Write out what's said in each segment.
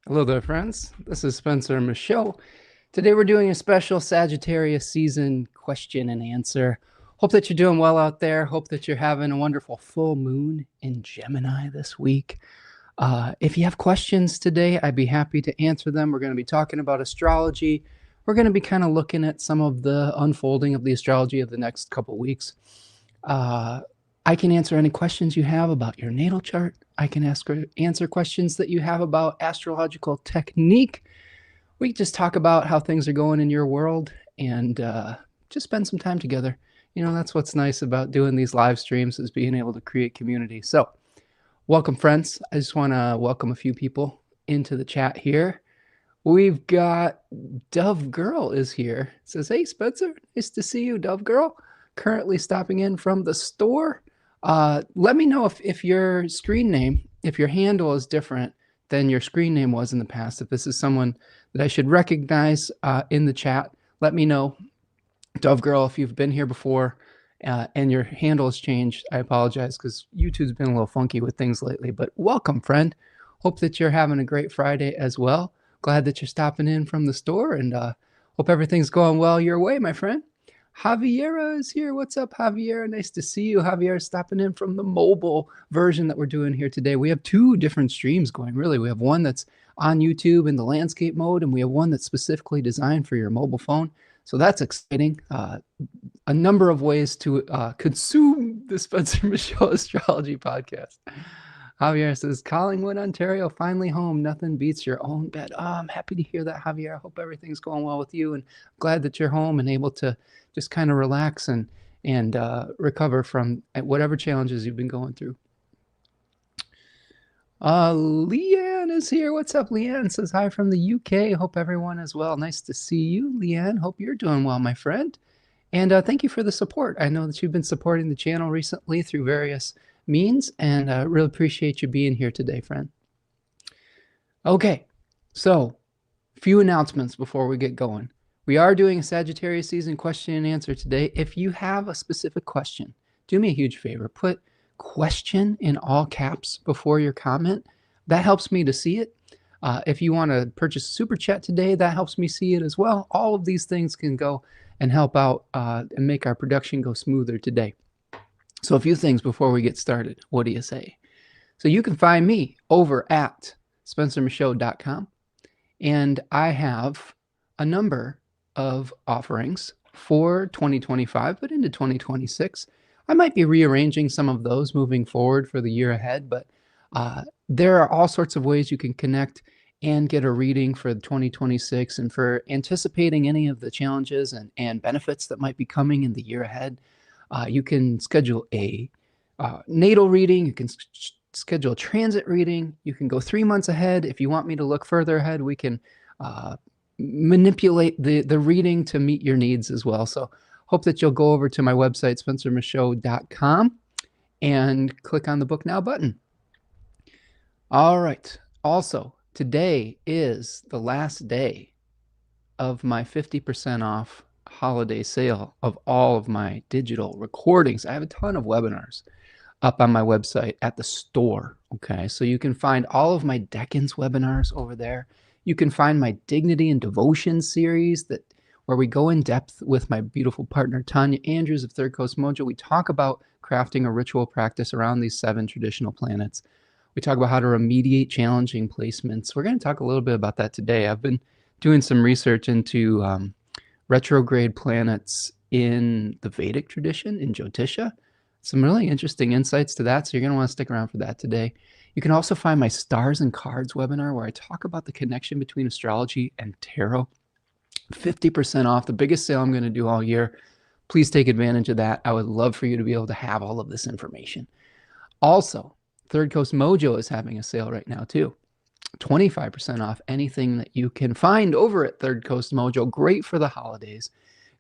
Hello there, friends. This is Spencer Michaud. Today we're doing a special Sagittarius season question and answer. Hope that you're doing well out there. Hope that you're having a wonderful full moon in Gemini this week. If you have questions today, I'd be happy to answer them. We're going to be talking about astrology. We're going to be kind of looking at some of the unfolding of the astrology of the next couple weeks. I can answer any questions you have about your natal chart. I can answer questions that you have about astrological technique. We just talk about how things are going in your world and just spend some time together. You know, that's what's nice about doing these live streams, is being able to create community. So welcome, friends. I just want to welcome a few people into the chat here. We've got Dove Girl is here. It says, hey, Spencer, nice to see you, Dove Girl. Currently stopping in from the store. Let me know if your screen name, if your handle is different than your screen name was in the past. If this is someone that I should recognize in the chat, let me know. Dove Girl, if you've been here before and your handle has changed, I apologize because YouTube's been a little funky with things lately. But welcome, friend. Hope that you're having a great Friday as well. Glad that you're stopping in from the store, and hope everything's going well your way, my friend. Javiera is here. What's up, Javiera? Nice to see you. Javiera stopping in from the mobile version that we're doing here today. We have two different streams going, really. We have one that's on YouTube in the landscape mode, and we have one that's specifically designed for your mobile phone. So that's exciting. A number of ways to consume the Spencer Michaud Astrology Podcast. Javier says, Collingwood, Ontario, finally home. Nothing beats your own bed. Oh, I'm happy to hear that, Javier. I hope everything's going well with you, and glad that you're home and able to just kind of relax and recover from whatever challenges you've been going through. Leanne is here. What's up, Leanne? Says hi from the UK. Hope everyone is well. Nice to see you, Leanne. Hope you're doing well, my friend. And thank you for the support. I know that you've been supporting the channel recently through various means, and I really appreciate you being here today, friend. Okay, so a few announcements before we get going. We are doing a Sagittarius season question and answer today. If you have a specific question, do me a huge favor. Put question in all caps before your comment. That helps me to see it. If you want to purchase a super chat today, that helps me see it as well. All of these things can go and help out and make our production go smoother today. So a few things before we get started. What do you say? So you can find me over at spencermichaud.com, and I have a number of offerings for 2025, but into 2026. I might be rearranging some of those moving forward for the year ahead, but there are all sorts of ways you can connect and get a reading for 2026 and for anticipating any of the challenges and benefits that might be coming in the year ahead. You can schedule a natal reading. You can schedule a transit reading. You can go 3 months ahead. If you want me to look further ahead, we can manipulate the reading to meet your needs as well. So hope that you'll go over to my website, spencermichaud.com, and click on the Book Now button. All right. Also, today is the last day of my 50% off holiday sale of all of my digital recordings. I have a ton of webinars up on my website at the store. Okay, so you can find all of my Decans webinars over there. You can find my Dignity and Devotion series where we go in depth with my beautiful partner Tanya Andrews of Third Coast Mojo. We talk about crafting a ritual practice around these 7 traditional planets. We talk about how to remediate challenging placements. We're going to talk a little bit about that today. I've been doing some research into retrograde planets in the Vedic tradition, in Jyotisha. Some really interesting insights to that, so you're going to want to stick around for that today. You can also find my Stars and Cards webinar where I talk about the connection between astrology and tarot. 50% off, the biggest sale I'm going to do all year. Please take advantage of that. I would love for you to be able to have all of this information. Also, Third Coast Mojo is having a sale right now too. 25% off anything that you can find over at Third Coast Mojo. Great for the holidays.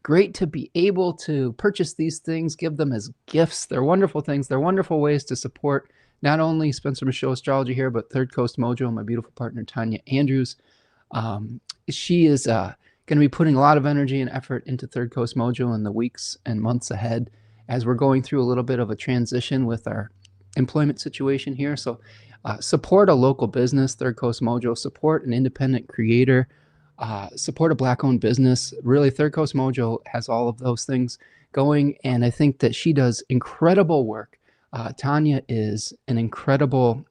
Great to be able to purchase these things, give them as gifts. They're wonderful things. They're wonderful ways to support not only Spencer Michaud Astrology here, but Third Coast Mojo and my beautiful partner, Tanya Andrews. She is going to be putting a lot of energy and effort into Third Coast Mojo in the weeks and months ahead as we're going through a little bit of a transition with our employment situation here. So Support a local business, Third Coast Mojo. Support an independent creator. Support a Black-owned business. Really, Third Coast Mojo has all of those things going, and I think that she does incredible work. Tanya is an incredible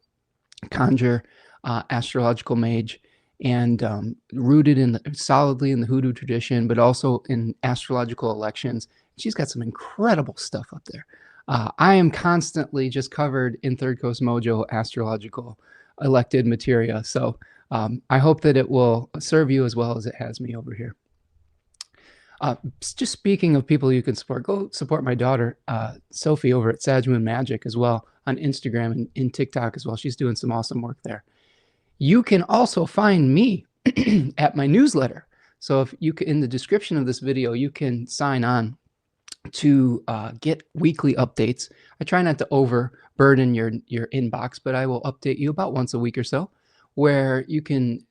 conjure, astrological mage, and rooted solidly in the hoodoo tradition, but also in astrological elections. She's got some incredible stuff up there. I am constantly just covered in Third Coast Mojo astrological elected materia. So I hope that it will serve you as well as it has me over here. Just speaking of people you can support, go support my daughter, Sophie, over at Sag Moon Magic as well on Instagram and in TikTok as well. She's doing some awesome work there. You can also find me at my newsletter. So if you can, in the description of this video, you can sign on to get weekly updates. I try not to overburden your inbox, but I will update you about once a week or so, where you can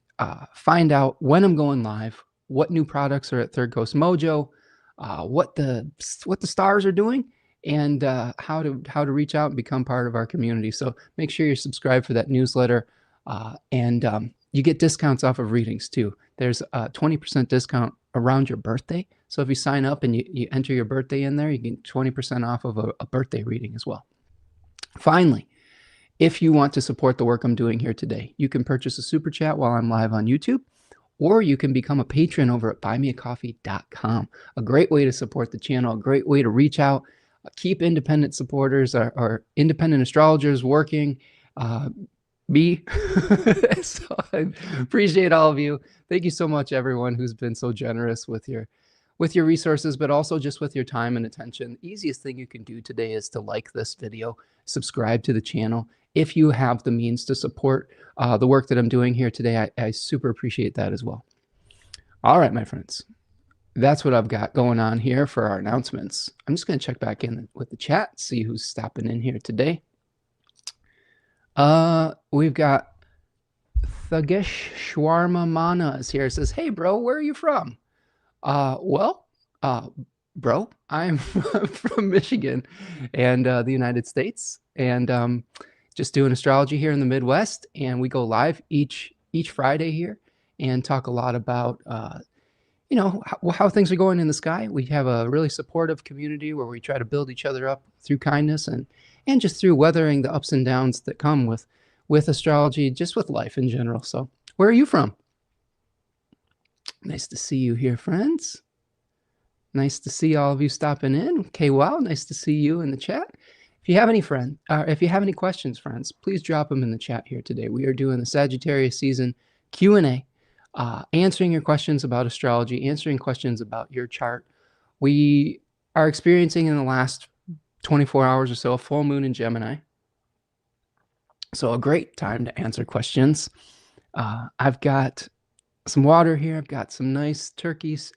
find out when I'm going live, what new products are at Third Coast Mojo, what the stars are doing, and how to reach out and become part of our community. So make sure you're subscribed for that newsletter, and you get discounts off of readings too. There's a 20% discount around your birthday. So if you sign up and you enter your birthday in there, you get 20% off of a birthday reading as well. Finally, if you want to support the work I'm doing here today, you can purchase a super chat while I'm live on YouTube, or you can become a patron over at buymeacoffee.com. A great way to support the channel, a great way to reach out, keep independent supporters or independent astrologers working. Me. So I appreciate all of you. Thank you so much, everyone who's been so generous with your resources, but also just with your time and attention. The easiest thing you can do today is to like this video, subscribe to the channel. If you have the means to support the work that I'm doing here today, I super appreciate that as well. All right, my friends, that's what I've got going on here for our announcements. I'm just going to check back in with the chat, see who's stopping in here today. We've got Thagesh Shwarma Mana is here. It says, hey, bro, where are you from? Bro, I'm from Michigan and the United States, and just doing astrology here in the Midwest. And we go live each Friday here and talk a lot about you know, how things are going in the sky. We have a really supportive community where we try to build each other up through kindness and just through weathering the ups and downs that come with astrology, just with life in general. So where are you from? Nice to see you here, friends. Nice to see all of you stopping in. Okay, wow, nice to see you in the chat. If you have any questions, friends, please drop them in the chat here today. We are doing the Sagittarius season Q&A. Answering your questions about astrology, answering questions about your chart. We are experiencing in the last 24 hours or so a full moon in Gemini. So a great time to answer questions. I've got some water here. I've got some nice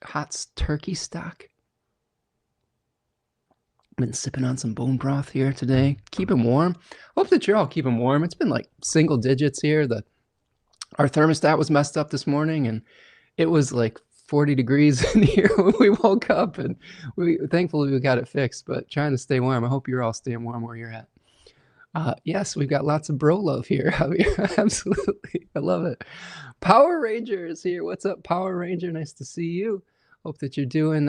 hot turkey stock. Been sipping on some bone broth here today. Keeping warm. Hope that you're all keeping warm. It's been like single digits here. Our thermostat was messed up this morning, and it was like 40 degrees in here when we woke up, and thankfully we got it fixed, but trying to stay warm. I hope you're all staying warm where you're at. Yes, we've got lots of bro love here. Absolutely. I love it. Power Ranger is here. What's up, Power Ranger? Nice to see you. Hope that you're doing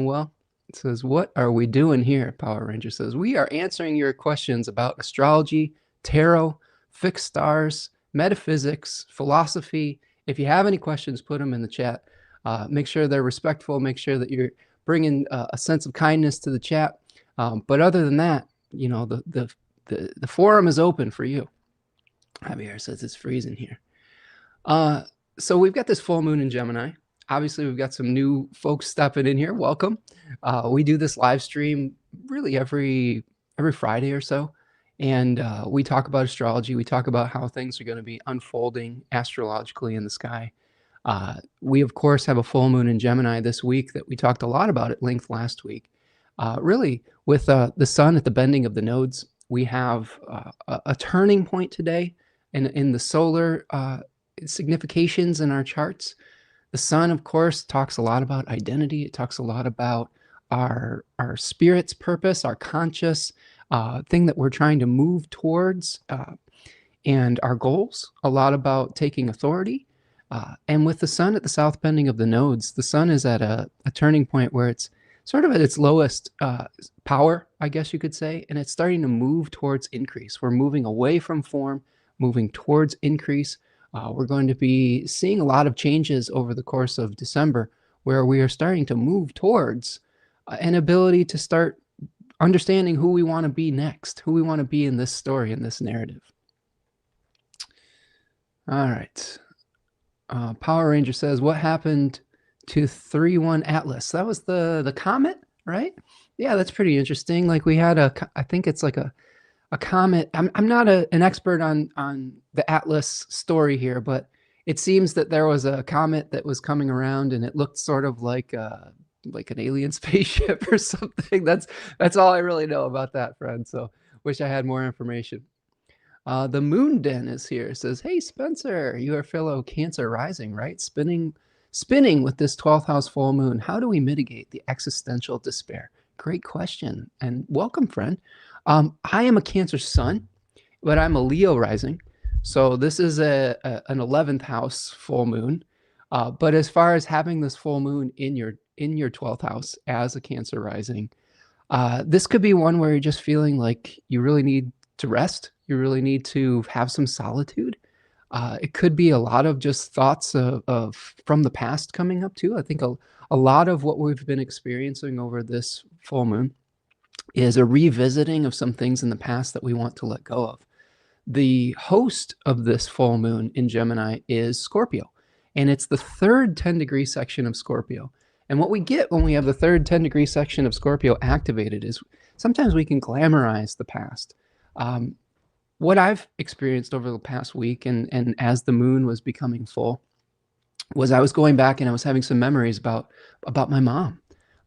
well. It says, what are we doing here? Power Ranger says, we are answering your questions about astrology, tarot, fixed stars, metaphysics, philosophy. If you have any questions, put them in the chat. Make sure they're respectful. Make sure that you're bringing a sense of kindness to the chat. But other than that, you know, the forum is open for you. Javier says it's freezing here. So we've got this full moon in Gemini. Obviously, we've got some new folks stepping in here. Welcome. We do this live stream really every Friday or so. And we talk about astrology. We talk about how things are going to be unfolding astrologically in the sky. We, of course, have a full moon in Gemini this week that we talked a lot about at length last week. Really, with the sun at the bending of the nodes, we have a turning point today in the solar significations in our charts. The sun, of course, talks a lot about identity. It talks a lot about our spirit's purpose, our conscious thing that we're trying to move towards. and our goals, a lot about taking authority. And with the sun at the south bending of the nodes, the sun is at a turning point where it's sort of at its lowest power, I guess you could say, and it's starting to move towards increase. We're moving away from form, moving towards increase. We're going to be seeing a lot of changes over the course of December where we are starting to move towards an ability to start understanding who we want to be next, who we want to be in this story, in this narrative. All right. Power Ranger says, what happened to 3-1 Atlas? That was the comet, right? Yeah, that's pretty interesting. Like we had I think it's like a comet. I'm not an expert on the Atlas story here, but it seems that there was a comet that was coming around and it looked sort of like an alien spaceship or something. That's all I really know about that, friend. So wish I had more information. The Moon Den is here. It says, hey, Spencer, you are fellow Cancer rising, right? Spinning with this 12th house full moon. How do we mitigate the existential despair? Great question. And welcome, friend. I am a Cancer sun, but I'm a Leo rising. So this is an 11th house full moon. But as far as having this full moon in your 12th house as a Cancer rising, this could be one where you're just feeling like you really need to rest. You really need to have some solitude. It could be a lot of just thoughts of from the past coming up too. I think a lot of what we've been experiencing over this full moon is a revisiting of some things in the past that we want to let go of. The host of this full moon in Gemini is Scorpio, and it's the third 10-degree section of Scorpio. And what we get when we have the third 10-degree section of Scorpio activated is sometimes we can glamorize the past. What I've experienced over the past week and as the moon was becoming full was I was going back and I was having some memories about my mom.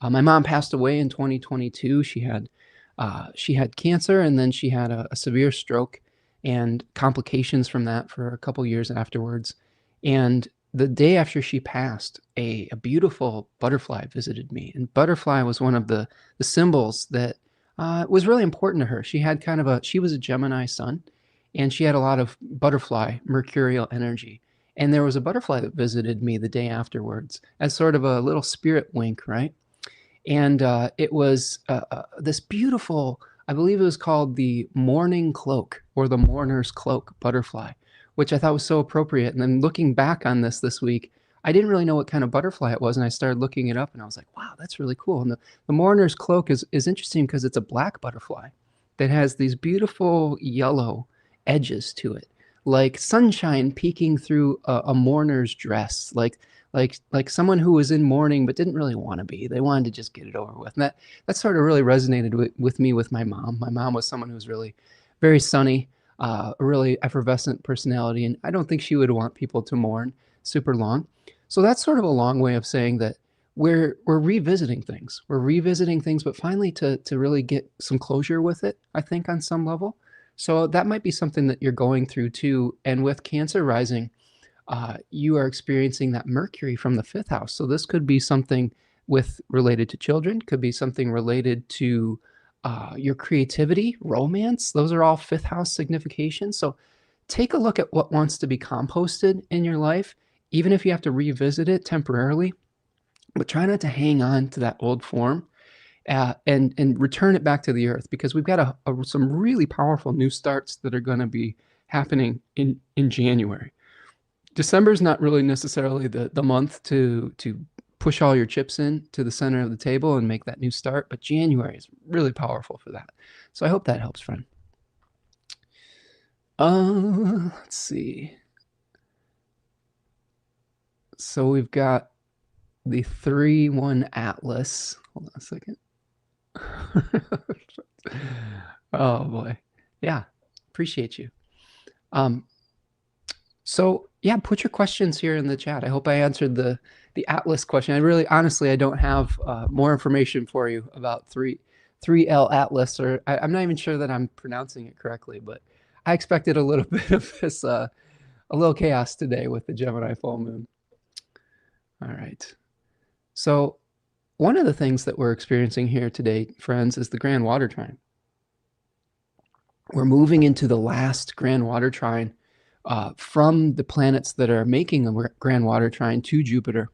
My mom passed away in 2022. She had cancer, and then she had a severe stroke and complications from that for a couple years afterwards. And the day after she passed, a beautiful butterfly visited me. And butterfly was one of the symbols that was really important to her. She was a Gemini sun, and she had a lot of butterfly, mercurial energy. And there was a butterfly that visited me the day afterwards as sort of a little spirit wink, right? And it was this beautiful, I believe it was called the mourning cloak or the mourner's cloak butterfly, which I thought was so appropriate. And then looking back on this week, I didn't really know what kind of butterfly it was, and I started looking it up, and I was like, wow, that's really cool. And the mourner's cloak is interesting because it's a black butterfly that has these beautiful yellow edges to it, like sunshine peeking through a mourner's dress, like someone who was in mourning but didn't really want to be. They wanted to just get it over with. And that sort of really resonated with me with my mom. My mom was someone who was really very sunny, a really effervescent personality, and I don't think she would want people to mourn super long. So that's sort of a long way of saying that we're revisiting things. We're revisiting things, but finally to really get some closure with it, I think, on some level. So that might be something that you're going through too. And with Cancer rising, you are experiencing that Mercury from the 5th house. So this could be something related to children, could be something related to your creativity, romance. Those are all 5th house significations. So take a look at what wants to be composted in your life, even if you have to revisit it temporarily, but try not to hang on to that old form and return it back to the earth, because we've got some really powerful new starts that are going to be happening in January. December is not really necessarily the month to push all your chips in to the center of the table and make that new start, but January is really powerful for that. So I hope that helps, friend. Let's see. So we've got the 3-1 Atlas. Hold on a second. Oh boy. Yeah. Appreciate you. So yeah, put your questions here in the chat. I hope I answered the Atlas question. Honestly, I don't have more information for you about 3L Atlas, or I'm not even sure that I'm pronouncing it correctly, but I expected a little bit of this, a little chaos today with the Gemini full moon. All right. So one of the things that we're experiencing here today, friends, is the Grand Water Trine. we're moving into the last grand water trine from the planets that are making a grand water trine to Jupiter,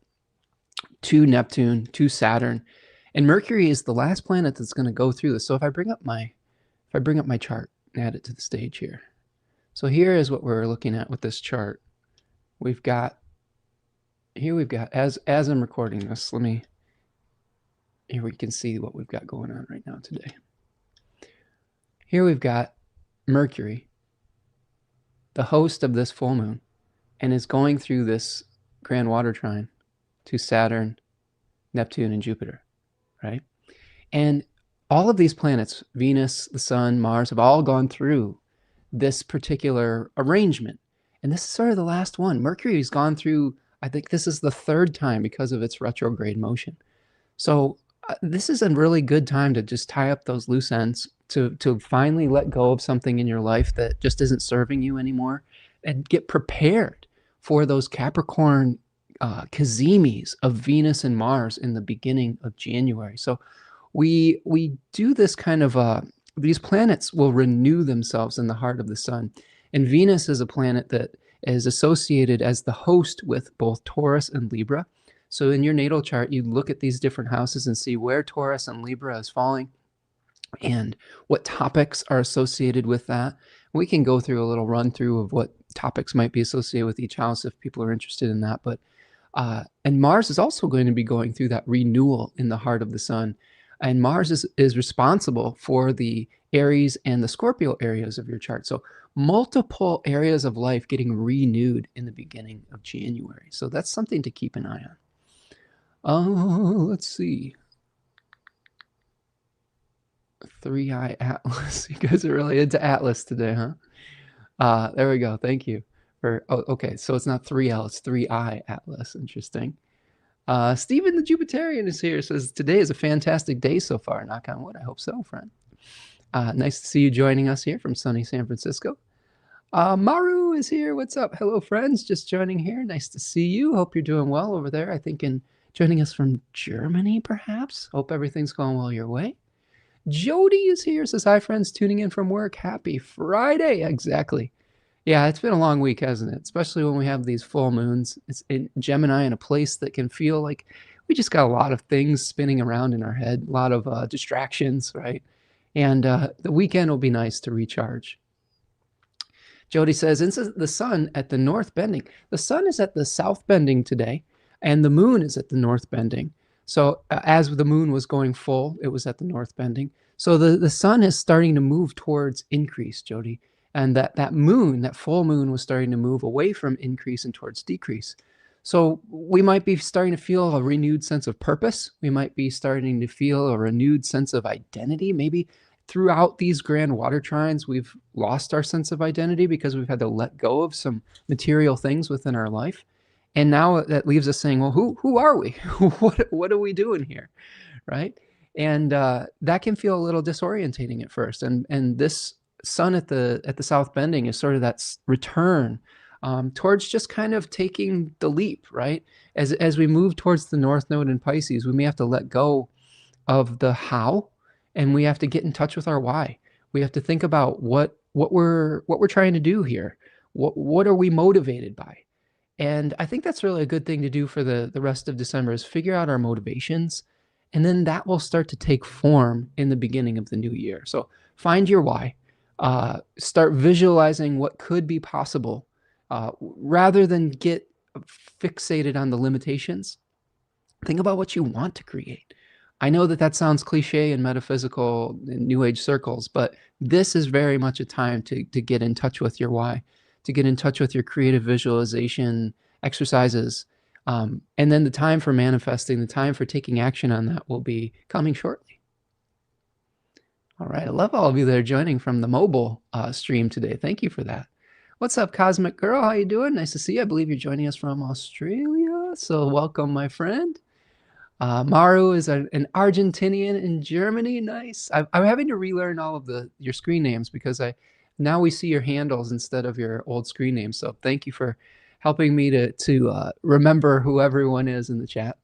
to Neptune, to Saturn. And Mercury is the last planet that's going to go through this. So if I bring up my chart and add it to the stage here. So here is what we're looking at with this chart. We've got, as I'm recording this, here we can see what we've got going on right now today. Here we've got Mercury, the host of this full moon, and is going through this grand water trine to Saturn, Neptune, and Jupiter, right? And all of these planets, Venus, the Sun, Mars, have all gone through this particular arrangement. And this is sort of the last one. Mercury's gone through, I think this is the third time because of its retrograde motion. So this is a really good time to just tie up those loose ends, to finally let go of something in your life that just isn't serving you anymore, and get prepared for those Capricorn Cazimis of Venus and Mars in the beginning of January. So we do this kind of, these planets will renew themselves in the heart of the sun. And Venus is a planet that is associated as the host with both Taurus and Libra. So in your natal chart, you look at these different houses and see where Taurus and Libra is falling and what topics are associated with that. We can go through a little run through of what topics might be associated with each house if people are interested in that. But and Mars is also going to be going through that renewal in the heart of the sun. And Mars is responsible for the Aries and the Scorpio areas of your chart. So multiple areas of life getting renewed in the beginning of January. So that's something to keep an eye on. Let's see. 3i Atlas. You guys are really into Atlas today, huh? There we go. Thank you. Okay, so it's not 3L, it's 3i Atlas. Interesting. Stephen the Jupiterian is here. Says, today is a fantastic day so far. Knock on wood. I hope so, friend. Nice to see you joining us here from sunny San Francisco. Maru is here. What's up? Hello, friends. Just joining here. Nice to see you. Hope you're doing well over there. I think joining us from Germany, perhaps. Hope everything's going well your way. Jody is here. Says, hi, friends. Tuning in from work. Happy Friday. Exactly. Yeah, it's been a long week, hasn't it? Especially when we have these full moons. It's in Gemini, in a place that can feel like we just got a lot of things spinning around in our head, a lot of distractions, right? And the weekend will be nice to recharge. Jody says, the sun at the north bending. The sun is at the south bending today, and the moon is at the north bending. So as the moon was going full, it was at the north bending. So the sun is starting to move towards increase, Jody. And that moon, that full moon, was starting to move away from increase and towards decrease. So we might be starting to feel a renewed sense of purpose. We might be starting to feel a renewed sense of identity. Maybe throughout these grand water trines, we've lost our sense of identity because we've had to let go of some material things within our life. And now that leaves us saying, well, who are we? What are we doing here, right? And that can feel a little disorientating at first. And this sun at the south bending is sort of that return towards just kind of taking the leap, right? As we move towards the north node in Pisces, we may have to let go of the how, and we have to get in touch with our why. We have to think about what we're trying to do here. What are we motivated by? And I think that's really a good thing to do for the rest of December, is figure out our motivations, and then that will start to take form in the beginning of the new year. So find your why. Start visualizing what could be possible, rather than get fixated on the limitations. Think about what you want to create. I know that sounds cliche in metaphysical and new age circles, but this is very much a time to get in touch with your why, to get in touch with your creative visualization exercises. And then the time for manifesting, the time for taking action on that will be coming shortly. All right. I love all of you that are joining from the mobile stream today. Thank you for that. What's up, Cosmic Girl? How you doing? Nice to see you. I believe you're joining us from Australia. So welcome, my friend. Maru is an Argentinian in Germany. Nice. I'm having to relearn all of your screen names because now we see your handles instead of your old screen names. So thank you for helping me to remember who everyone is in the chat.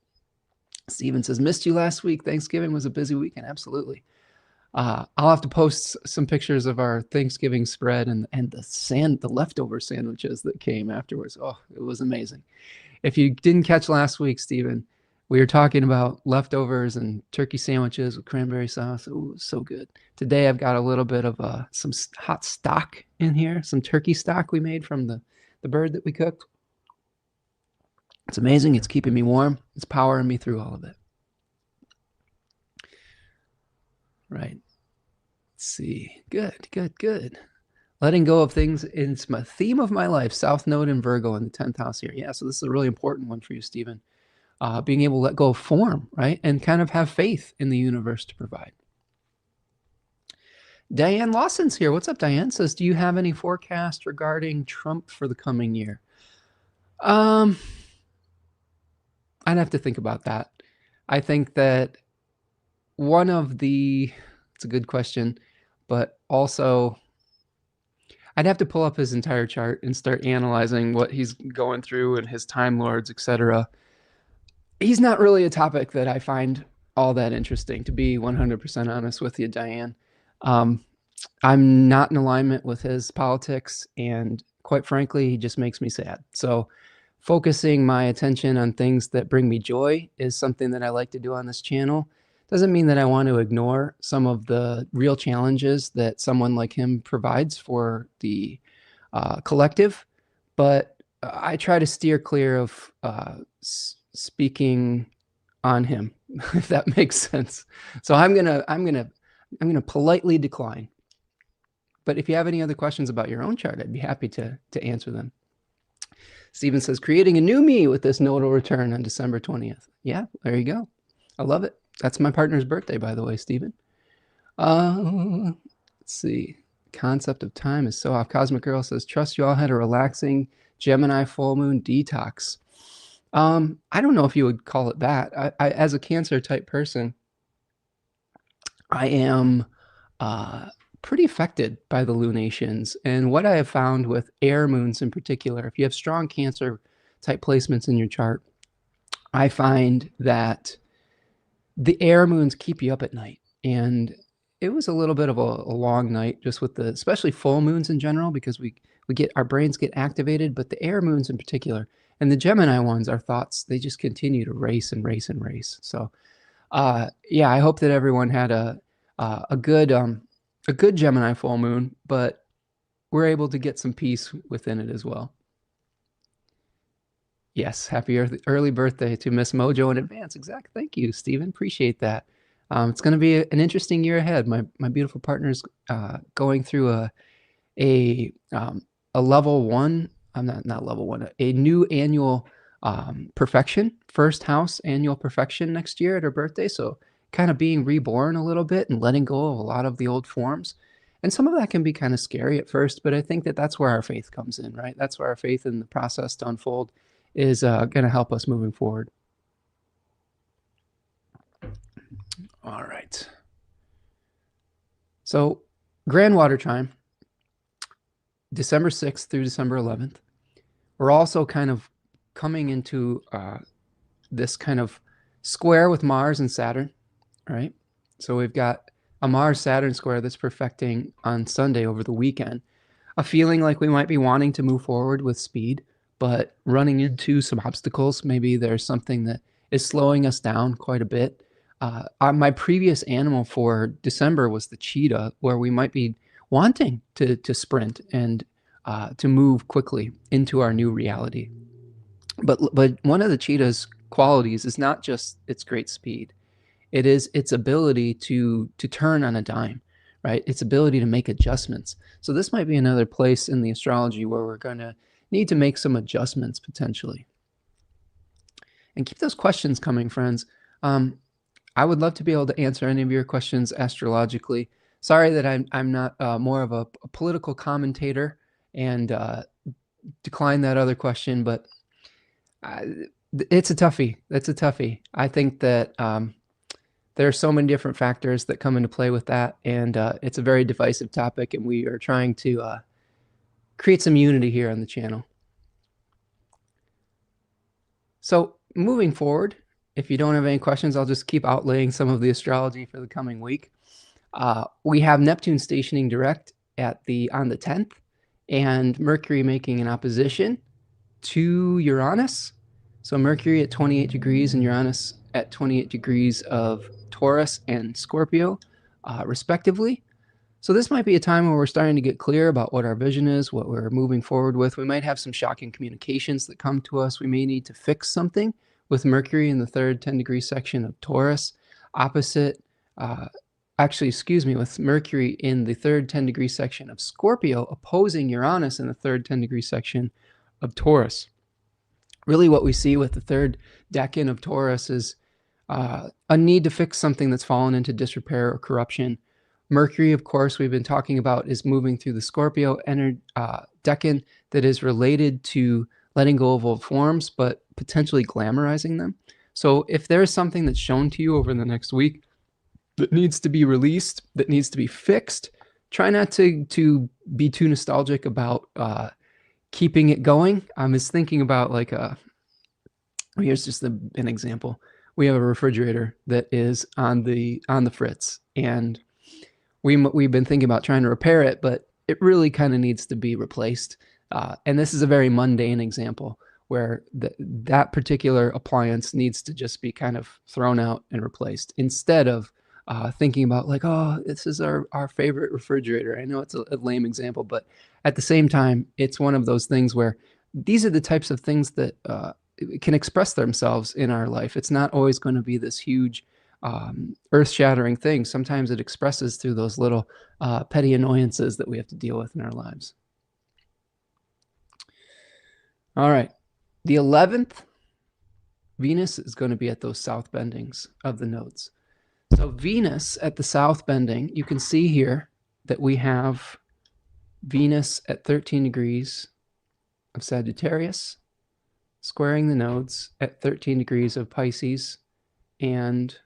Steven says, missed you last week. Thanksgiving was a busy weekend. Absolutely. I'll have to post some pictures of our Thanksgiving spread and the leftover sandwiches that came afterwards. Oh, it was amazing. If you didn't catch last week, Stephen, we were talking about leftovers and turkey sandwiches with cranberry sauce. It was so good. Today I've got a little bit of some hot stock in here, some turkey stock we made from the bird that we cooked. It's amazing. It's keeping me warm. It's powering me through all of it. Right. Let's see. Good, good, good. Letting go of things is my theme of my life. South Node in Virgo in the 10th house here. Yeah, so this is a really important one for you, Stephen. Being able to let go of form, right? And kind of have faith in the universe to provide. Diane Lawson's here. What's up, Diane? Says, do you have any forecast regarding Trump for the coming year? I'd have to think about that. I think that it's a good question, but also I'd have to pull up his entire chart and start analyzing what he's going through and his time lords, etc. He's not really a topic that I find all that interesting, to be 100% honest with you, Diane. I'm not in alignment with his politics, and quite frankly, he just makes me sad. So focusing my attention on things that bring me joy is something that I like to do on this channel. Doesn't mean that I want to ignore some of the real challenges that someone like him provides for the collective, but I try to steer clear of speaking on him, if that makes sense. So I'm gonna politely decline. But if you have any other questions about your own chart, I'd be happy to answer them. Stephen says, creating a new me with this nodal return on December 20th. Yeah, there you go. I love it. That's my partner's birthday, by the way, Stephen. Let's see. Concept of time is so off. Cosmic Girl says, trust you all had a relaxing Gemini full moon detox. I don't know if you would call it that. I as a Cancer type person, I am pretty affected by the lunations. And what I have found with air moons in particular, if you have strong Cancer type placements in your chart, I find that the air moons keep you up at night. And it was a little bit of a long night, just with especially full moons in general, because our brains get activated, but the air moons in particular, and the Gemini ones, our thoughts, they just continue to race and race and race. So yeah, I hope that everyone had a good Gemini full moon, but we're able to get some peace within it as well. Yes, happy early birthday to Miss Mojo in advance. Exactly. Thank you, Stephen. Appreciate that. It's going to be an interesting year ahead. My beautiful partner's going through a level one. I'm not level one. A new annual perfection, first house annual perfection next year at her birthday. So kind of being reborn a little bit and letting go of a lot of the old forms. And some of that can be kind of scary at first, but I think that that's where our faith comes in, right? That's where our faith in the process to unfold is going to help us moving forward. All right. So grand water chime, December 6th through December 11th. We're also kind of coming into this kind of square with Mars and Saturn, right? So we've got a Mars-Saturn square that's perfecting on Sunday over the weekend. A feeling like we might be wanting to move forward with speed, but running into some obstacles. Maybe there's something that is slowing us down quite a bit. My previous animal for December was the cheetah, where we might be wanting to sprint and to move quickly into our new reality. But one of the cheetah's qualities is not just its great speed. It is its ability to turn on a dime, right? Its ability to make adjustments. So this might be another place in the astrology where we're going to need to make some adjustments potentially. And keep those questions coming, friends. I would love to be able to answer any of your questions astrologically. Sorry that I'm not more of a political commentator and decline that other question, but it's a toughie. That's a toughie. I think that there are so many different factors that come into play with that, and it's a very divisive topic, and we are trying to create some unity here on the channel. So moving forward, if you don't have any questions, I'll just keep outlaying some of the astrology for the coming week. We have Neptune stationing direct on the 10th, and Mercury making an opposition to Uranus. So Mercury at 28 degrees and Uranus at 28 degrees of Taurus and Scorpio, respectively. So this might be a time where we're starting to get clear about what our vision is, what we're moving forward with. We might have some shocking communications that come to us. We may need to fix something with Mercury in the third 10-degree section of Taurus, opposite, with Mercury in the third 10-degree section of Scorpio, opposing Uranus in the third 10-degree section of Taurus. Really what we see with the third decan of Taurus is a need to fix something that's fallen into disrepair or corruption. Mercury, of course, we've been talking about, is moving through the Scorpio decan that is related to letting go of old forms, but potentially glamorizing them. So if there is something that's shown to you over the next week that needs to be released, that needs to be fixed, try not to be too nostalgic about keeping it going. I was thinking about here's just an example. We have a refrigerator that is on the fritz, and we've been thinking about trying to repair it, but it really kind of needs to be replaced. And this is a very mundane example where that particular appliance needs to just be kind of thrown out and replaced, instead of thinking about like, oh, this is our favorite refrigerator. I know it's a lame example, but at the same time, it's one of those things where these are the types of things that can express themselves in our life. It's not always going to be this huge earth-shattering thing. Sometimes it expresses through those little petty annoyances that we have to deal with in our lives. All right, the 11th, Venus is going to be at those south bendings of the nodes. So Venus at the south bending, you can see here that we have Venus at 13 degrees of Sagittarius, squaring the nodes at 13 degrees of Pisces, and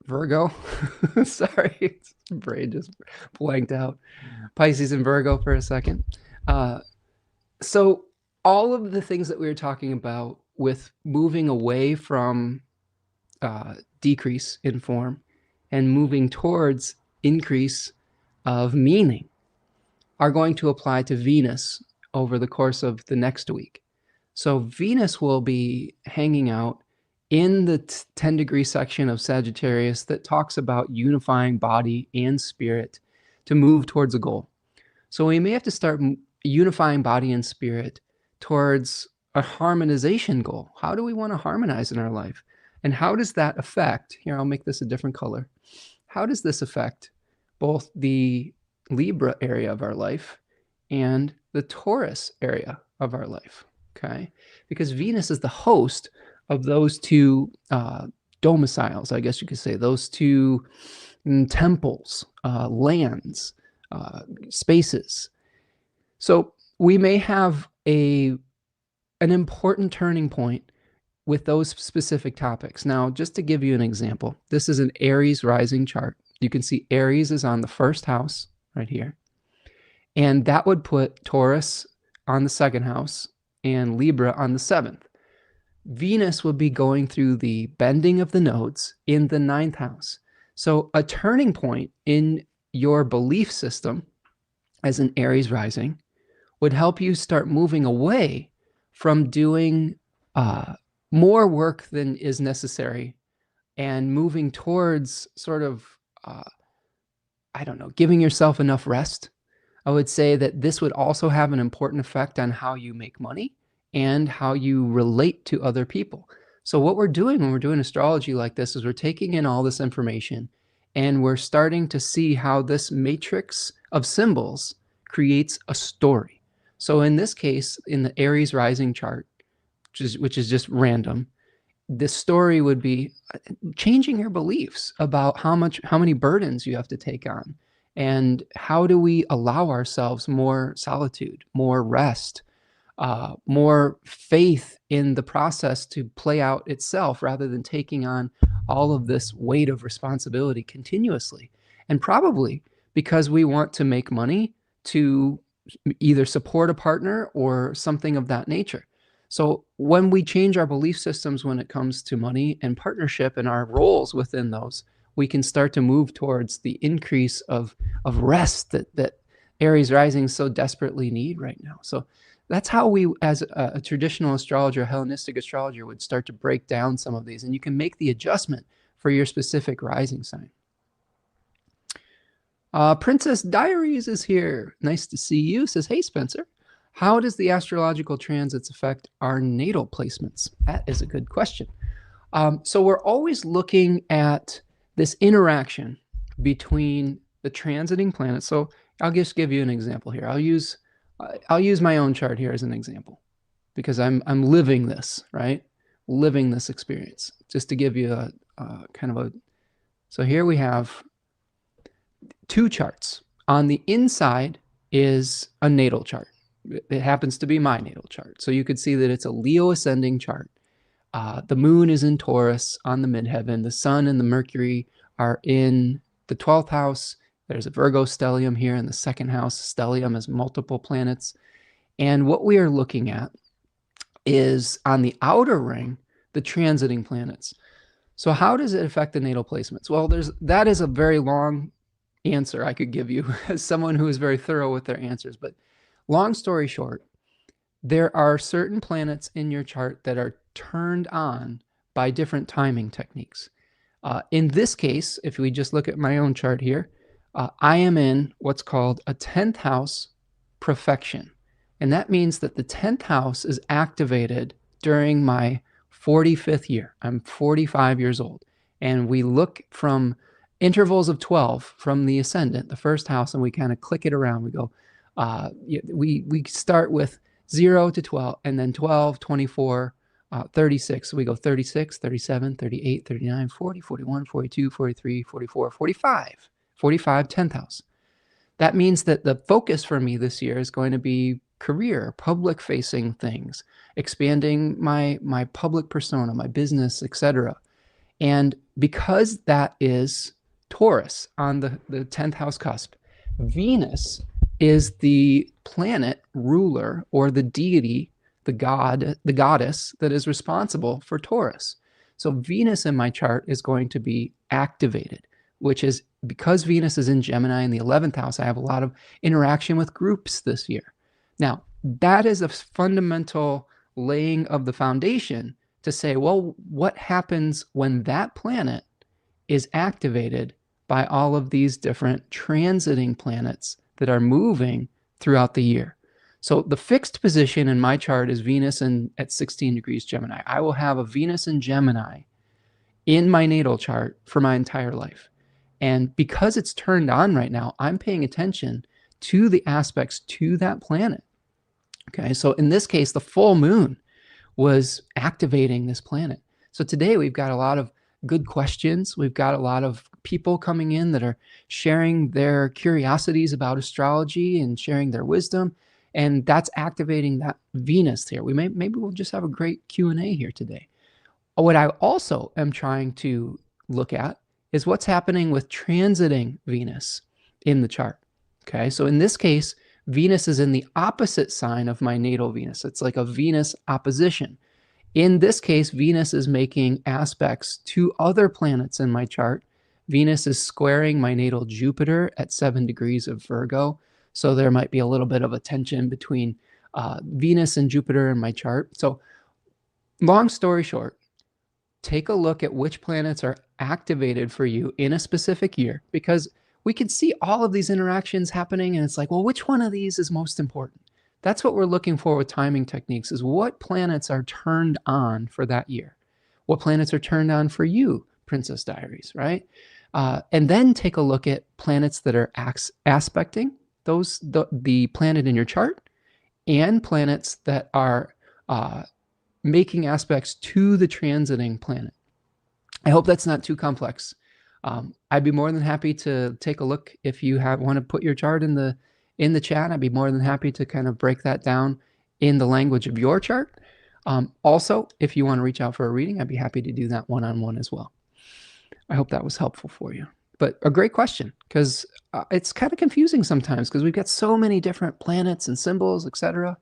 Virgo. Sorry, brain just blanked out. Pisces and Virgo for a second. So all of the things that we were talking about with moving away from decrease in form and moving towards increase of meaning are going to apply to Venus over the course of the next week. So Venus will be hanging out in the 10-degree section of Sagittarius that talks about unifying body and spirit to move towards a goal. So we may have to start unifying body and spirit towards a harmonization goal. How do we want to harmonize in our life? And how does that affect, here, I'll make this a different color. How does this affect both the Libra area of our life and the Taurus area of our life? Okay, because Venus is the host of those two domiciles, I guess you could say, those two temples, lands, spaces. So we may have an important turning point with those specific topics. Now, just to give you an example, this is an Aries rising chart. You can see Aries is on the first house right here. And that would put Taurus on the second house and Libra on the seventh. Venus would be going through the bending of the nodes in the ninth house. So a turning point in your belief system as an Aries rising would help you start moving away from doing more work than is necessary and moving towards sort of, giving yourself enough rest. I would say that this would also have an important effect on how you make money and how you relate to other people. So what we're doing when we're doing astrology like this is we're taking in all this information and we're starting to see how this matrix of symbols creates a story. So in this case, in the Aries rising chart, which is just random, this story would be changing your beliefs about how many burdens you have to take on, and how do we allow ourselves more solitude, more rest, more faith in the process to play out itself, rather than taking on all of this weight of responsibility continuously. And probably because we want to make money to either support a partner or something of that nature. So when we change our belief systems when it comes to money and partnership and our roles within those, we can start to move towards the increase of rest that Aries rising so desperately need right now. So that's how we, as a traditional astrologer, Hellenistic astrologer, would start to break down some of these. And you can make the adjustment for your specific rising sign. Princess Diaries is here. Nice to see you. Says, hey, Spencer. How does the astrological transits affect our natal placements? That is a good question. So we're always looking at this interaction between the transiting planets. So I'll just give you an example here. I'll use my own chart here as an example because I'm living this, right? Living this experience. Just to give you a kind of a. So here we have two charts. On the inside is a natal chart. It happens to be my natal chart. So you could see that it's a Leo ascending chart. The moon is in Taurus on the midheaven. The sun and the Mercury are in the 12th house. There's a Virgo stellium here in the second house. Stellium has multiple planets. And what we are looking at is on the outer ring, the transiting planets. So how does it affect the natal placements? Well, that is a very long answer I could give you as someone who is very thorough with their answers. But long story short, there are certain planets in your chart that are turned on by different timing techniques. In this case, if we just look at my own chart here, I am in what's called a 10th house profection. And that means that the 10th house is activated during my 45th year. I'm 45 years old. And we look from intervals of 12 from the ascendant, the first house, and we kind of click it around. We go, we start with 0 to 12, and then 12, 24, 36. So we go 36, 37, 38, 39, 40, 41, 42, 43, 44, 45. 45, 10th house. That means that the focus for me this year is going to be career, public-facing things, expanding my public persona, my business, etc. And because that is Taurus on the 10th house cusp, Venus is the planet ruler or the deity, the god, the goddess that is responsible for Taurus. So Venus in my chart is going to be activated, which is because Venus is in Gemini in the 11th house. I have a lot of interaction with groups this year. Now, that is a fundamental laying of the foundation to say, well, what happens when that planet is activated by all of these different transiting planets that are moving throughout the year? So the fixed position in my chart is Venus at 16 degrees Gemini. I will have a Venus in Gemini in my natal chart for my entire life. And because it's turned on right now, I'm paying attention to the aspects to that planet. Okay, so in this case, the full moon was activating this planet. So today we've got a lot of good questions. We've got a lot of people coming in that are sharing their curiosities about astrology and sharing their wisdom. And that's activating that Venus here. Maybe we'll just have a great Q&A here today. What I also am trying to look at is what's happening with transiting Venus in the chart. Okay, so in this case, Venus is in the opposite sign of my natal Venus. It's like a Venus opposition. In this case, Venus is making aspects to other planets in my chart. Venus is squaring my natal Jupiter at 7 degrees of Virgo. So there might be a little bit of a tension between Venus and Jupiter in my chart. So long story short, take a look at which planets are activated for you in a specific year, because we can see all of these interactions happening and it's like, well, which one of these is most important? That's what we're looking for with timing techniques, is what planets are turned on for that year. What planets are turned on for you, Princess Diaries, right? And then take a look at planets that are aspecting the planet in your chart, and planets that are making aspects to the transiting planet. I hope that's not too complex. I'd be more than happy to take a look. If you want to put your chart in the chat, I'd be more than happy to kind of break that down in the language of your chart. Also, if you want to reach out for a reading, I'd be happy to do that one-on-one as well. I hope that was helpful for you. But a great question, because it's kind of confusing sometimes because we've got so many different planets and symbols, etc.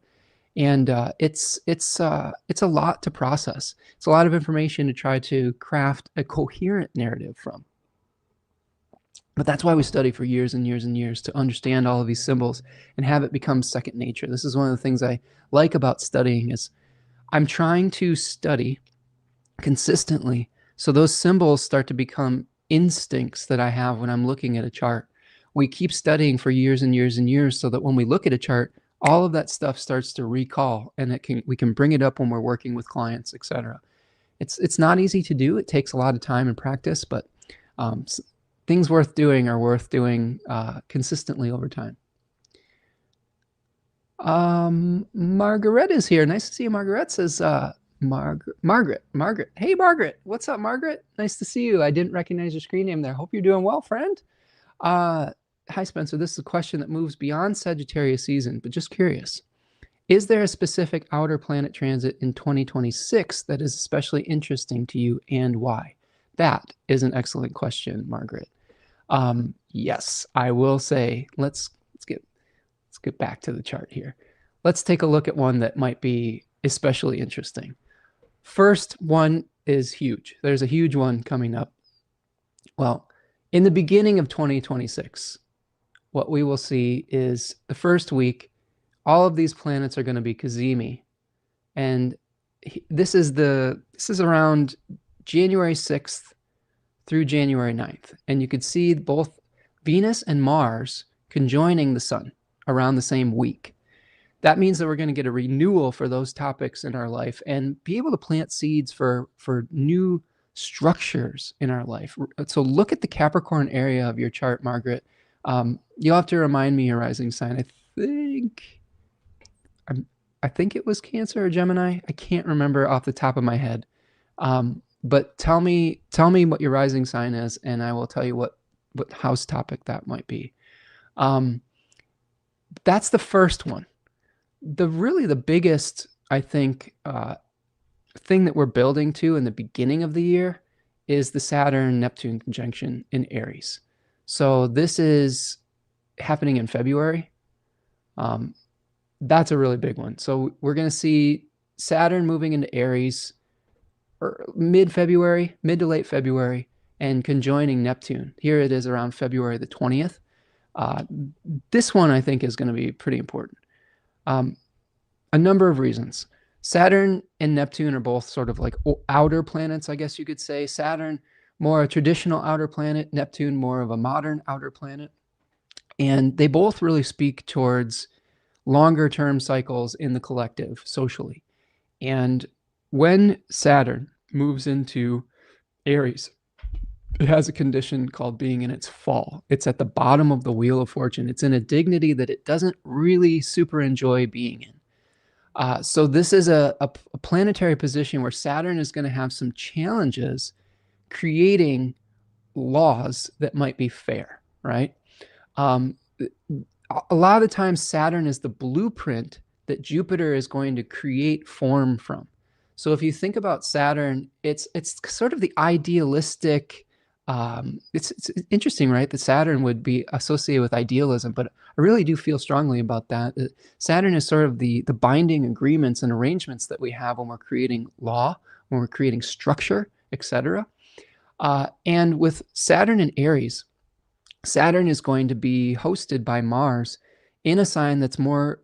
And it's a lot to process. It's a lot of information to try to craft a coherent narrative from. But that's why we study for years and years and years, to understand all of these symbols and have it become second nature. This is one of the things I like about studying, is I'm trying to study consistently so those symbols start to become instincts that I have when I'm looking at a chart. We keep studying for years and years and years so that when we look at a chart, all of that stuff starts to recall, and we can bring it up when we're working with clients, etc. It's not easy to do. It takes a lot of time and practice, but things worth doing are worth doing consistently over time. Margaret is here. Nice to see you. Margaret says, Margaret. Hey, Margaret. What's up, Margaret? Nice to see you. I didn't recognize your screen name there. Hope you're doing well, friend. Hi, Spencer. This is a question that moves beyond Sagittarius season, but just curious. Is there a specific outer planet transit in 2026 that is especially interesting to you, and why? That is an excellent question, Margaret. Yes, I will say, let's get back to the chart here. Let's take a look at one that might be especially interesting. First one is huge. There's a huge one coming up. Well, in the beginning of 2026, what we will see is the first week, all of these planets are going to be cazimi. And this is around January 6th through January 9th. And you could see both Venus and Mars conjoining the sun around the same week. That means that we're going to get a renewal for those topics in our life and be able to plant seeds for new structures in our life. So look at the Capricorn area of your chart, Margaret. You'll have to remind me your rising sign. I think it was Cancer or Gemini. I can't remember off the top of my head. But tell me what your rising sign is, and I will tell you what house topic that might be. That's the first one. Really the biggest, I think, thing that we're building to in the beginning of the year is the Saturn-Neptune conjunction in Aries. So this is happening in February. That's a really big one. So we're going to see Saturn moving into Aries mid-February, mid to late February, and conjoining Neptune. Here it is around February the 20th. This one I think is going to be pretty important. A number of reasons. Saturn and Neptune are both sort of like outer planets, I guess you could say. Saturn, more a traditional outer planet. Neptune, more of a modern outer planet. And they both really speak towards longer term cycles in the collective socially. And when Saturn moves into Aries, it has a condition called being in its fall. It's at the bottom of the wheel of fortune. It's in a dignity that it doesn't really super enjoy being in. So this is a planetary position where Saturn is going to have some challenges creating laws that might be fair, right? A lot of the times Saturn is the blueprint that Jupiter is going to create form from. So if you think about Saturn, it's sort of the idealistic. It's interesting, right? That Saturn would be associated with idealism, but I really do feel strongly about that. Saturn is sort of the binding agreements and arrangements that we have when we're creating law, when we're creating structure, etc. And with Saturn in Aries, Saturn is going to be hosted by Mars in a sign that's more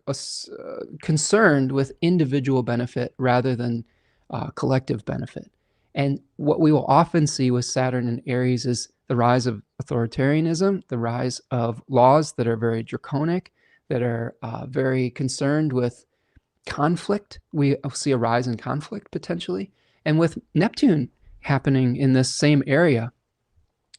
concerned with individual benefit rather than collective benefit. And what we will often see with Saturn and Aries is the rise of authoritarianism, the rise of laws that are very draconic, that are very concerned with conflict. We see a rise in conflict potentially. And with Neptune happening in this same area,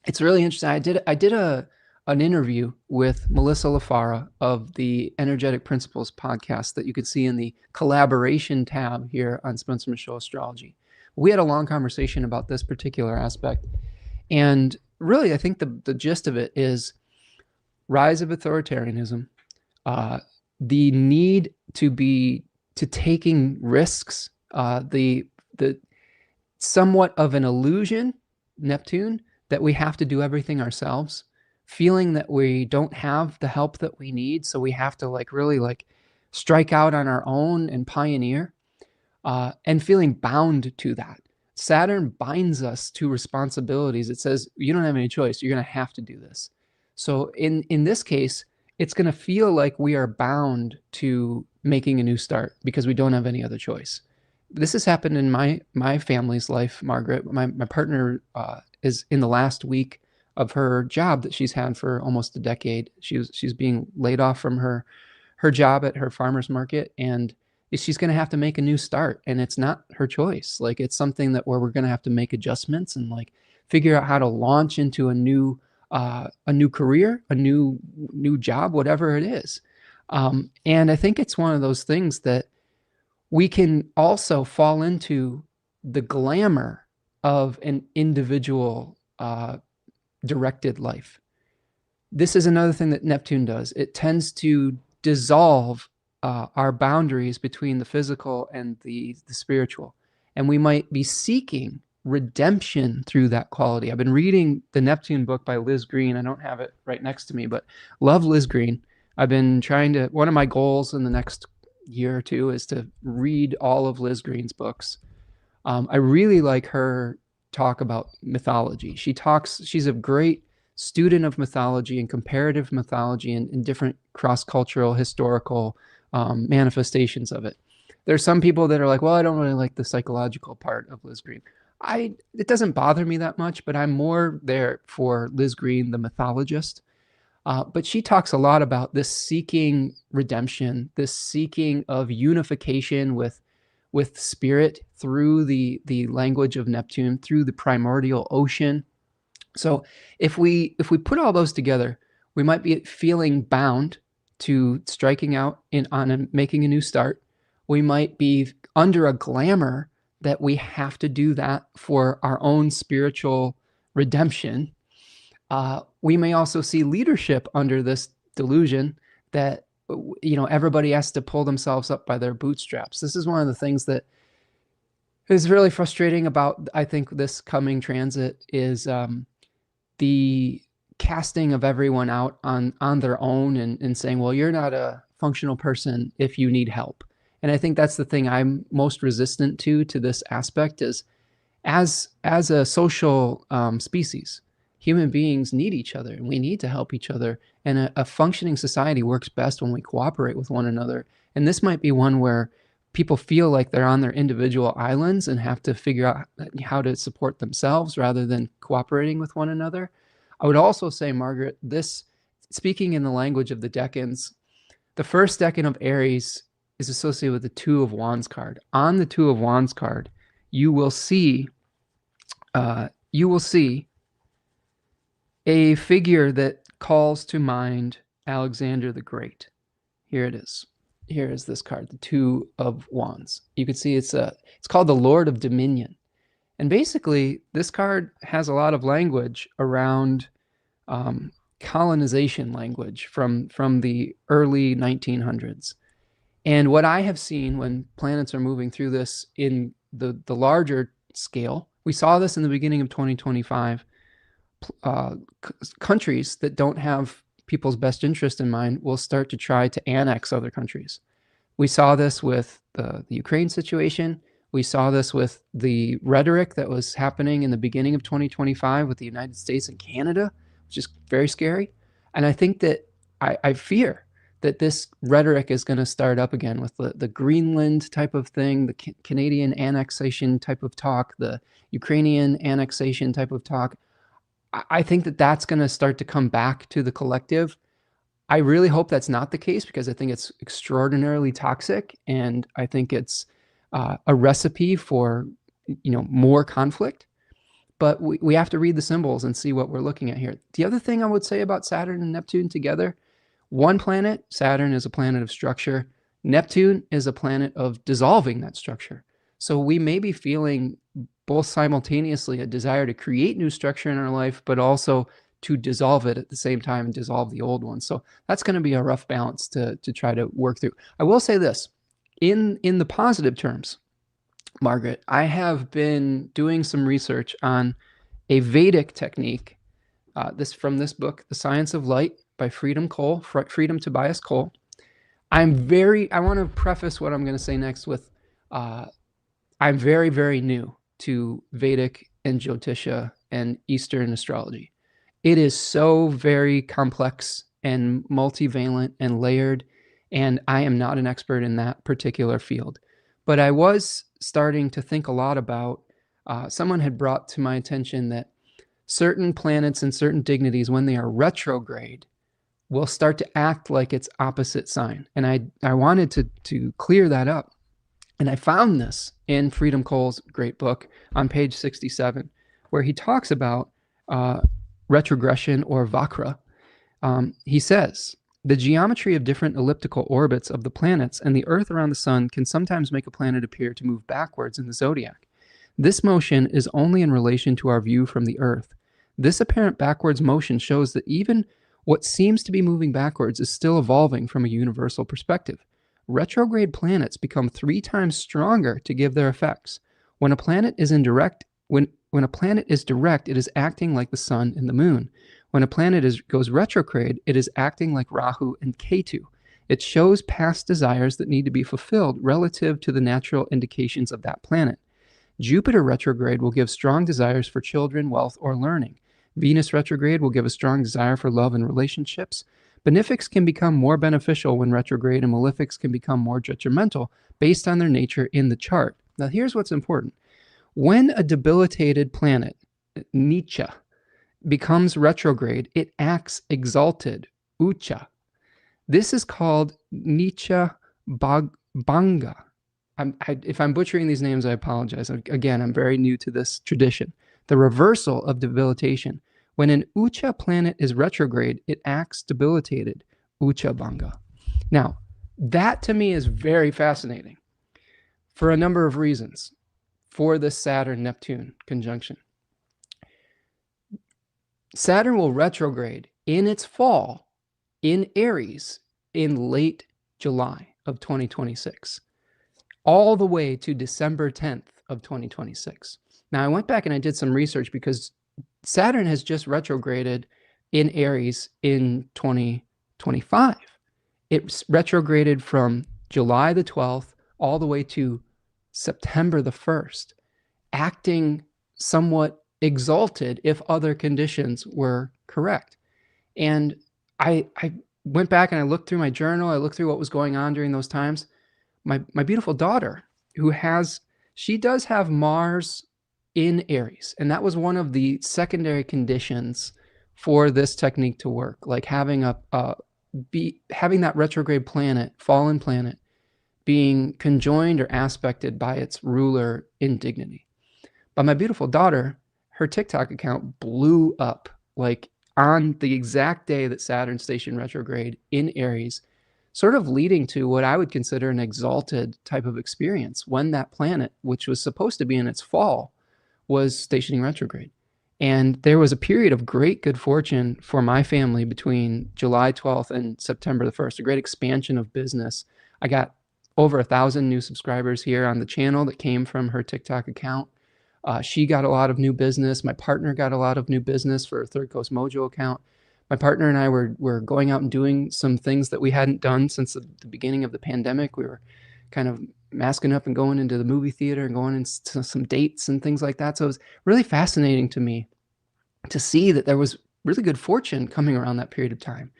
it's really interesting. I did an interview with Melissa LaFara of the Energetic Principles podcast that you could see in the collaboration tab here on Spencer Michaud Astrology. We had a long conversation about this particular aspect. And really, I think the gist of it is rise of authoritarianism, the need to taking risks, the somewhat of an illusion, Neptune, that we have to do everything ourselves, feeling that we don't have the help that we need. So we have to really strike out on our own and pioneer, and feeling bound to that. Saturn binds us to responsibilities. It says, you don't have any choice. You're going to have to do this. So in this case, it's going to feel like we are bound to making a new start because we don't have any other choice. This has happened in my family's life, Margaret. My partner is in the last week of her job that she's had for almost a decade. She's being laid off from her job at her farmer's market, and she's going to have to make a new start, and it's not her choice. Like, it's something that where we're going to have to make adjustments and like figure out how to launch into a new career, a new job, whatever it is. And I think it's one of those things that we can also fall into the glamour of an individual directed life. This is another thing that Neptune does. It tends to dissolve our boundaries between the physical and the spiritual. And we might be seeking redemption through that quality. I've been reading the Neptune book by Liz Green. I don't have it right next to me, but love Liz Green. I've been trying to, one of my goals in the next year or two is to read all of Liz Green's books. I really like her talk about mythology. She's a great student of mythology and comparative mythology and different cross-cultural historical manifestations of it. There's some people that are like, well, I don't really like the psychological part of Liz Green. It doesn't bother me that much, but I'm more there for Liz Green, the mythologist. But she talks a lot about this seeking redemption, this seeking of unification with spirit through the language of Neptune, through the primordial ocean. So if we put all those together, we might be feeling bound to striking out making a new start. We might be under a glamour that we have to do that for our own spiritual redemption. We may also see leadership under this delusion that, everybody has to pull themselves up by their bootstraps. This is one of the things that is really frustrating about, I think, this coming transit is the casting of everyone out on their own and saying, well, you're not a functional person if you need help. And I think that's the thing I'm most resistant to this aspect is as a social species, human beings need each other and we need to help each other. And a functioning society works best when we cooperate with one another. And this might be one where people feel like they're on their individual islands and have to figure out how to support themselves rather than cooperating with one another. I would also say, Margaret, this, speaking in the language of the decans, the first decan of Aries is associated with the Two of Wands card. On the Two of Wands card, you will see a figure that calls to mind Alexander the Great. Here it is. Here is this card, the Two of Wands. You can see it's called the Lord of Dominion. And basically, this card has a lot of language around colonization language from the early 1900s. And what I have seen when planets are moving through this in the larger scale, we saw this in the beginning of 2025, countries that don't have people's best interest in mind will start to try to annex other countries. We saw this with the Ukraine situation. We saw this with the rhetoric that was happening in the beginning of 2025 with the United States and Canada, which is very scary. And I think that I fear that this rhetoric is going to start up again with the Greenland type of thing, the Canadian annexation type of talk, the Ukrainian annexation type of talk. I think that that's going to start to come back to the collective. I really hope that's not the case because I think it's extraordinarily toxic, and I think it's a recipe for more conflict. But we have to read the symbols and see what we're looking at here. The other thing I would say about Saturn and Neptune together, one planet, Saturn, is a planet of structure. Neptune is a planet of dissolving that structure. So we may be feeling both simultaneously a desire to create new structure in our life, but also to dissolve it at the same time and dissolve the old one. So that's going to be a rough balance to try to work through. I will say this, in the positive terms, Margaret, I have been doing some research on a Vedic technique, from this book, The Science of Light by Freedom Tobias Cole. I want to preface what I'm going to say next with, uh, I'm very, very new to Vedic and Jyotisha and Eastern astrology. It is so very complex and multivalent and layered, and I am not an expert in that particular field. But I was starting to think a lot about, someone had brought to my attention that certain planets and certain dignities, when they are retrograde, will start to act like its opposite sign. And I wanted to clear that up. And I found this in Freedom Cole's great book on page 67, where he talks about retrogression or vakra. He says, the geometry of different elliptical orbits of the planets and the Earth around the sun can sometimes make a planet appear to move backwards in the zodiac. This motion is only in relation to our view from the Earth. This apparent backwards motion shows that even what seems to be moving backwards is still evolving from a universal perspective. Retrograde planets become 3 times stronger to give their effects. When a planet is when a planet is direct, it is acting like the sun and the moon. When a planet goes retrograde, it is acting like Rahu and Ketu. It shows past desires that need to be fulfilled relative to the natural indications of that planet. Jupiter retrograde will give strong desires for children, wealth, or learning. Venus retrograde will give a strong desire for love and relationships. Benefics can become more beneficial when retrograde, and malefics can become more detrimental based on their nature in the chart. Now, here's what's important. When a debilitated planet, Nietzsche, becomes retrograde, it acts exalted, Ucha. This is called Nietzsche Banga. If I'm butchering these names, I apologize. Again, I'm very new to this tradition. The reversal of debilitation. When an Ucha planet is retrograde, it acts debilitated, Ucha Banga. Now, that to me is very fascinating for a number of reasons for this Saturn-Neptune conjunction. Saturn will retrograde in its fall in Aries in late July of 2026, all the way to December 10th of 2026. Now, I went back and I did some research because Saturn has just retrograded in Aries in 2025. It retrograded from July the 12th all the way to September the 1st, acting somewhat exalted if other conditions were correct. And I went back and I looked through my journal. I looked through what was going on during those times. My beautiful daughter, she does have Mars in Aries, and that was one of the secondary conditions for this technique to work, like having having that retrograde planet, fallen planet, being conjoined or aspected by its ruler in dignity. But my beautiful daughter, her TikTok account blew up, like on the exact day that Saturn stationed retrograde in Aries, sort of leading to what I would consider an exalted type of experience when that planet, which was supposed to be in its fall, was stationing retrograde. And there was a period of great good fortune for my family between July 12th and September the 1st, a great expansion of business. I got over 1,000 new subscribers here on the channel that came from her TikTok account. She got a lot of new business. My partner got a lot of new business for her Third Coast Mojo account. My partner and I were going out and doing some things that we hadn't done since the beginning of the pandemic. We were kind of masking up and going into the movie theater and going into some dates and things like that. So it was really fascinating to me to see that there was really good fortune coming around that period of time.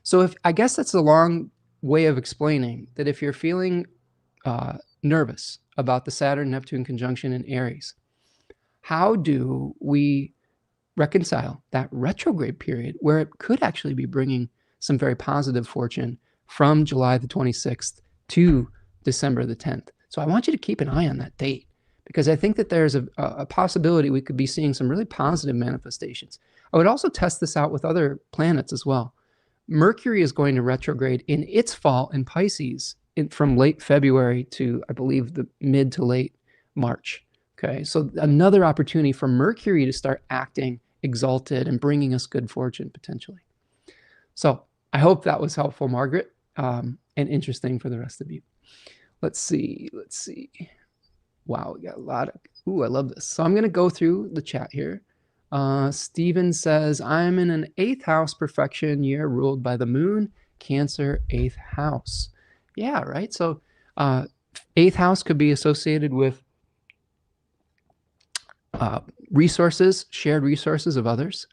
So I guess that's a long way of explaining that if you're feeling nervous about the Saturn-Neptune conjunction in Aries, how do we reconcile that retrograde period where it could actually be bringing some very positive fortune from July the 26th to December the 10th? So I want you to keep an eye on that date, because I think that there's a possibility we could be seeing some really positive manifestations. I would also test this out with other planets as well. Mercury is going to retrograde in its fall in Pisces from late February to, I believe, the mid to late March. Okay, so another opportunity for Mercury to start acting exalted and bringing us good fortune potentially. So I hope that was helpful, Margaret, and interesting for the rest of you. Let's see. Wow, we got a lot of, I love this. So I'm going to go through the chat here. Steven says, I'm in an 8th house perfection year ruled by the moon, Cancer, 8th house. Yeah, right. So eighth house could be associated with resources, shared resources of others.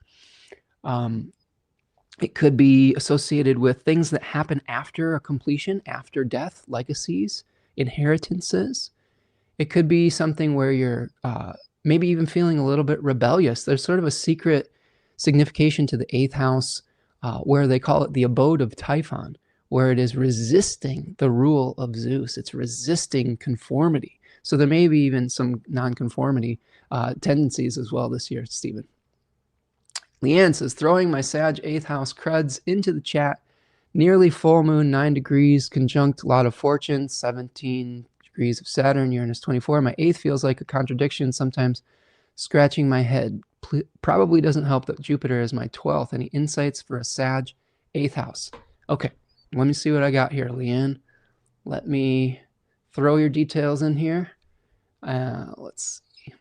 It could be associated with things that happen after a completion, after death, legacies, inheritances. It could be something where you're maybe even feeling a little bit rebellious. There's sort of a secret signification to the eighth house where they call it the abode of Typhon, where it is resisting the rule of Zeus. It's resisting conformity. So there may be even some non-conformity tendencies as well this year, Stephen. Leanne says, throwing my Sag 8th house creds into the chat. Nearly full moon, 9 degrees, conjunct a lot of fortune, 17 degrees of Saturn, Uranus 24. My 8th feels like a contradiction, sometimes scratching my head. Probably doesn't help that Jupiter is my 12th. Any insights for a Sag 8th house? Okay, let me see what I got here, Leanne. Let me throw your details in here. Let's see.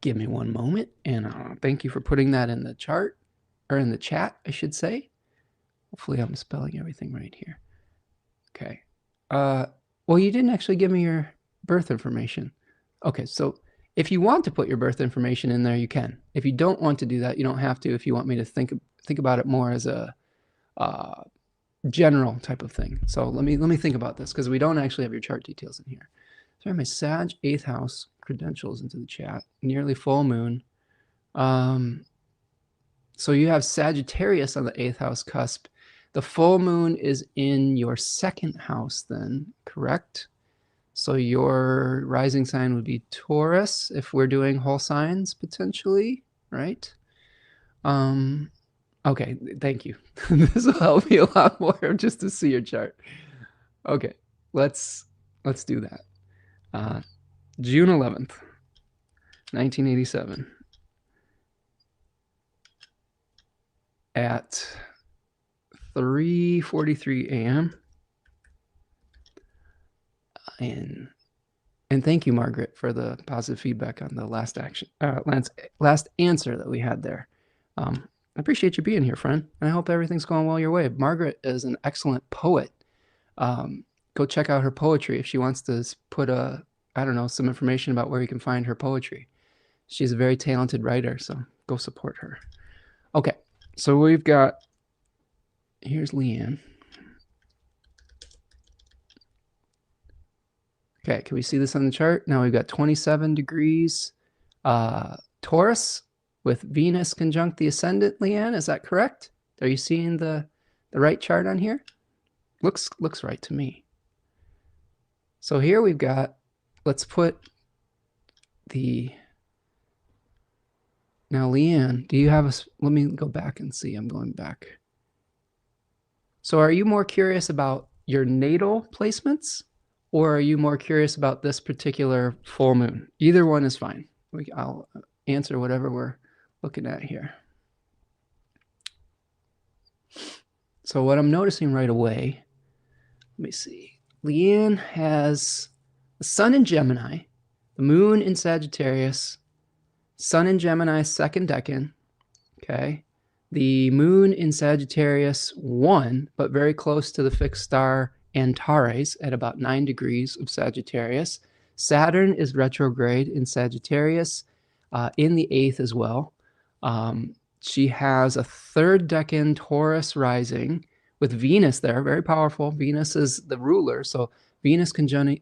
Give me one moment, and thank you for putting that in the chart, or in the chat, I should say. Hopefully I'm spelling everything right here. Okay. Well, you didn't actually give me your birth information. Okay, so if you want to put your birth information in there, you can. If you don't want to do that, you don't have to if you want me to think about it more as a general type of thing. So let me think about this, because we don't actually have your chart details in here. So I have my Sag 8th house credentials into the chat. Nearly full moon. So you have Sagittarius on the 8th house cusp. The full moon is in your 2nd house then, correct? So your rising sign would be Taurus if we're doing whole signs potentially, right? Okay, thank you. This will help me a lot more just to see your chart. Okay, let's do that. June 11th, 1987 at 3:43 a.m. And thank you, Margaret, for the positive feedback on the last answer that we had there. I appreciate you being here, friend. And I hope everything's going well your way. Margaret is an excellent poet. Go check out her poetry if she wants to put some information about where you can find her poetry. She's a very talented writer, so go support her. Okay, so we've got, here's Leanne. Okay, can we see this on the chart? Now we've got 27 degrees Taurus with Venus conjunct the ascendant, Leanne. Is that correct? Are you seeing the right chart on here? Looks right to me. So here we've got, let's put the, now Leanne, do you have let me go back and see, I'm going back. So are you more curious about your natal placements, or are you more curious about this particular full moon? Either one is fine. I'll answer whatever we're looking at here. So what I'm noticing right away, let me see. Leanne has the sun in Gemini, the moon in Sagittarius, sun in Gemini, 2nd decan, okay? The moon in Sagittarius, 1, but very close to the fixed star Antares at about 9 degrees of Sagittarius. Saturn is retrograde in Sagittarius, in the 8th as well. She has a 3rd decan Taurus rising with Venus there, very powerful. Venus is the ruler, so Venus conjoining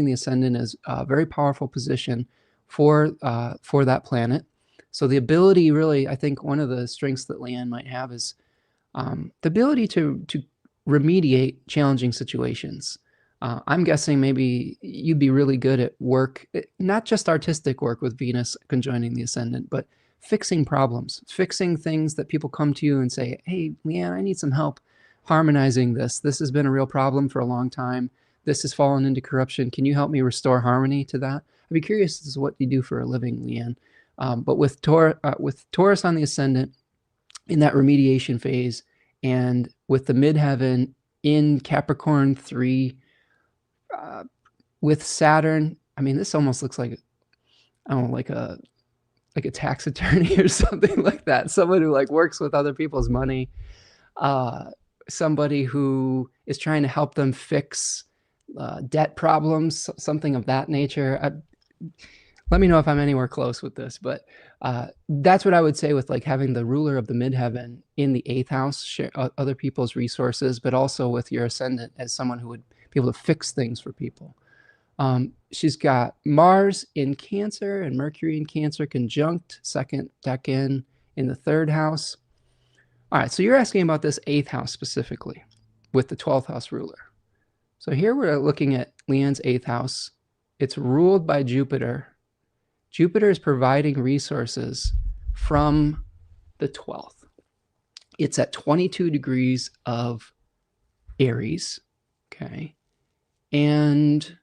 the ascendant is a very powerful position for that planet. So the ability, really, I think one of the strengths that Leanne might have is the ability to remediate challenging situations. I'm guessing maybe you'd be really good at work, not just artistic work with Venus conjoining the ascendant, but fixing problems, fixing things that people come to you and say, hey, Leanne, I need some help harmonizing this. This has been a real problem for a long time. This has fallen into corruption. Can you help me restore harmony to that? I'd be curious as to what you do for a living, Leanne. But with Taurus on the ascendant in that remediation phase, and with the midheaven in Capricorn 3, with Saturn, I mean, this almost looks like, I don't know, like a tax attorney or something like that. Someone who like works with other people's money. somebody who is trying to help them fix debt problems, something of that nature. Let me know if I'm anywhere close with this, but that's what I would say with like having the ruler of the midheaven in the 8th house, share other people's resources, but also with your ascendant as someone who would be able to fix things for people. She's got Mars in Cancer and Mercury in Cancer conjunct 2nd decan in the 3rd house. All right, so you're asking about this 8th house specifically with the 12th house ruler. So here we're looking at Leanne's 8th house. It's ruled by Jupiter. Jupiter is providing resources from the 12th. It's at 22 degrees of Aries, okay? And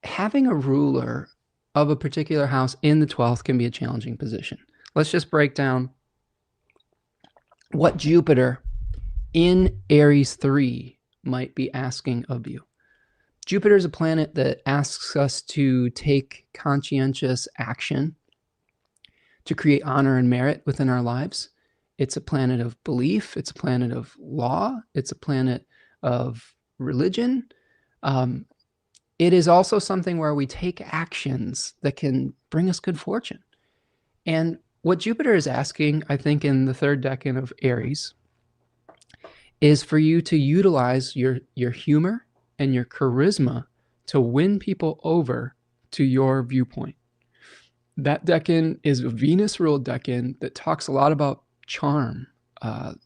having a ruler of a particular house in the 12th can be a challenging position. Let's just break down what Jupiter in Aries 3 might be asking of you. Jupiter is a planet that asks us to take conscientious action to create honor and merit within our lives. It's a planet of belief. It's a planet of law. It's a planet of religion. It is also something where we take actions that can bring us good fortune. And what Jupiter is asking, I think, in the 3rd decan of Aries, is for you to utilize your humor and your charisma to win people over to your viewpoint. That decan is a Venus-ruled decan that talks a lot about charm,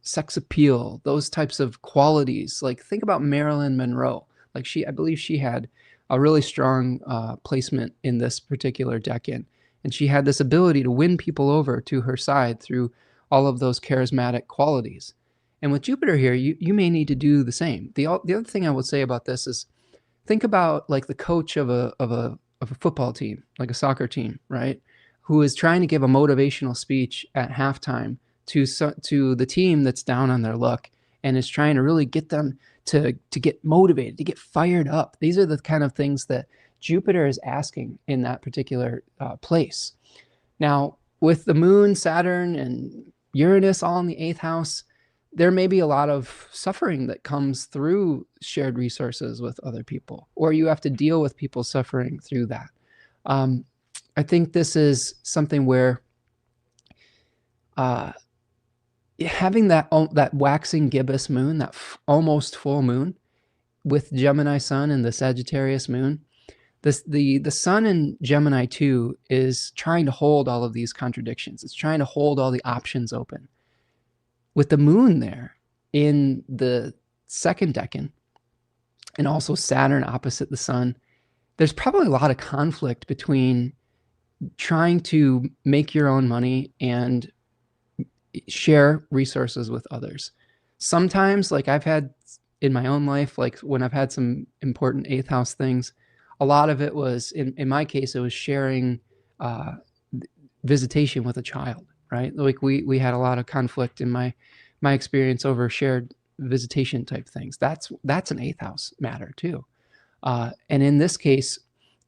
sex appeal, those types of qualities. Like think about Marilyn Monroe. Like I believe she had a really strong placement in this particular decan. And she had this ability to win people over to her side through all of those charismatic qualities. And with Jupiter here, you may need to do the same. The other thing I would say about this is think about like the coach of a football team, like a soccer team, right? Who is trying to give a motivational speech at halftime to the team that's down on their luck and is trying to really get them to get motivated, to get fired up. These are the kind of things that Jupiter is asking in that particular place. Now, with the moon, Saturn, and Uranus all in the 8th house, there may be a lot of suffering that comes through shared resources with other people, or you have to deal with people suffering through that. I think this is something where having that waxing gibbous moon, that almost full moon with Gemini sun and the Sagittarius moon, the sun in Gemini 2 is trying to hold all of these contradictions. It's trying to hold all the options open. With the moon there in the 2nd decan and also Saturn opposite the sun, there's probably a lot of conflict between trying to make your own money and share resources with others. Sometimes, like I've had in my own life, like when I've had some important 8th house things, a lot of it was, in my case, it was sharing visitation with a child, right? Like we had a lot of conflict in my experience over shared visitation type things. That's an 8th house matter too. And in this case,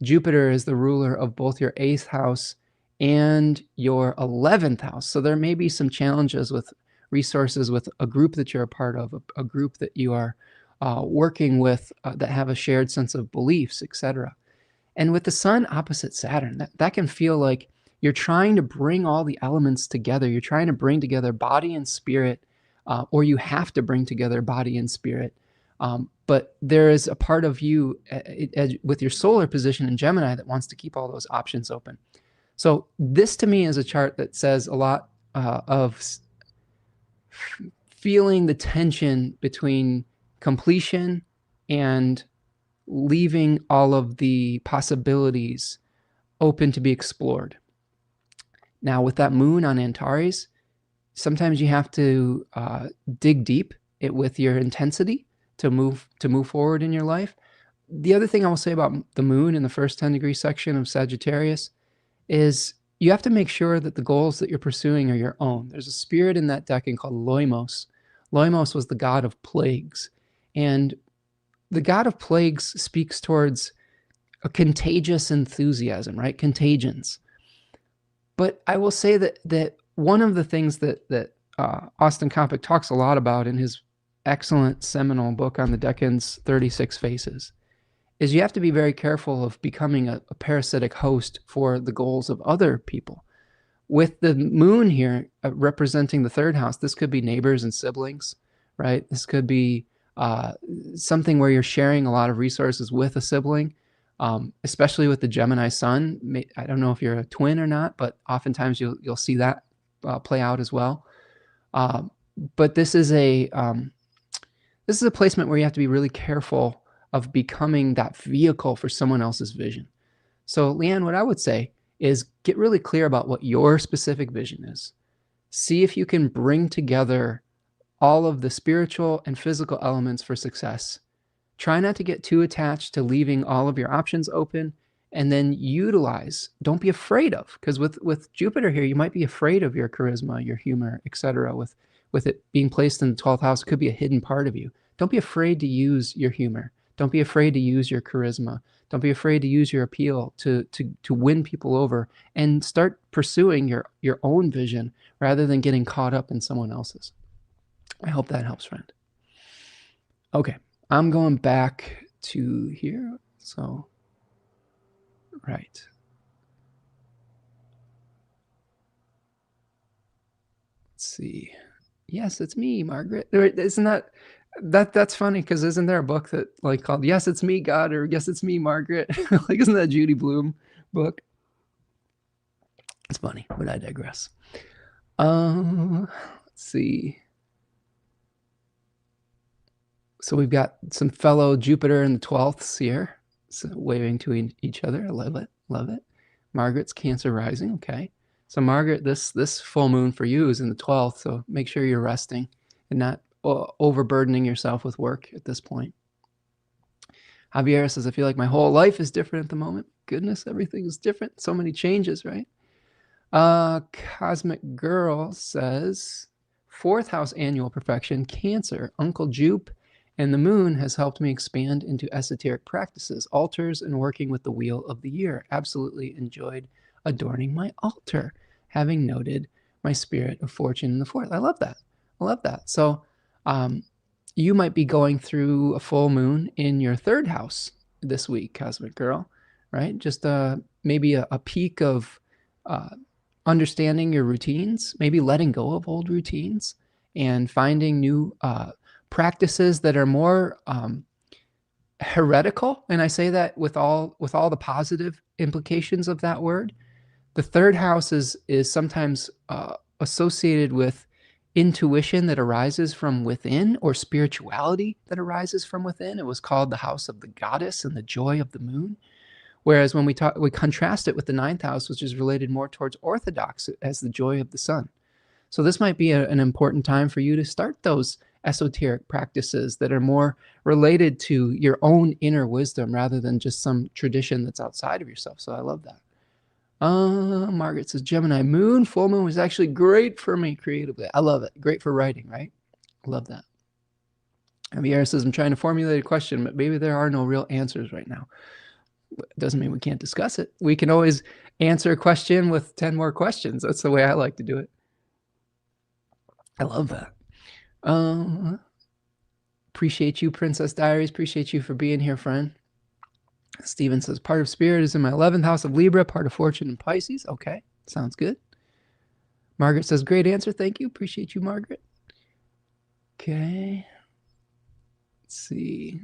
Jupiter is the ruler of both your 8th house and your 11th house. So there may be some challenges with resources with a group that you're a part of, a group that you are working with that have a shared sense of beliefs, etc. And with the sun opposite Saturn, that can feel like you're trying to bring all the elements together. You're trying to bring together body and spirit, or you have to bring together body and spirit. But there is a part of you with your solar position in Gemini that wants to keep all those options open. So this to me is a chart that says a lot of feeling the tension between completion and leaving all of the possibilities open to be explored. Now, with that moon on Antares, sometimes you have to dig deep with your intensity to move forward in your life. The other thing I will say about the moon in the first 10-degree section of Sagittarius is you have to make sure that the goals that you're pursuing are your own. There's a spirit in that decan called Loimos. Loimos was the god of plagues. And the god of plagues speaks towards a contagious enthusiasm, right? Contagions. But I will say that one of the things that Austin Coppock talks a lot about in his excellent seminal book on the Deccan's 36 Faces, is you have to be very careful of becoming a parasitic host for the goals of other people. With the moon here representing the third house, this could be neighbors and siblings, right? This could be something where you're sharing a lot of resources with a sibling, especially with the Gemini sun. I don't know if you're a twin or not, but oftentimes you'll see that play out as well. But this is a placement where you have to be really careful of becoming that vehicle for someone else's vision. So Leanne, what I would say is get really clear about what your specific vision is. See if you can bring together all of the spiritual and physical elements for success. Try not to get too attached to leaving all of your options open, and then utilize. Don't be afraid of, because with Jupiter here, you might be afraid of your charisma, your humor, etc. With it being placed in the 12th house, it could be a hidden part of you. Don't be afraid to use your humor. Don't be afraid to use your charisma. Don't be afraid to use your appeal to win people over, and start pursuing your own vision rather than getting caught up in someone else's. I hope that helps, friend. Okay, I'm going back to here. So, right. Let's see. Yes, it's me, Margaret. Isn't that's funny, because isn't there a book that like called Yes, It's Me, God, or Yes, It's Me, Margaret? Like, isn't that a Judy Blume book? It's funny, but I digress. Let's see. So we've got some fellow Jupiter in the 12th here, so waving to each other. I love it. Love it. Margaret's Cancer rising. Okay. So Margaret, this full moon for you is in the 12th, so make sure you're resting and not overburdening yourself with work at this point. Javier says, I feel like my whole life is different at the moment. Goodness, everything is different. So many changes, right? Cosmic Girl says, 4th house annual perfection, Cancer, Uncle Jupe, and the moon has helped me expand into esoteric practices, altars, and working with the wheel of the year. Absolutely enjoyed adorning my altar, having noted my spirit of fortune in the 4th. I love that. I love that. So you might be going through a full moon in your 3rd house this week, Cosmic Girl, right? Just maybe a peak of understanding your routines, maybe letting go of old routines and finding new practices that are more heretical. And I say that with all the positive implications of that word. The 3rd house is sometimes associated with intuition that arises from within, or spirituality that arises from within. It was called the house of the goddess and the joy of the moon. Whereas when we contrast it with the 9th house, which is related more towards orthodox as the joy of the sun. So this might be an important time for you to start those esoteric practices that are more related to your own inner wisdom rather than just some tradition that's outside of yourself. So I love that. Margaret says, Gemini moon, full moon was actually great for me creatively. I love it. Great for writing, right? I love that. Javier says, I'm trying to formulate a question, but maybe there are no real answers right now. It doesn't mean we can't discuss it. We can always answer a question with 10 more questions. That's the way I like to do it. I love that. Appreciate you, Princess Diaries. Appreciate you for being here, friend. Steven says, part of spirit is in my 11th house of Libra, part of fortune in Pisces. Okay, sounds good. Margaret says, great answer. Thank you. Appreciate you, Margaret. Okay. Let's see.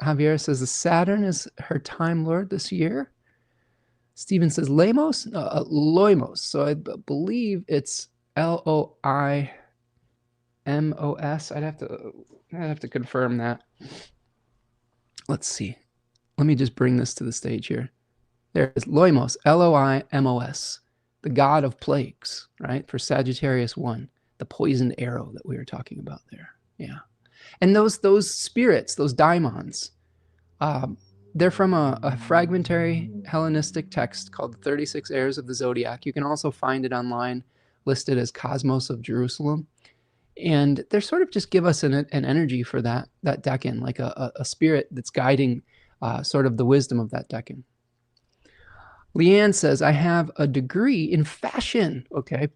Javier says, the Saturn is her time lord this year. Steven says, Lemos? Loimos. So I believe it's Loimos. I'd have to confirm that. Let's see. Let me just bring this to the stage here. There is Loimos, Loimos, the god of plagues, right? For Sagittarius 1, the poisoned arrow that we were talking about there. Yeah. And those spirits, those daimons, they're from a fragmentary Hellenistic text called the 36 Heirs of the Zodiac. You can also find it online, listed as Cosmos of Jerusalem. And they're sort of just give us an energy for that decan, like a spirit that's guiding sort of the wisdom of that decan. Leanne says, I have a degree in fashion. Okay,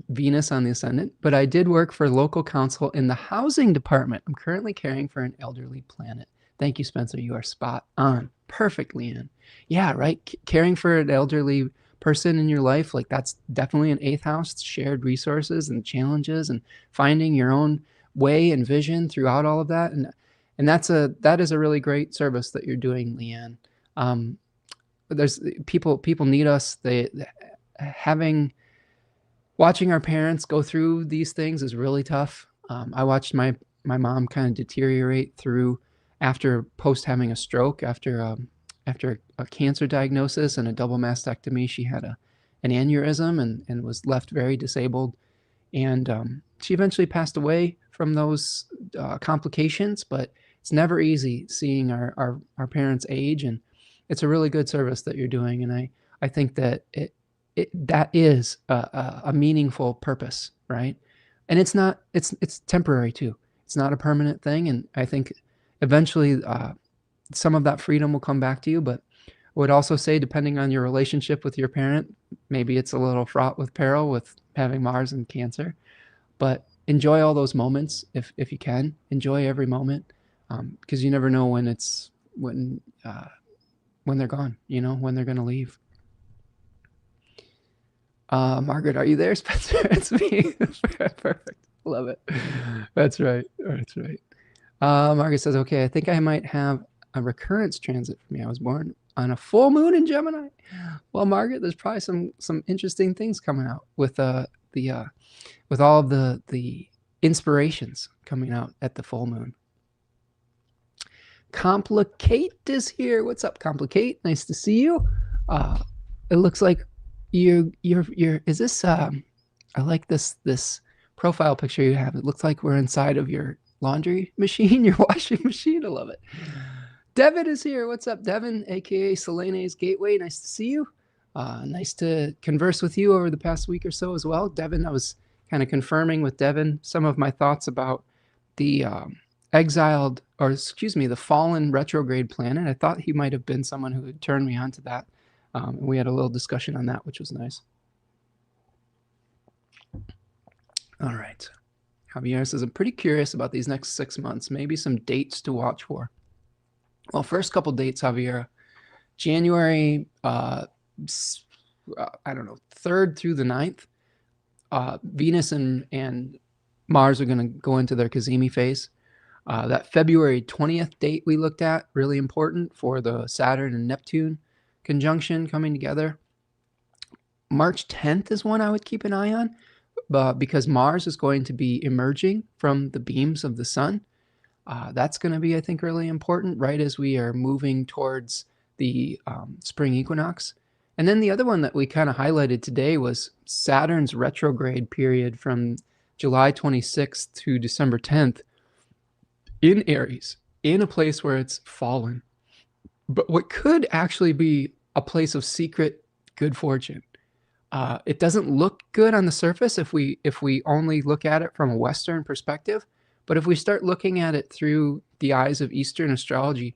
Venus on the ascendant, but I did work for local council in the housing department. I'm currently caring for an elderly planet. Thank you, Spencer. You are spot on. Perfect, Leanne. Yeah, right. Caring for an elderly person in your life, like that's definitely an eighth house, shared resources and challenges and finding your own way and vision throughout all of that. And that is a really great service that you're doing, Leanne. There's people need us. Watching our parents go through these things is really tough. I watched my mom kind of deteriorate through after post having a stroke, after a cancer diagnosis and a double mastectomy. She had an aneurysm and was left very disabled. And she eventually passed away from those complications, but it's never easy seeing our parents age, and it's a really good service that you're doing. And I think that that is a meaningful purpose, right? And it's temporary too. It's not a permanent thing. And I think eventually some of that freedom will come back to you. But I would also say, depending on your relationship with your parent, maybe it's a little fraught with peril with having Mars and Cancer. But enjoy all those moments if you can. Enjoy every moment, because you never know when they're gone, when they're going to leave. Margaret, are you there, Spencer? It's me. Perfect. Love it. That's right. Margaret says, okay, I think I might have a recurrence transit for me. I was born on a full moon in Gemini. Well, Margaret, there's probably some interesting things coming out with with all of the inspirations coming out at the full moon. Complicate is here. What's up, Complicate? Nice to see you. It looks like you're is this I like this profile picture you have. It looks like we're inside of your laundry machine, your washing machine. I love it. Devin is here. What's up, Devin, aka Selene's Gateway? Nice to see you. Nice to converse with you over the past week or so as well. Devin, I was kind of confirming with Devin some of my thoughts about the the fallen retrograde planet. I thought he might have been someone who had turned me on to that. We had a little discussion on that, which was nice. All right. Javier says, I'm pretty curious about these next 6 months, maybe some dates to watch for. Well, first couple dates, Javier. January, I don't know, 3rd through the 9th, Venus and Mars are going to go into their Cazimi phase. That February 20th date we looked at, really important for the Saturn and Neptune conjunction coming together. March 10th is one I would keep an eye on, because Mars is going to be emerging from the beams of the sun. That's going to be, I think, really important right as we are moving towards the spring equinox. And then the other one that we kind of highlighted today was Saturn's retrograde period from July 26th to December 10th in Aries, in a place where it's fallen, but what could actually be a place of secret good fortune. It doesn't look good on the surface if we only look at it from a Western perspective, but if we start looking at it through the eyes of Eastern astrology,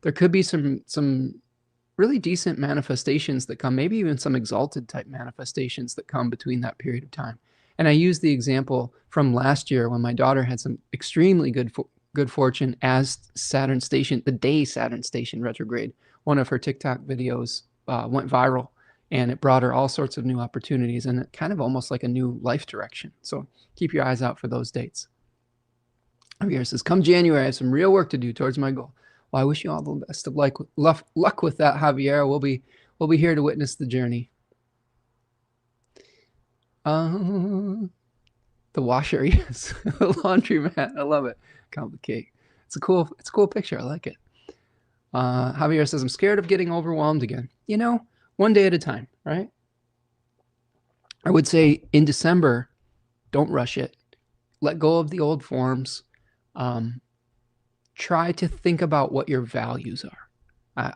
there could be some really decent manifestations that come, maybe even some exalted type manifestations that come between that period of time. And I use the example from last year when my daughter had some extremely good fortune as Saturn station, the day Saturn station retrograde. One of her TikTok videos went viral, and it brought her all sorts of new opportunities and kind of almost like a new life direction. So keep your eyes out for those dates. Javier says, come January, I have some real work to do towards my goal. Well, I wish you all the best of luck with that, Javier. We'll be here to witness the journey. The washer, yes. The laundromat. I love it. Complicate. It's a cool picture. I like it. Javier says, I'm scared of getting overwhelmed again. One day at a time, right? I would say in December, don't rush it. Let go of the old forms. Try to think about what your values are.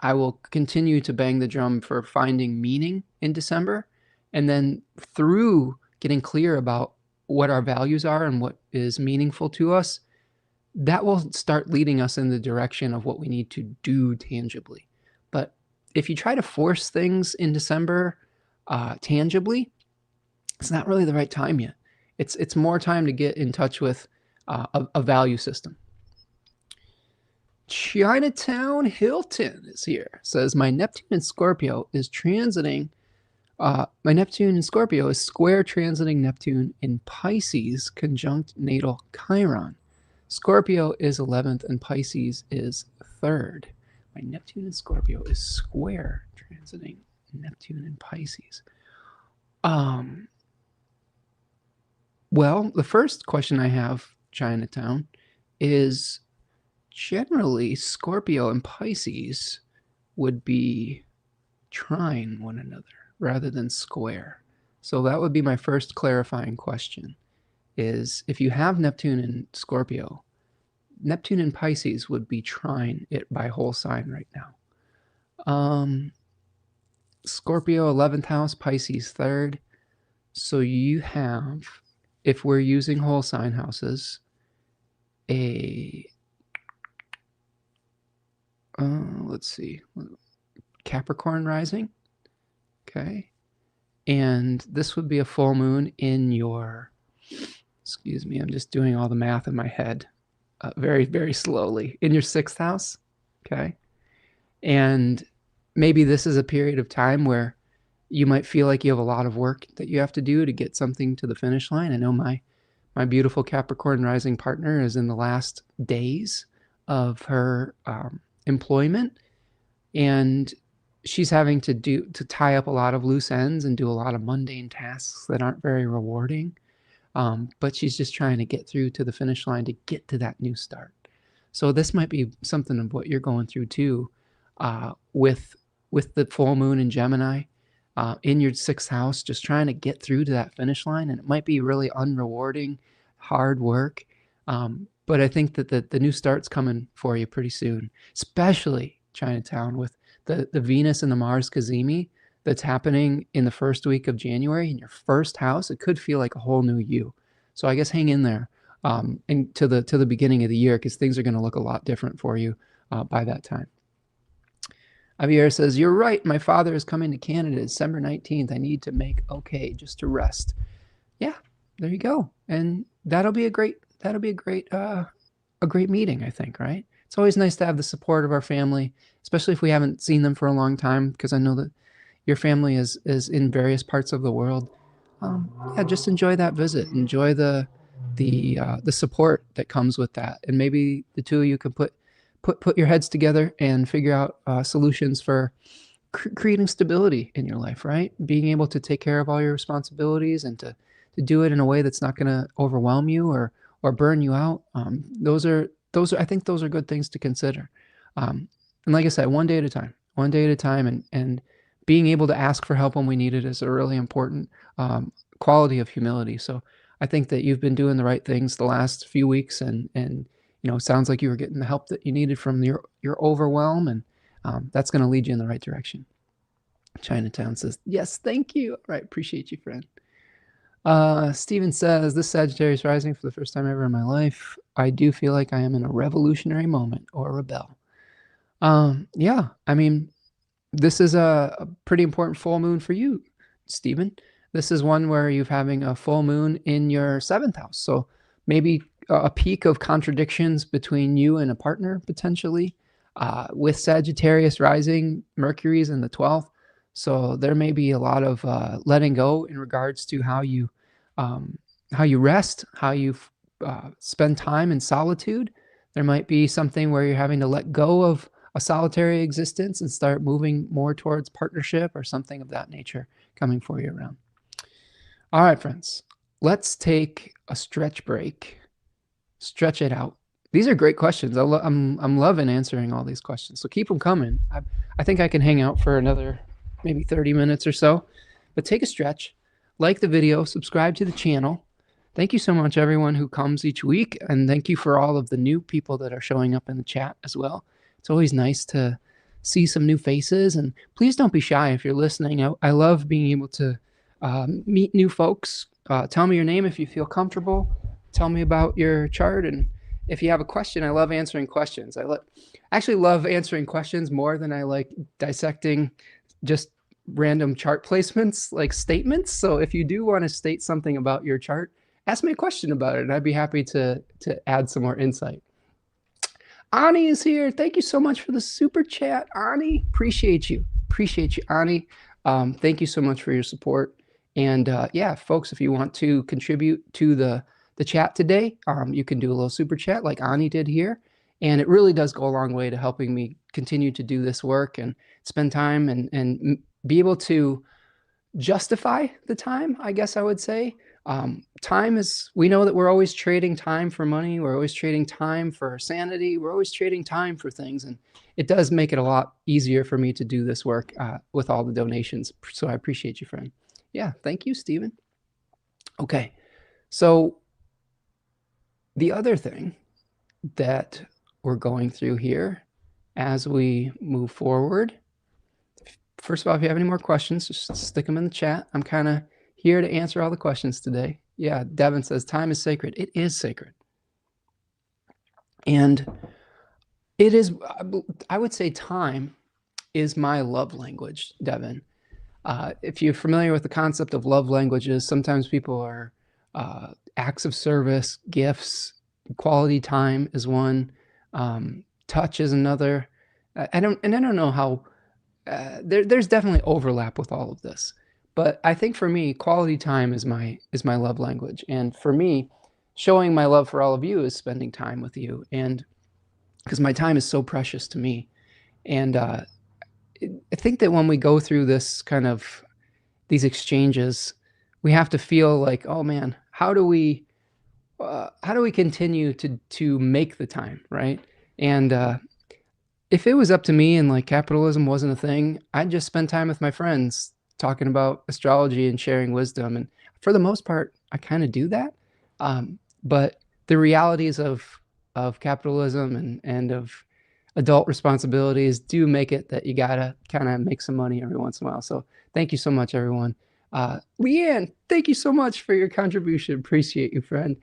I will continue to bang the drum for finding meaning in December. And then through getting clear about what our values are and what is meaningful to us, that will start leading us in the direction of what we need to do tangibly. But if you try to force things in December tangibly, it's not really the right time yet. It's more time to get in touch with a value system. Chinatown Hilton is here. Says, my Neptune in Scorpio is transiting. My Neptune in Scorpio is square transiting Neptune in Pisces conjunct natal Chiron. Scorpio is 11th and Pisces is 3rd. My Neptune in Scorpio is square transiting Neptune in Pisces. Well, the first question I have, Chinatown, is generally Scorpio and Pisces would be trine one another rather than square. So that would be my first clarifying question, is if you have Neptune in Scorpio, Neptune in Pisces would be trine it by whole sign right now. Scorpio 11th house, Pisces 3rd. So you have, if we're using whole sign houses, let's see, Capricorn rising. Okay. And this would be a full moon in your, excuse me, I'm just doing all the math in my head very, very slowly, in your 6th house. Okay. And maybe this is a period of time where you might feel like you have a lot of work that you have to do to get something to the finish line. I know my beautiful Capricorn rising partner is in the last days of her employment, and she's having to tie up a lot of loose ends and do a lot of mundane tasks that aren't very rewarding. But she's just trying to get through to the finish line to get to that new start. So this might be something of what you're going through too, with the full moon in Gemini, in your 6th house, just trying to get through to that finish line. And it might be really unrewarding, hard work. But I think that the new start's coming for you pretty soon, especially Chinatown with the Venus and the Mars Cazimi that's happening in the first week of January in your 1st house. It could feel like a whole new you. So I guess hang in there and to the beginning of the year, because things are going to look a lot different for you by that time. Javier says, you're right. My father is coming to Canada December 19th. I need to make okay just to rest. Yeah, there you go. And that'll be a great meeting, I think, right? It's always nice to have the support of our family, especially if we haven't seen them for a long time, because I know that your family is in various parts of the world. Yeah, just enjoy that visit. Enjoy the support that comes with that. And maybe the two of you can put your heads together and figure out solutions for creating stability in your life, right? Being able to take care of all your responsibilities and to do it in a way that's not going to overwhelm you or burn you out. Those are I think those are good things to consider. And like I said, one day at a time, and being able to ask for help when we need it is a really important quality of humility. So I think that you've been doing the right things the last few weeks, and you know, it sounds like you were getting the help that you needed from your overwhelm, and that's going to lead you in the right direction. Chinatown says, yes, thank you. All right, appreciate you, friend. Steven says, this Sagittarius rising for the first time ever in my life. I do feel like I am in a revolutionary moment or rebel. Yeah, I mean, this is a pretty important full moon for you, Steven. This is one where you're having a full moon in your 7th house. So maybe a peak of contradictions between you and a partner, potentially, with Sagittarius rising. Mercury's in the 12th. So there may be a lot of letting go in regards to how you rest, how you spend time in solitude. There might be something where you're having to let go of a solitary existence and start moving more towards partnership or something of that nature coming for you around. All right, friends, let's take a stretch break. Stretch it out. These are great questions. I'm loving answering all these questions. So keep them coming. I think I can hang out for another maybe 30 minutes or so, but take a stretch, like the video, subscribe to the channel. Thank you so much, everyone who comes each week. And thank you for all of the new people that are showing up in the chat as well. It's always nice to see some new faces, and please don't be shy if you're listening. I love being able to meet new folks. Tell me your name if you feel comfortable. Tell me about your chart, and if you have a question, I love answering questions. I actually love answering questions more than I like dissecting just random chart placements, like statements. So if you do want to state something about your chart, ask me a question about it, and I'd be happy to add some more insight. Ani is here. Thank you so much for the super chat, Ani. Appreciate you, Ani. Thank you so much for your support. And yeah, folks, if you want to contribute to the chat today, you can do a little super chat like Ani did here. And it really does go a long way to helping me continue to do this work and spend time and be able to justify the time, I guess I would say. Time is, we know that we're always trading time for money. We're always trading time for sanity. We're always trading time for things. And it does make it a lot easier for me to do this work with all the donations. So I appreciate you, friend. Yeah, thank you, Stephen. Okay, so the other thing that we're going through here as we move forward, first of all, if you have any more questions, just stick them in the chat. I'm kind of here to answer all the questions today. Yeah, Devin says time is sacred. It is sacred. And it is, I would say time is my love language, Devin. If you're familiar with the concept of love languages, sometimes people are acts of service, gifts, quality time is one, touch is another. I don't know how, there's definitely overlap with all of this. But I think for me, quality time is my love language. And for me, showing my love for all of you is spending time with you. And because my time is so precious to me. And I think that when we go through this kind of these exchanges, we have to feel like, oh man, how do we continue to make the time, right? And if it was up to me and like capitalism wasn't a thing, I'd just spend time with my friends talking about astrology and sharing wisdom. And for the most part, I kind of do that. But the realities of capitalism and of adult responsibilities do make it that you gotta kind of make some money every once in a while. So thank you so much, everyone. Leanne, thank you so much for your contribution. Appreciate you, friend.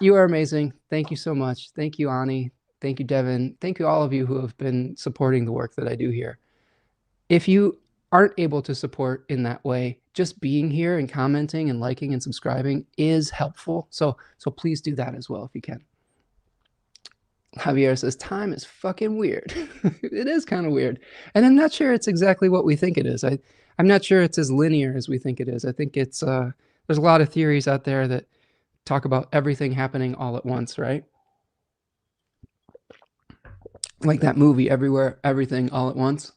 You are amazing. Thank you so much. Thank you, Ani. Thank you, Devin. Thank you, all of you who have been supporting the work that I do here. If you aren't able to support in that way, just being here and commenting and liking and subscribing is helpful. So please do that as well if you can. Javier says, time is fucking weird. It is kind of weird. And I'm not sure it's exactly what we think it is. I'm not sure it's as linear as we think it is. I think it's, there's a lot of theories out there that talk about everything happening all at once, right? Like that movie, Everywhere, Everything, All at Once.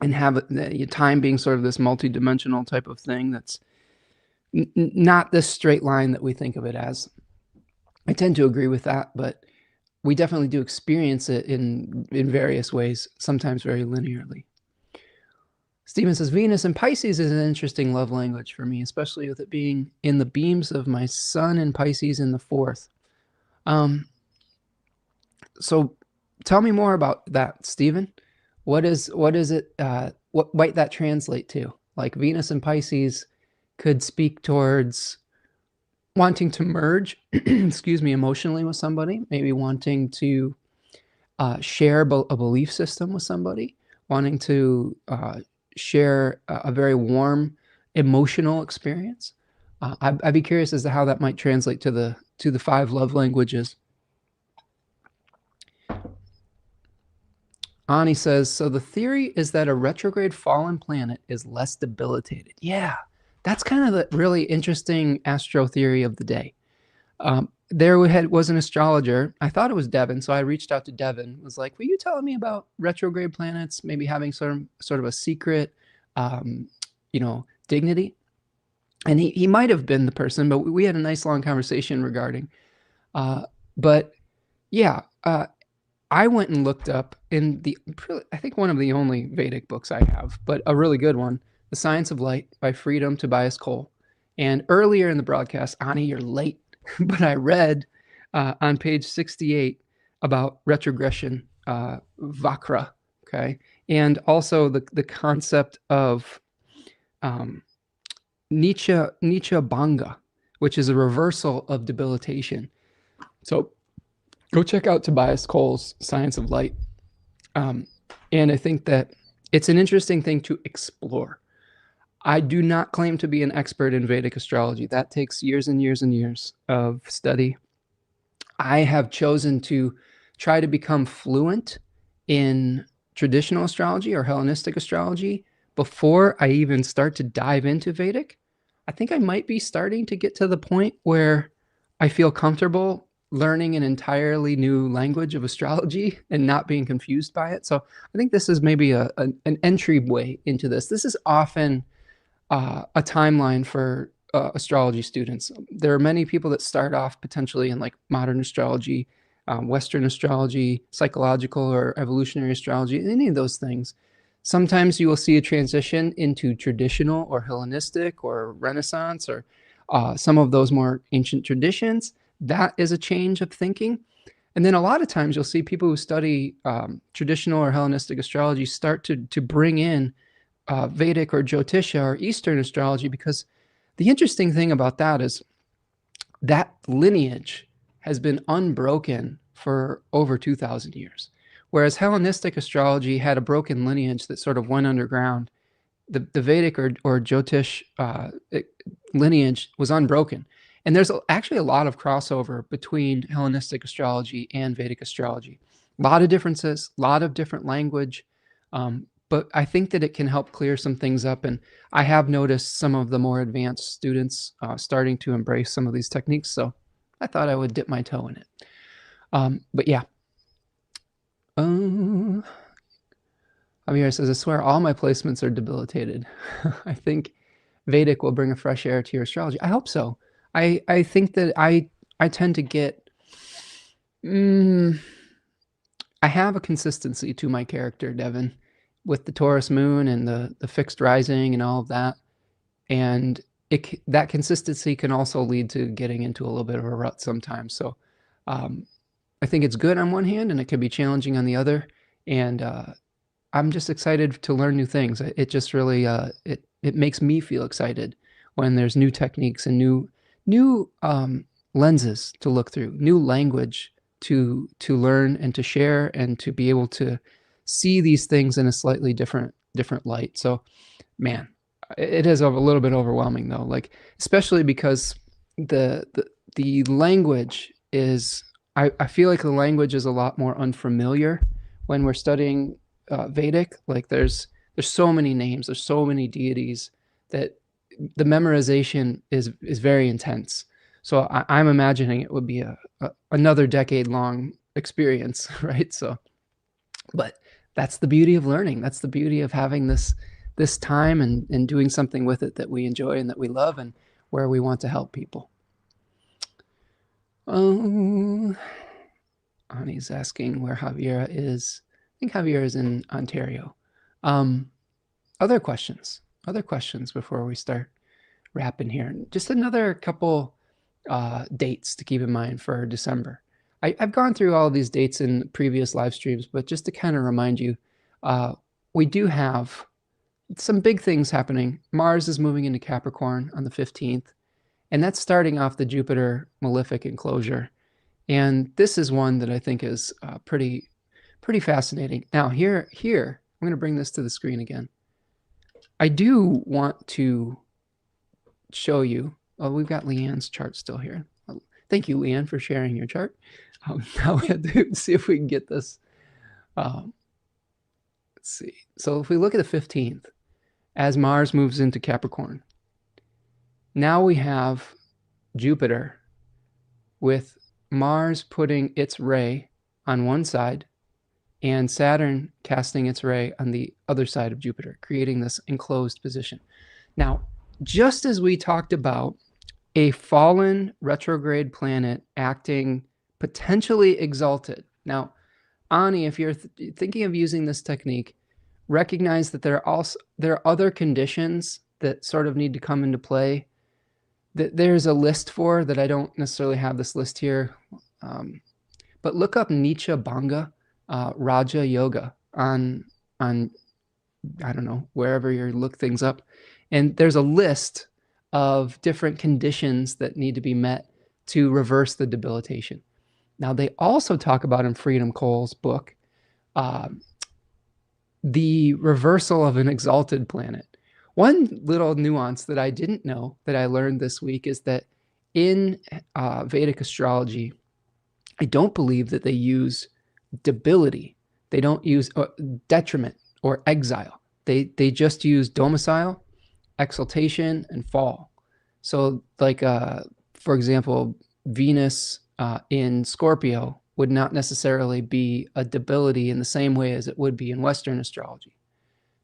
And have time being sort of this multi-dimensional type of thing that's not this straight line that we think of it as. I tend to agree with that, but we definitely do experience it in various ways, sometimes very linearly. Stephen says, Venus and Pisces is an interesting love language for me, especially with it being in the beams of my sun and Pisces in the 4th. So tell me more about that, Stephen. What is it, what might that translate to? Like Venus and Pisces could speak towards wanting to merge, excuse me, emotionally with somebody, maybe wanting to share a belief system with somebody, wanting to share a very warm emotional experience. I'd be curious as to how that might translate to the 5 love languages. Ani says, so the theory is that a retrograde fallen planet is less debilitated. Yeah, that's kind of the really interesting astro theory of the day. There was an astrologer. I thought it was Devin, so I reached out to Devin. Was like, were you telling me about retrograde planets maybe having sort of a secret, dignity? And he might have been the person, but we had a nice long conversation regarding. But yeah, I went and looked up in I think one of the only Vedic books I have, but a really good one, The Science of Light by Freedom Tobias Cole. And earlier in the broadcast, Ani, you're late, but I read on page 68 about retrogression, Vakra, okay? And also the concept of Nietzsche Bhanga, which is a reversal of debilitation. So go check out Tobias Cole's Science of Light. And I think that It's an interesting thing to explore. I do not claim to be an expert in Vedic astrology. That takes years and years and years of study. I have chosen to try to become fluent in traditional astrology or Hellenistic astrology before I even start to dive into Vedic. I think I might be starting to get to the point where I feel comfortable learning an entirely new language of astrology and not being confused by it. So I think this is maybe an entryway into this. This is often a timeline for astrology students. There are many people that start off potentially in like modern astrology, Western astrology, psychological or evolutionary astrology, any of those things. Sometimes you will see a transition into traditional or Hellenistic or Renaissance or some of those more ancient traditions. That is a change of thinking. And then a lot of times you'll see people who study traditional or Hellenistic astrology start to bring in Vedic or Jyotisha or Eastern astrology, because the interesting thing about that is that lineage has been unbroken for over 2,000 years. Whereas Hellenistic astrology had a broken lineage that sort of went underground, the Vedic or Jyotish lineage was unbroken. And there's actually a lot of crossover between Hellenistic astrology and Vedic astrology. A lot of differences, a lot of different language, but I think that it can help clear some things up. And I have noticed some of the more advanced students starting to embrace some of these techniques. So I thought I would dip my toe in it. But yeah. Javier says, I swear all my placements are debilitated. I think Vedic will bring a fresh air to your astrology. I hope so. I think that I tend to get... I have a consistency to my character, Devin, with the Taurus moon and the fixed rising and all of that. And that consistency can also lead to getting into a little bit of a rut sometimes. So I think it's good on one hand, and it can be challenging on the other. And I'm just excited to learn new things. It just really, it makes me feel excited when there's new techniques and new lenses to look through, new language to learn and to share, and to be able to see these things in a slightly different light. So, man, it is a little bit overwhelming though, like especially because the language is, I feel like the language is a lot more unfamiliar when we're studying Vedic. Like there's so many names, there's so many deities that the memorization is very intense. So I'm imagining it would be another decade-long experience, right? So, but that's the beauty of learning. That's the beauty of having this time and doing something with it that we enjoy and that we love and where we want to help people. Ani's asking where Javiera is. I think Javiera is in Ontario. Other questions before we start wrapping here. Just another couple dates to keep in mind for December. I've gone through all of these dates in previous live streams, but just to kind of remind you, we do have some big things happening. Mars is moving into Capricorn on the 15th, and that's starting off the Jupiter malefic enclosure. And this is one that I think is pretty fascinating. Now here, I'm going to bring this to the screen again. I do want to show you, oh, we've got Leanne's chart still here. Thank you, Leanne, for sharing your chart. Now we have to see if we can get this. Let's see. So if we look at the 15th, as Mars moves into Capricorn, now we have Jupiter with Mars putting its ray on one side and Saturn casting its ray on the other side of Jupiter, creating this enclosed position. Now, just as we talked about a fallen retrograde planet acting potentially exalted. Now, Ani, if you're thinking of using this technique, recognize that there are other conditions that sort of need to come into play that there's a list for that I don't necessarily have this list here. But look up Nietzsche Banga Raja Yoga on I don't know, wherever you look things up. And there's a list of different conditions that need to be met to reverse the debilitation. Now, they also talk about in Freedom Cole's book the reversal of an exalted planet. One little nuance that I didn't know that I learned this week is that in Vedic astrology, I don't believe that they use debility. They don't use detriment or exile. They just use domicile, exaltation, and fall. So like, for example, Venus in Scorpio would not necessarily be a debility in the same way as it would be in Western astrology.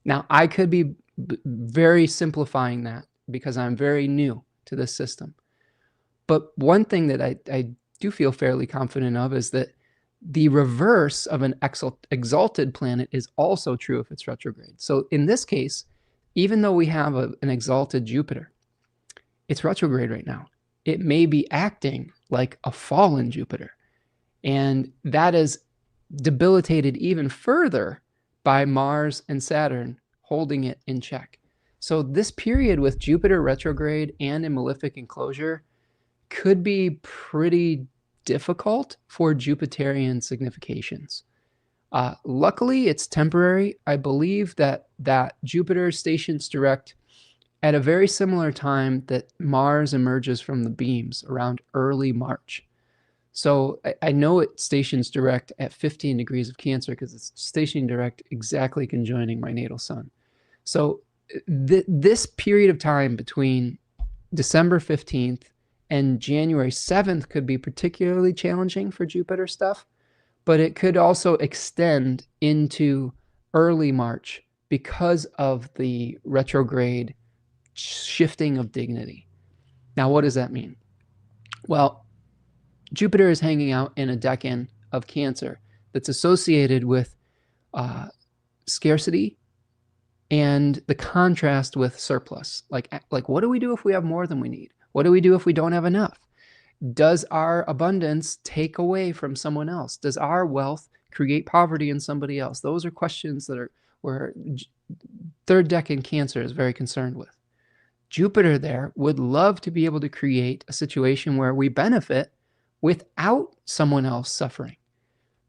Now, I could be very simplifying that because I'm very new to this system. But one thing that I do feel fairly confident of is that the reverse of an exalted planet is also true if it's retrograde. So in this case, even though we have an exalted Jupiter, it's retrograde right now. It may be acting like a fallen Jupiter. And that is debilitated even further by Mars and Saturn holding it in check. So this period with Jupiter retrograde and in malefic enclosure could be pretty difficult for Jupiterian significations. Luckily, it's temporary. I believe that Jupiter stations direct at a very similar time that Mars emerges from the beams, around early March. So I know it stations direct at 15 degrees of Cancer because it's stationing direct exactly conjoining my natal sun. So this period of time between December 15th and January 7th could be particularly challenging for Jupiter stuff, but it could also extend into early March because of the retrograde shifting of dignity. Now, what does that mean? Well, Jupiter is hanging out in a decan of Cancer that's associated with scarcity and the contrast with surplus. Like what do we do if we have more than we need? What do we do if we don't have enough? Does our abundance take away from someone else? Does our wealth create poverty in somebody else? Those are questions that where third decan Cancer is very concerned with. Jupiter there would love to be able to create a situation where we benefit without someone else suffering.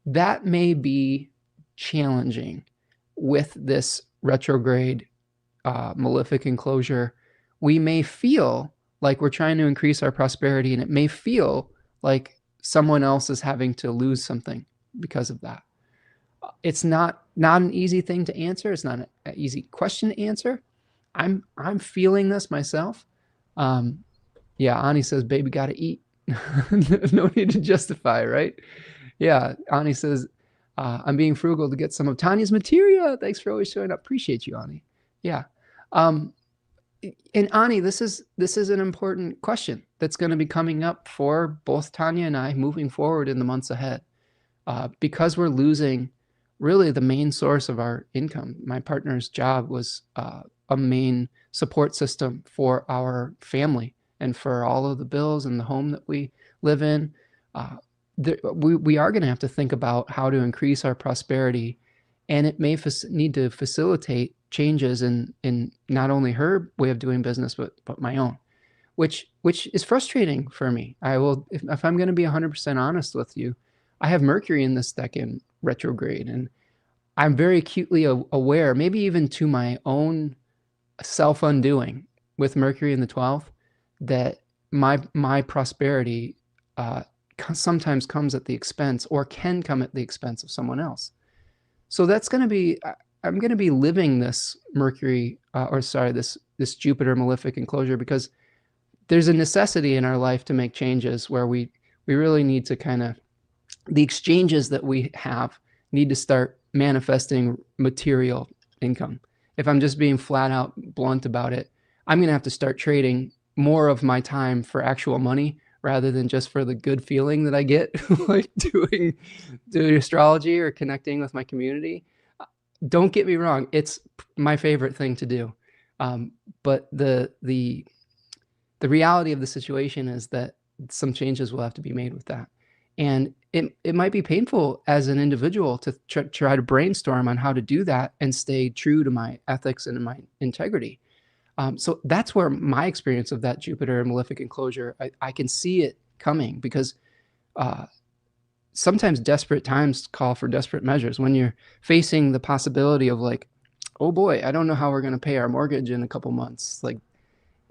That may be challenging with this retrograde malefic enclosure. We may feel like we're trying to increase our prosperity, and it may feel like someone else is having to lose something because of that. It's not an easy thing to answer. It's not an easy question to answer. I'm feeling this myself. Yeah, Ani says, baby, gotta eat. No need to justify, right? Yeah, Ani says, I'm being frugal to get some of Tanya's materia. Thanks for always showing up. Appreciate you, Ani. Yeah. And Ani, this is an important question that's going to be coming up for both Tanya and I moving forward in the months ahead. Because we're losing really the main source of our income. My partner's job was a main support system for our family and for all of the bills and the home that we live in. We are going to have to think about how to increase our prosperity, and it may need to facilitate changes in not only her way of doing business, but my own, which is frustrating for me. I will, if I'm going to be 100% honest with you, I have Mercury in this decan retrograde, and I'm very acutely aware, maybe even to my own self-undoing with Mercury in the 12th, that my prosperity sometimes comes at the expense, or can come at the expense of someone else. So that's going to be, I'm going to be living this Mercury, this Jupiter malefic enclosure, because there's a necessity in our life to make changes where we really need to the exchanges that we have need to start manifesting material income. If I'm just being flat out blunt about it, I'm going to have to start trading more of my time for actual money rather than just for the good feeling that I get like doing astrology or connecting with my community. Don't get me wrong, it's my favorite thing to do. But the reality of the situation is that some changes will have to be made with that. And it might be painful as an individual to try to brainstorm on how to do that and stay true to my ethics and my integrity. So that's where my experience of that Jupiter malefic enclosure, I can see it coming, because sometimes desperate times call for desperate measures. When you're facing the possibility of like, oh boy, I don't know how we're going to pay our mortgage in a couple months. Like,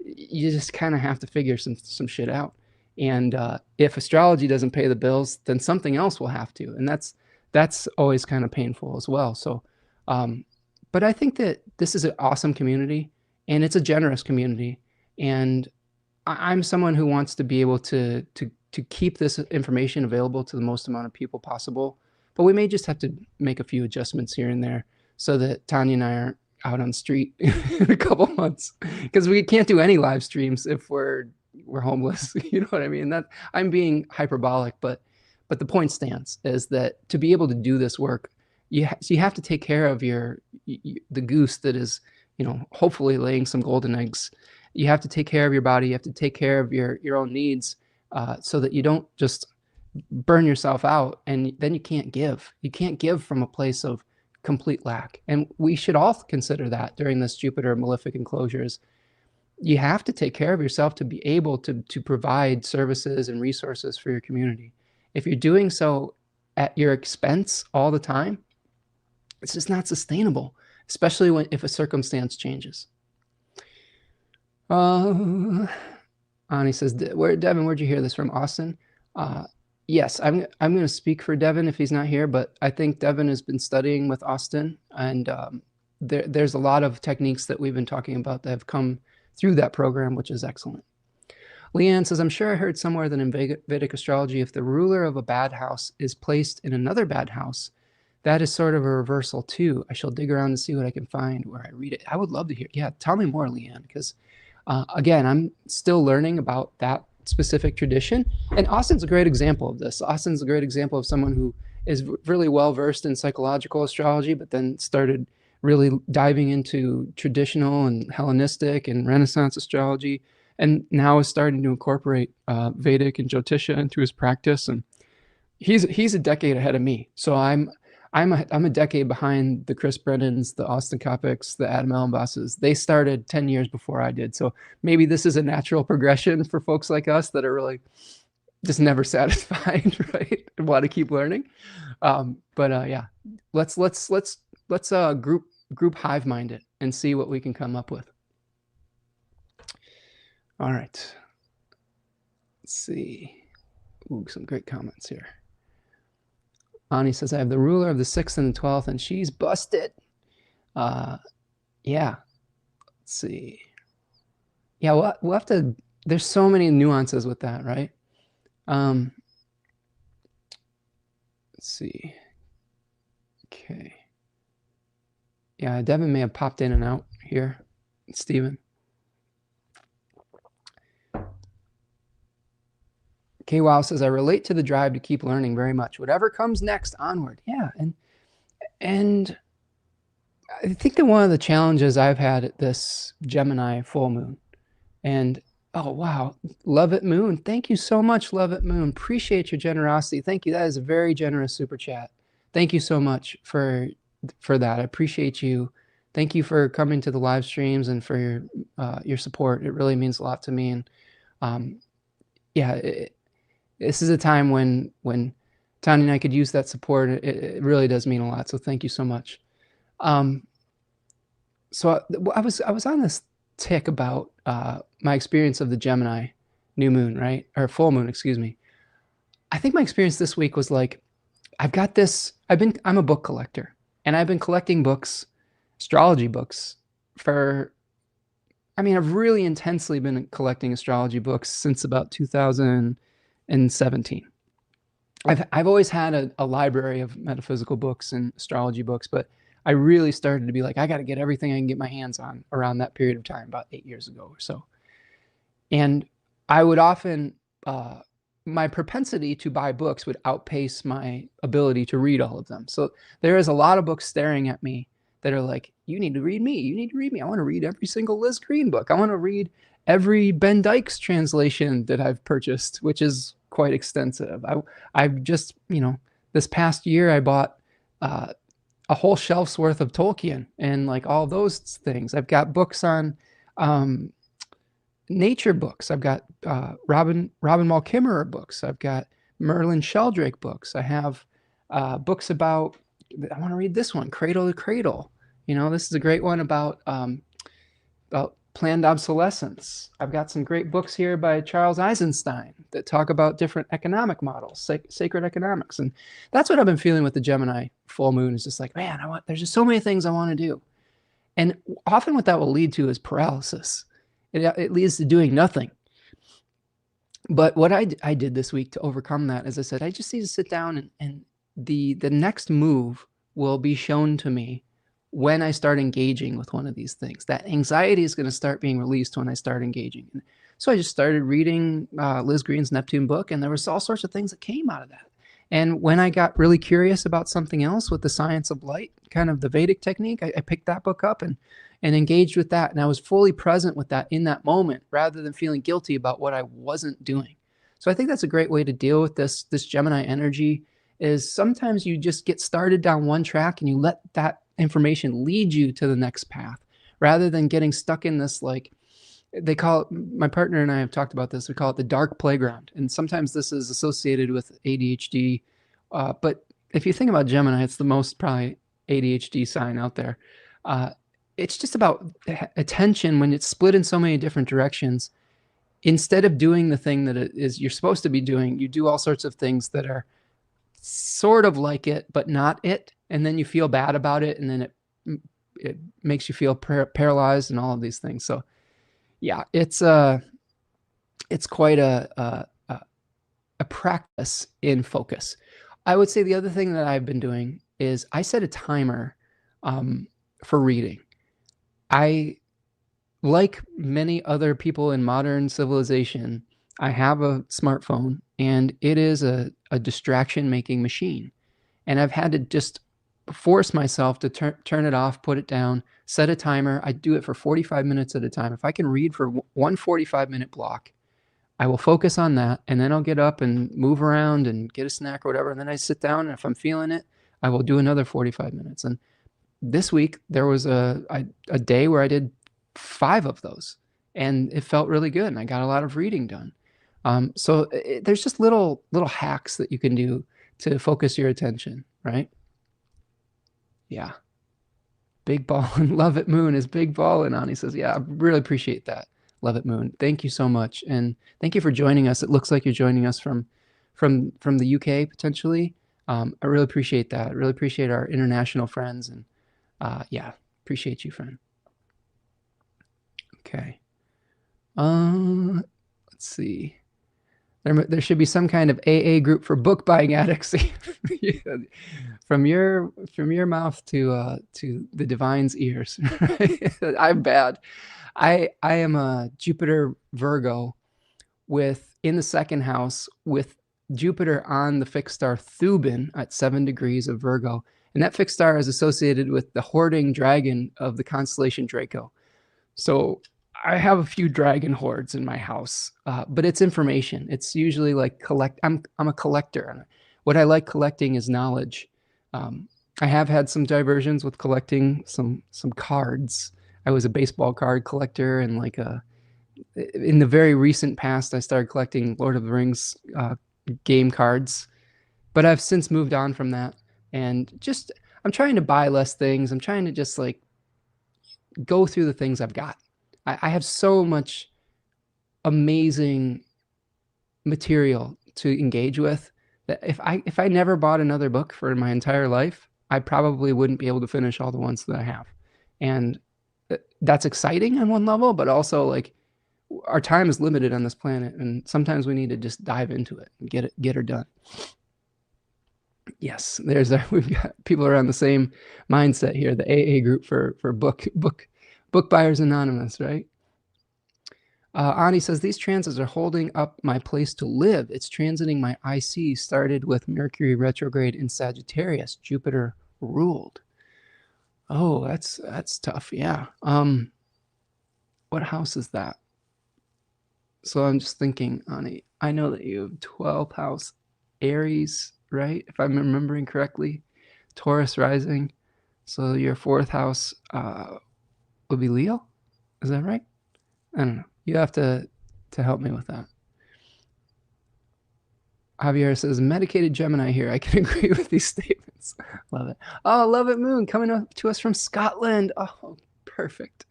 you just kind of have to figure some shit out. And if astrology doesn't pay the bills, then something else will have to, and that's always kind of painful as well. So, but I think that this is an awesome community, and it's a generous community, and I'm someone who wants to be able to keep this information available to the most amount of people possible. But we may just have to make a few adjustments here and there so that Tanya and I aren't out on the street in a couple months, because we can't do any live streams if we're homeless. You know what I mean? That I'm being hyperbolic, but the point stands, is that to be able to do this work, you have to take care of the goose that is, hopefully laying some golden eggs. You have to take care of your body. You have to take care of your own needs, so that you don't just burn yourself out, and then you can't give. You can't give from a place of complete lack. And we should all consider that during this Jupiter malefic enclosures. You have to take care of yourself to be able to provide services and resources for your community. If you're doing so at your expense all the time, it's just not sustainable, especially if a circumstance changes. Ani says, Devin, where'd you hear this from? Austin? Yes, I'm going to speak for Devin if he's not here, but I think Devin has been studying with Austin, and there's a lot of techniques that we've been talking about that have come through that program, which is excellent. Leanne says, I'm sure I heard somewhere that in Vedic astrology, if the ruler of a bad house is placed in another bad house, that is sort of a reversal too. I shall dig around and see what I can find where I read it. I would love to hear. Yeah, tell me more, Leanne, because again, I'm still learning about that specific tradition. And Austin's a great example of this. Austin's a great example of someone who is really well versed in psychological astrology, but then started really diving into traditional and Hellenistic and Renaissance astrology, and now is starting to incorporate Vedic and Jyotisha into his practice. And he's a decade ahead of me. So I'm a decade behind the Chris Brennans, the Austin Kopics, the Adam Ellenbosses. They started 10 years before I did. So maybe this is a natural progression for folks like us that are really just never satisfied, right? And want to keep learning. Yeah, let's group hive mind it and see what we can come up with. All right. Let's see. Ooh, some great comments here. Ani says, I have the ruler of the 6th and the 12th, and she's busted. Yeah. Let's see. Yeah, we'll have to, there's so many nuances with that, right? Let's see. Okay. Yeah, Devin may have popped in and out here. Stephen. K-Wow says, I relate to the drive to keep learning very much. Whatever comes next, onward. Yeah, and I think that one of the challenges I've had at this Gemini full moon, and oh wow, Love It Moon. Thank you so much, Love It Moon. Appreciate your generosity. Thank you. That is a very generous super chat. Thank you so much for that. I appreciate you. Thank you for coming to the live streams and for your support. It really means a lot to me. And yeah, this is a time when Tanya and I could use that support. It really does mean a lot. So thank you so much. So I was on this tick about my experience of the Gemini new moon, right? Or full moon, excuse me. I think my experience this week was like, I've got this, I'm a book collector, and I've been collecting books, astrology books I've really intensely been collecting astrology books since about 2017. I've always had a library of metaphysical books and astrology books, but I really started to be like, I got to get everything I can get my hands on around that period of time, about 8 years ago or so. And I would often, my propensity to buy books would outpace my ability to read all of them. So there is a lot of books staring at me that are like, you need to read me. You need to read me. I want to read every single Liz Green book. I want to read every Ben Dykes translation that I've purchased, which is quite extensive. I've just, this past year I bought a whole shelf's worth of Tolkien and like all those things. I've got books on nature books. I've got Robin Wall Kimmerer books. I've got Merlin Sheldrake books. I have books about, I want to read this one, Cradle to Cradle. This is a great one about planned obsolescence. I've got some great books here by Charles Eisenstein that talk about different economic models, sacred economics. And that's what I've been feeling with the Gemini full moon, is just like, man, there's just so many things I want to do. And often what that will lead to is paralysis. It leads to doing nothing. But what I did this week to overcome that, as I said, I just need to sit down and the next move will be shown to me when I start engaging with one of these things. That anxiety is going to start being released when I start engaging. So I just started reading Liz Green's Neptune book, and there was all sorts of things that came out of that. And when I got really curious about something else with the science of light, kind of the Vedic technique, I picked that book up and engaged with that. And I was fully present with that in that moment, rather than feeling guilty about what I wasn't doing. So I think that's a great way to deal with this Gemini energy, is sometimes you just get started down one track and you let that information lead you to the next path, rather than getting stuck in this, like, they call it, my partner and I have talked about this, we call it the dark playground. And sometimes this is associated with ADHD. But if you think about Gemini, it's the most probably ADHD sign out there. It's just about attention. When it's split in so many different directions, instead of doing the thing that it is you're supposed to be doing, you do all sorts of things that are sort of like it, but not it. And then you feel bad about it. And then it makes you feel paralyzed and all of these things. So yeah, it's quite a practice in focus. I would say the other thing that I've been doing is I set a timer for reading. I, like many other people in modern civilization, I have a smartphone, and it is a distraction-making machine. And I've had to just force myself to turn it off, put it down, set a timer. I do it for 45 minutes at a time. If I can read for one 45-minute block, I will focus on that, and then I'll get up and move around and get a snack or whatever, and then I sit down, and if I'm feeling it, I will do another 45 minutes. And this week, there was a day where I did 5 of those, and it felt really good, and I got a lot of reading done. So there's just little hacks that you can do to focus your attention, right? Yeah. Big ball and Love It Moon is big ball. And Ani says, yeah, I really appreciate that. Love It Moon. Thank you so much. And thank you for joining us. It looks like you're joining us from the UK potentially. I really appreciate that. I really appreciate our international friends. And yeah, appreciate you, friend. Okay. Let's see. There should be some kind of AA group for book buying addicts. From your mouth to the divine's ears. I'm bad. I am a Jupiter Virgo in the second house, with Jupiter on the fixed star Thuban at 7 degrees of Virgo. And that fixed star is associated with the hoarding dragon of the constellation Draco. So I have a few dragon hordes in my house, but it's information. It's usually like I'm a collector. What I like collecting is knowledge. I have had some diversions with collecting some cards. I was a baseball card collector, and in the very recent past, I started collecting Lord of the Rings game cards. But I've since moved on from that, and I'm trying to buy less things. I'm trying to just go through the things I've got. I have so much amazing material to engage with that if I never bought another book for my entire life, I probably wouldn't be able to finish all the ones that I have. And that's exciting on one level, but also our time is limited on this planet, and sometimes we need to just dive into it and get her done. Yes, we've got people around the same mindset here, the AA group for Book Buyers Anonymous, right? Ani says, these transits are holding up my place to live. It's transiting my IC, started with Mercury retrograde in Sagittarius. Jupiter ruled. Oh, that's tough. Yeah. What house is that? So I'm just thinking, Ani, I know that you have 12th house Aries, right? If I'm remembering correctly, Taurus rising. So your 4th house would be Leo. Is that right? I don't know. You have to help me with that. Javier says, medicated Gemini here. I can agree with these statements. Love it. Oh, love it, Moon, coming up to us from Scotland. Oh, perfect.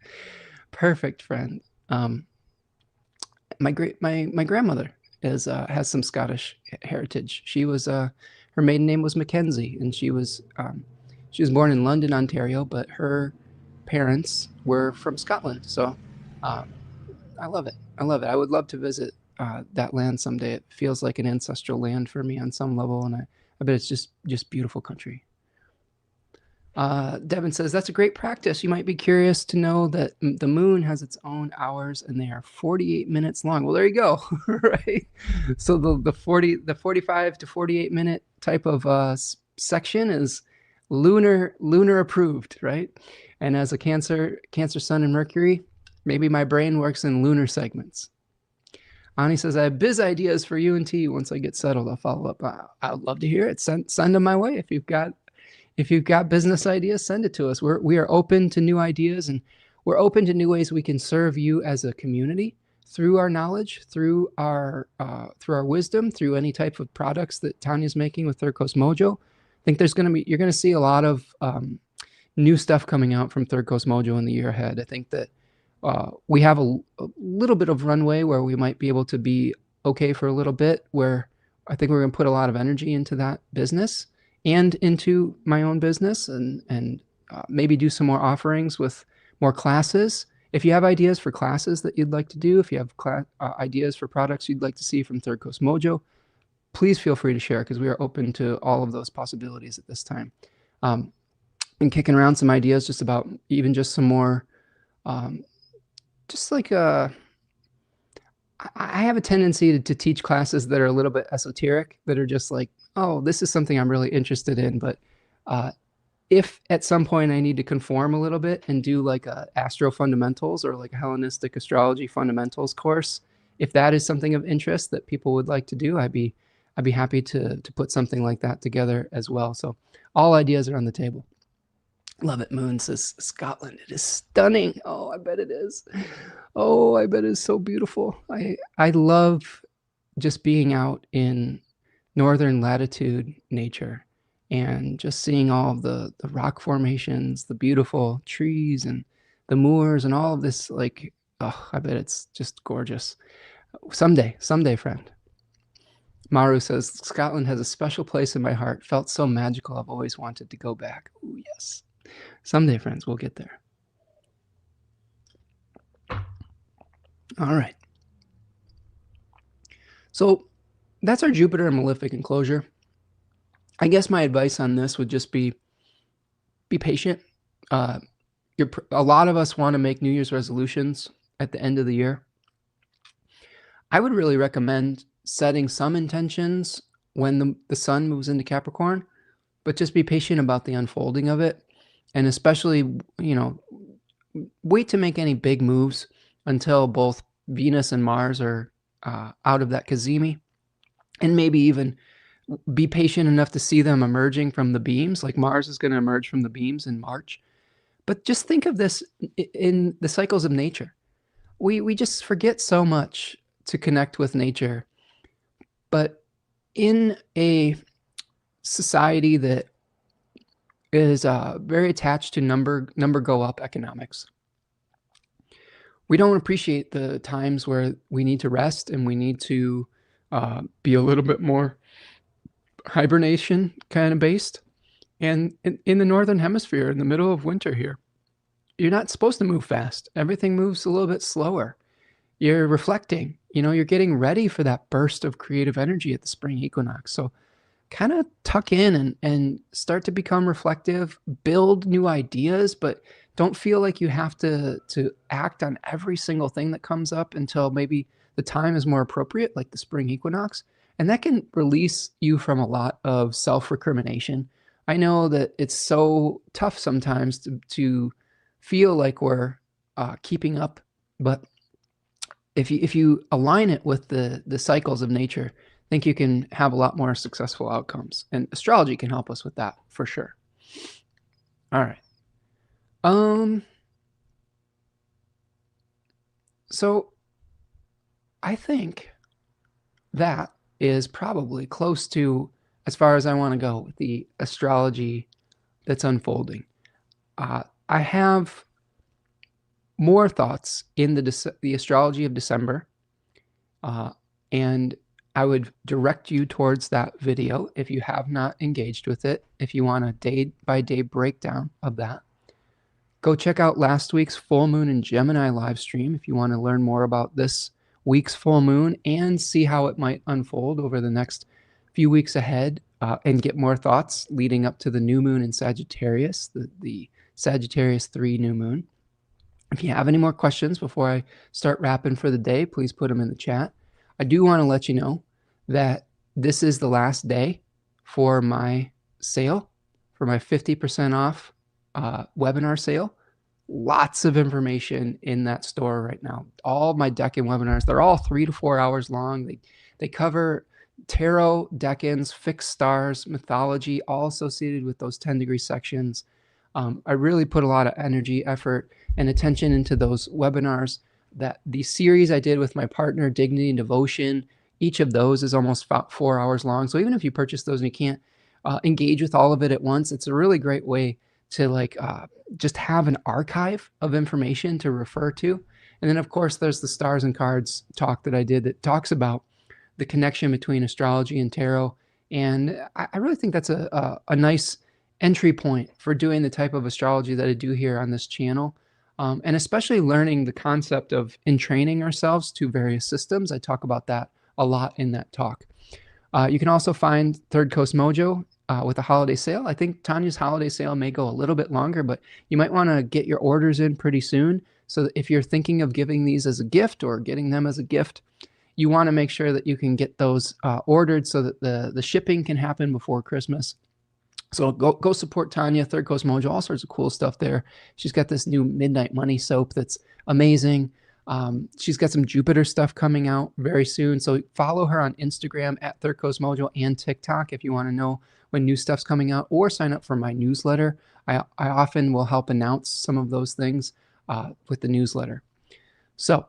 Perfect, friend. My grandmother has some Scottish heritage. She was her maiden name was Mackenzie, and she was born in London, Ontario, but her parents were from Scotland. So I love it. I love it. I would love to visit that land someday. It feels like an ancestral land for me on some level, and I bet it's just beautiful country. Devin says, that's a great practice. You might be curious to know that the moon has its own hours and they are 48 minutes long. Well, there you go, right? So the 45 to 48 minute type of section is lunar approved, right? And as a Cancer Sun and Mercury, maybe my brain works in lunar segments. Ani says, I have biz ideas for you and T. Once I get settled, I'll follow up. I would love to hear it. Send them my way. If you've got business ideas, send it to us. We are open to new ideas, and we're open to new ways we can serve you as a community through our knowledge, through our wisdom, through any type of products that Tanya's making with Third Coast Mojo. I think you're going to see a lot of new stuff coming out from Third Coast Mojo in the year ahead. I think that we have a little bit of runway where we might be able to be okay for a little bit, where I think we're going to put a lot of energy into that business and into my own business, and maybe do some more offerings with more classes. If you have ideas for classes that you'd like to do, if you have ideas for products you'd like to see from Third Coast Mojo, please feel free to share, because we are open to all of those possibilities at this time. Been kicking around some ideas just about even just some more, just like I have a tendency to teach classes that are a little bit esoteric, that are just like, oh, this is something I'm really interested in. But if at some point I need to conform a little bit and do like a Astro Fundamentals or like a Hellenistic Astrology Fundamentals course, if that is something of interest that people would like to do, I'd be happy to put something like that together as well. So all ideas are on the table. Love it. Moon says, Scotland, it is stunning. Oh, I bet it is. Oh, I bet it's so beautiful. I love just being out in northern latitude nature and just seeing all of the rock formations, the beautiful trees and the moors and all of this. Like, oh, I bet it's just gorgeous. Someday, friend. Maru says, Scotland has a special place in my heart. Felt so magical. I've always wanted to go back. Oh, yes. Someday, friends, we'll get there. All right. So that's our Jupiter and Malefic enclosure. I guess my advice on this would just be patient. A lot of us want to make New Year's resolutions at the end of the year. I would really recommend setting some intentions when the sun moves into Capricorn, but just be patient about the unfolding of it. And especially, wait to make any big moves until both Venus and Mars are out of that cazimi, and maybe even be patient enough to see them emerging from the beams. Like Mars is going to emerge from the beams in March. But just think of this in the cycles of nature. We just forget so much to connect with nature. But in a society that is very attached to number go up economics, we don't appreciate the times where we need to rest and we need to be a little bit more hibernation kind of based. And in the northern hemisphere, in the middle of winter here, you're not supposed to move fast. Everything moves a little bit slower. You're reflecting, you're getting ready for that burst of creative energy at the spring equinox. So kind of tuck in and start to become reflective, build new ideas, but don't feel like you have to act on every single thing that comes up until maybe the time is more appropriate, like the spring equinox. And that can release you from a lot of self-recrimination. I know that it's so tough sometimes to feel like we're keeping up, but if you align it with the cycles of nature, I think you can have a lot more successful outcomes. And astrology can help us with that for sure. All right. So I think that is probably close to as far as I want to go with the astrology that's unfolding. I have more thoughts in the astrology of December, and I would direct you towards that video if you have not engaged with it. If you want a day-by-day breakdown of that, go check out last week's full moon in Gemini live stream if you want to learn more about this week's full moon and see how it might unfold over the next few weeks ahead, and get more thoughts leading up to the new moon in Sagittarius, the Sagittarius 3 new moon. If you have any more questions before I start wrapping for the day, please put them in the chat. I do want to let you know that this is the last day for my sale, for my 50% off webinar sale. Lots of information in that store right now. All my Decan webinars, they're all 3 to 4 hours long. They cover tarot, decans, fixed stars, mythology, all associated with those 10-degree sections. I really put a lot of energy, effort, and attention into those webinars. That the series I did with my partner, Dignity and Devotion, each of those is almost about 4 hours long. So even if you purchase those and you can't engage with all of it at once, it's a really great way to just have an archive of information to refer to. And then of course there's the Stars and Cards talk that I did that talks about the connection between astrology and tarot. And I really think that's a nice entry point for doing the type of astrology that I do here on this channel. And especially learning the concept of entraining ourselves to various systems. I talk about that a lot in that talk. You can also find Third Coast Mojo with a holiday sale. I think Tanya's holiday sale may go a little bit longer, but you might want to get your orders in pretty soon. So that if you're thinking of giving these as a gift or getting them as a gift, you want to make sure that you can get those ordered so that the shipping can happen before Christmas. So go support Tanya, Third Coast Mojo, all sorts of cool stuff there. She's got this new Midnight Money soap that's amazing. She's got some Jupiter stuff coming out very soon. So follow her on Instagram at Third Coast Mojo and TikTok if you want to know when new stuff's coming out, or sign up for my newsletter. I often will help announce some of those things with the newsletter. So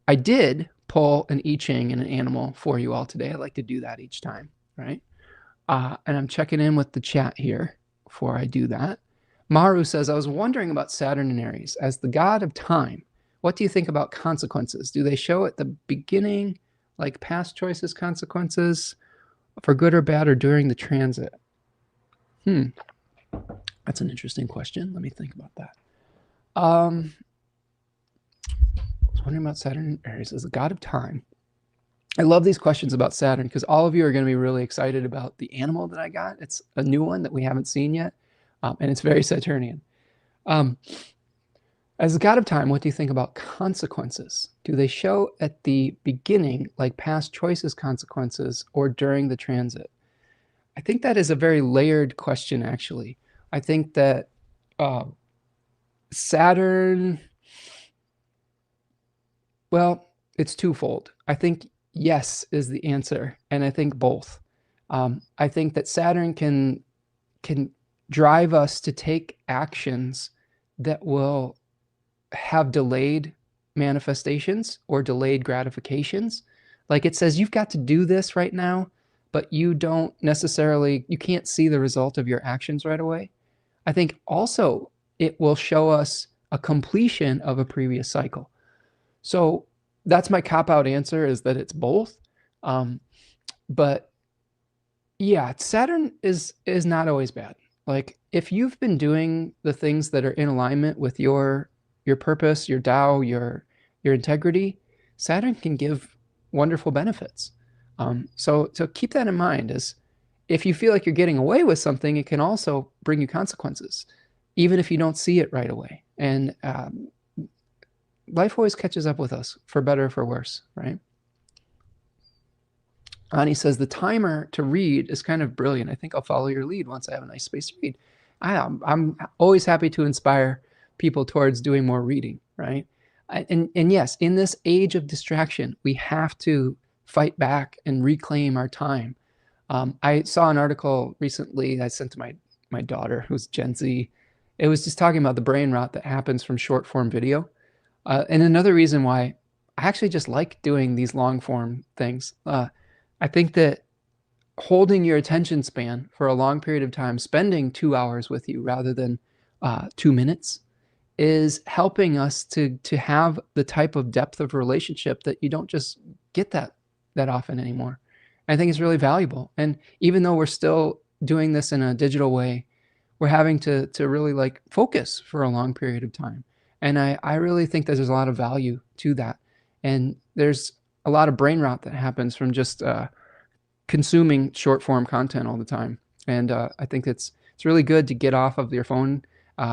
I did pull an I Ching and an animal for you all today. I like to do that each time, right? And I'm checking in with the chat here before I do that. Maru says, I was wondering about Saturn and Aries. As the god of time, what do you think about consequences? Do they show at the beginning, like past choices consequences, for good or bad, or during the transit? That's an interesting question. Let me think about that. I was wondering about Saturn and Aries as the god of time. I love these questions about Saturn because all of you are going to be really excited about the animal that I got. It's a new one that we haven't seen yet, and it's very Saturnian. As the god of time, what do you think about consequences? Do they show at the beginning, like past choices consequences, or during the transit? I think that is a very layered question, actually. I think that Saturn, well, it's twofold. I think yes is the answer, and I think both. I think that Saturn can drive us to take actions that will have delayed manifestations or delayed gratifications. Like it says, you've got to do this right now, but you don't necessarily, you can't see the result of your actions right away. I think also it will show us a completion of a previous cycle. So that's my cop-out answer, is that it's both. But yeah, Saturn is not always bad. Like if you've been doing the things that are in alignment with your purpose, your Tao, your integrity, Saturn can give wonderful benefits. So keep that in mind, is if you feel like you're getting away with something, it can also bring you consequences, even if you don't see it right away. And life always catches up with us, for better or for worse, right? Ani says, the timer to read is kind of brilliant. I think I'll follow your lead once I have a nice space to read. I'm always happy to inspire people towards doing more reading, right? And yes, in this age of distraction, we have to fight back and reclaim our time. I saw an article recently I sent to my daughter, who's Gen Z. It was just talking about the brain rot that happens from short form video. And another reason why I actually just like doing these long form things. I think that holding your attention span for a long period of time, spending 2 hours with you rather than 2 minutes, is helping us to have the type of depth of relationship that you don't just get that often anymore. I think it's really valuable. And even though we're still doing this in a digital way, we're having to really like focus for a long period of time. And I really think that there's a lot of value to that. And there's a lot of brain rot that happens from just consuming short form content all the time. And I think it's really good to get off of your phone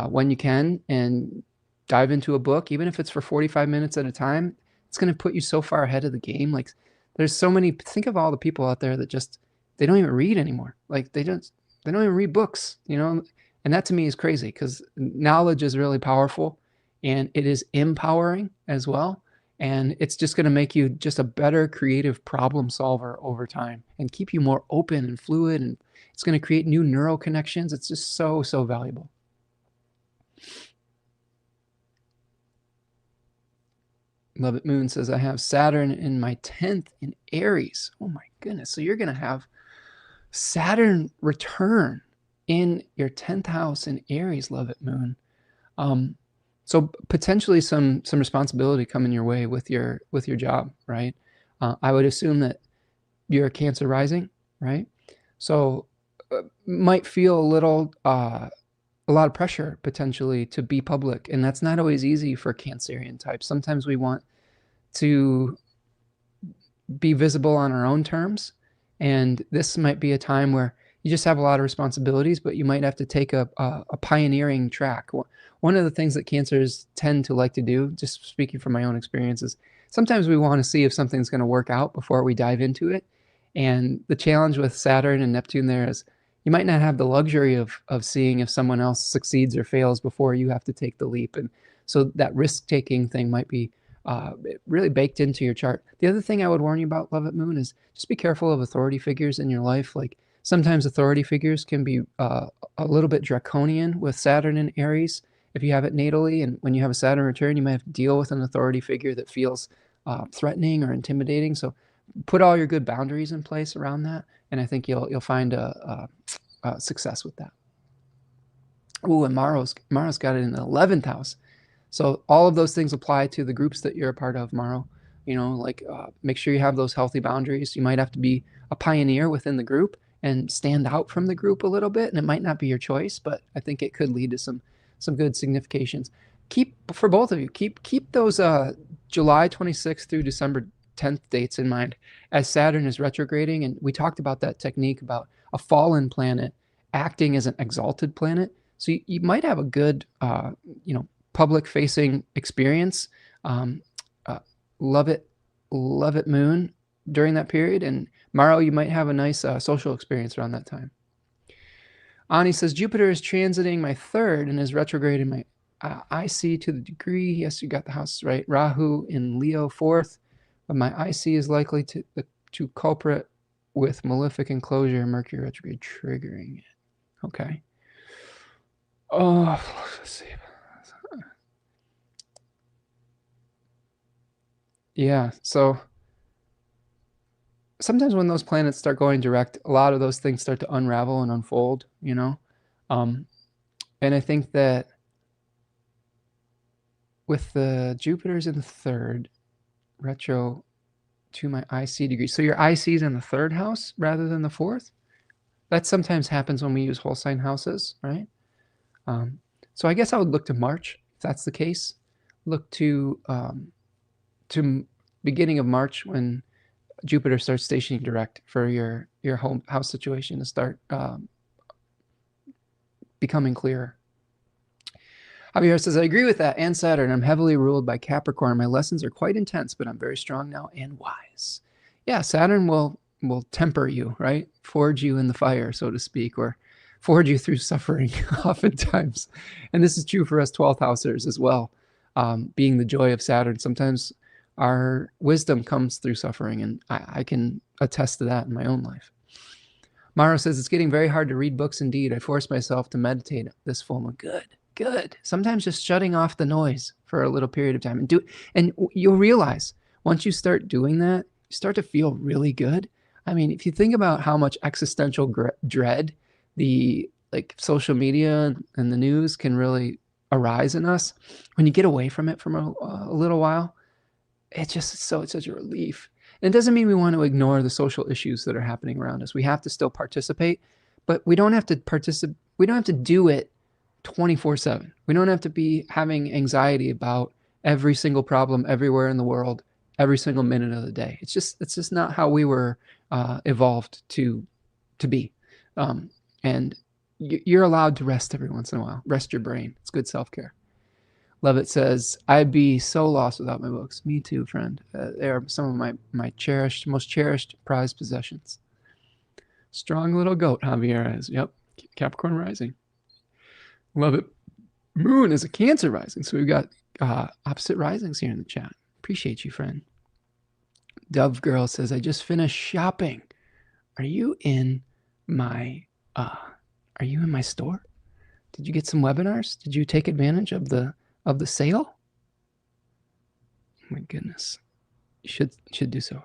when you can and dive into a book, even if it's for 45 minutes at a time. It's going to put you so far ahead of the game. Like there's so many, think of all the people out there that just, they don't even read anymore. Like they don't even read books, you know? And that to me is crazy because knowledge is really powerful and it is empowering as well. And it's just going to make you just a better creative problem solver over time and keep you more open and fluid. And it's going to create new neural connections. It's just so, so valuable. Love It Moon says, I have Saturn in my 10th in Aries. Oh my goodness. So you're going to have Saturn return in your 10th house in Aries, Love It Moon. So potentially some responsibility coming your way with your job, right? I would assume that you're a Cancer rising, right? So might feel a lot of pressure potentially to be public, and that's not always easy for Cancerian types. Sometimes we want to be visible on our own terms, and this might be a time where you just have a lot of responsibilities, but you might have to take a pioneering track. One of the things that Cancers tend to like to do, just speaking from my own experiences, sometimes we want to see if something's going to work out before we dive into it. And the challenge with Saturn and Neptune there is you might not have the luxury of seeing if someone else succeeds or fails before you have to take the leap. And so that risk-taking thing might be really baked into your chart. The other thing I would warn you about, Love It Moon, is just be careful of authority figures in your life. Like sometimes authority figures can be a little bit draconian with Saturn in Aries if you have it natally. And when you have a Saturn return, you might have to deal with an authority figure that feels threatening or intimidating. So put all your good boundaries in place around that, and I think you'll find a success with that. Ooh, and Maro's got it in the 11th house. So all of those things apply to the groups that you're a part of, Maro. You know, like make sure you have those healthy boundaries. You might have to be a pioneer within the group and stand out from the group a little bit, and it might not be your choice, but I think it could lead to some good significations. For both of you, keep those July 26th through December 10th dates in mind as Saturn is retrograding. And we talked about that technique about a fallen planet acting as an exalted planet. So you might have a good, public facing experience. Love it Moon during that period. And Maro, you might have a nice social experience around that time. Ani says, Jupiter is transiting my 3rd and is retrograding my IC to the degree. Yes, you got the house right. Rahu in Leo 4th. But my IC is likely to culprit with malefic enclosure, Mercury retrograde triggering it. Okay. Oh, let's see. Yeah, so sometimes when those planets start going direct, a lot of those things start to unravel and unfold, you know? And I think that with the Jupiter's in the 3rd, retro to my IC degree. So your IC is in the 3rd house rather than the 4th? That sometimes happens when we use whole sign houses, right? So I guess I would look to March, if that's the case. Look to beginning of March when Jupiter starts stationing direct for your home house situation to start becoming clearer. Javier says, I agree with that. And Saturn, I'm heavily ruled by Capricorn. My lessons are quite intense, but I'm very strong now and wise. Yeah, Saturn will temper you, right? Forge you in the fire, so to speak, or forge you through suffering oftentimes. And this is true for us 12th housers as well. Being the joy of Saturn, sometimes our wisdom comes through suffering, and I can attest to that in my own life. Maro says, it's getting very hard to read books indeed. I force myself to meditate this full moon. Good. Sometimes just shutting off the noise for a little period of time and you'll realize once you start doing that, you start to feel really good. I mean, if you think about how much existential dread the like social media and the news can really arise in us, when you get away from it for a little while, it's such a relief. And it doesn't mean we want to ignore the social issues that are happening around us. We have to still participate, but we don't have to participate. We don't have to do it 24/7. We don't have to be having anxiety about every single problem everywhere in the world, every single minute of the day. It's just not how we were evolved to be. And you're allowed to rest every once in a while. Rest your brain. It's good self-care. Lovett says, I'd be so lost without my books. Me too, friend. They are some of my most cherished, prized possessions. Strong little goat, Javier is. Yep, Capricorn rising. Lovett. Moon is a Cancer rising, so we've got opposite risings here in the chat. Appreciate you, friend. Dove Girl says, I just finished shopping. Are you in my store? Did you get some webinars? Did you take advantage of the sale? Oh my goodness. You should do so.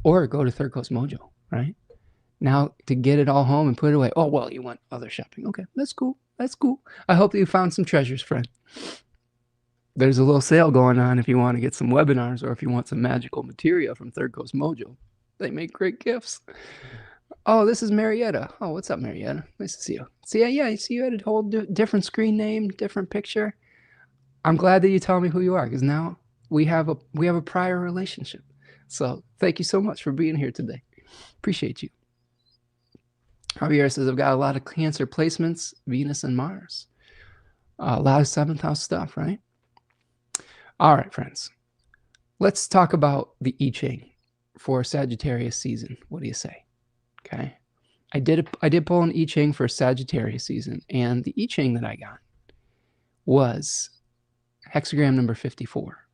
Or go to Third Coast Mojo, right? Now to get it all home and put it away. Oh, well, you want other shopping. Okay, that's cool. That's cool. I hope that you found some treasures, friend. There's a little sale going on if you want to get some webinars or if you want some magical material from Third Coast Mojo. They make great gifts. Oh, this is Marietta. Oh, what's up, Marietta? Nice to see you. See, yeah, I see you had a whole different screen name, different picture. I'm glad that you tell me who you are, because now we have a prior relationship. So thank you so much for being here today. Appreciate you. Javier says, I've got a lot of Cancer placements, Venus and Mars. A lot of 7th house stuff, right? All right, friends. Let's talk about the I Ching for Sagittarius season. What do you say? Okay. I did pull an I Ching for Sagittarius season, and the I Ching that I got was hexagram number 54.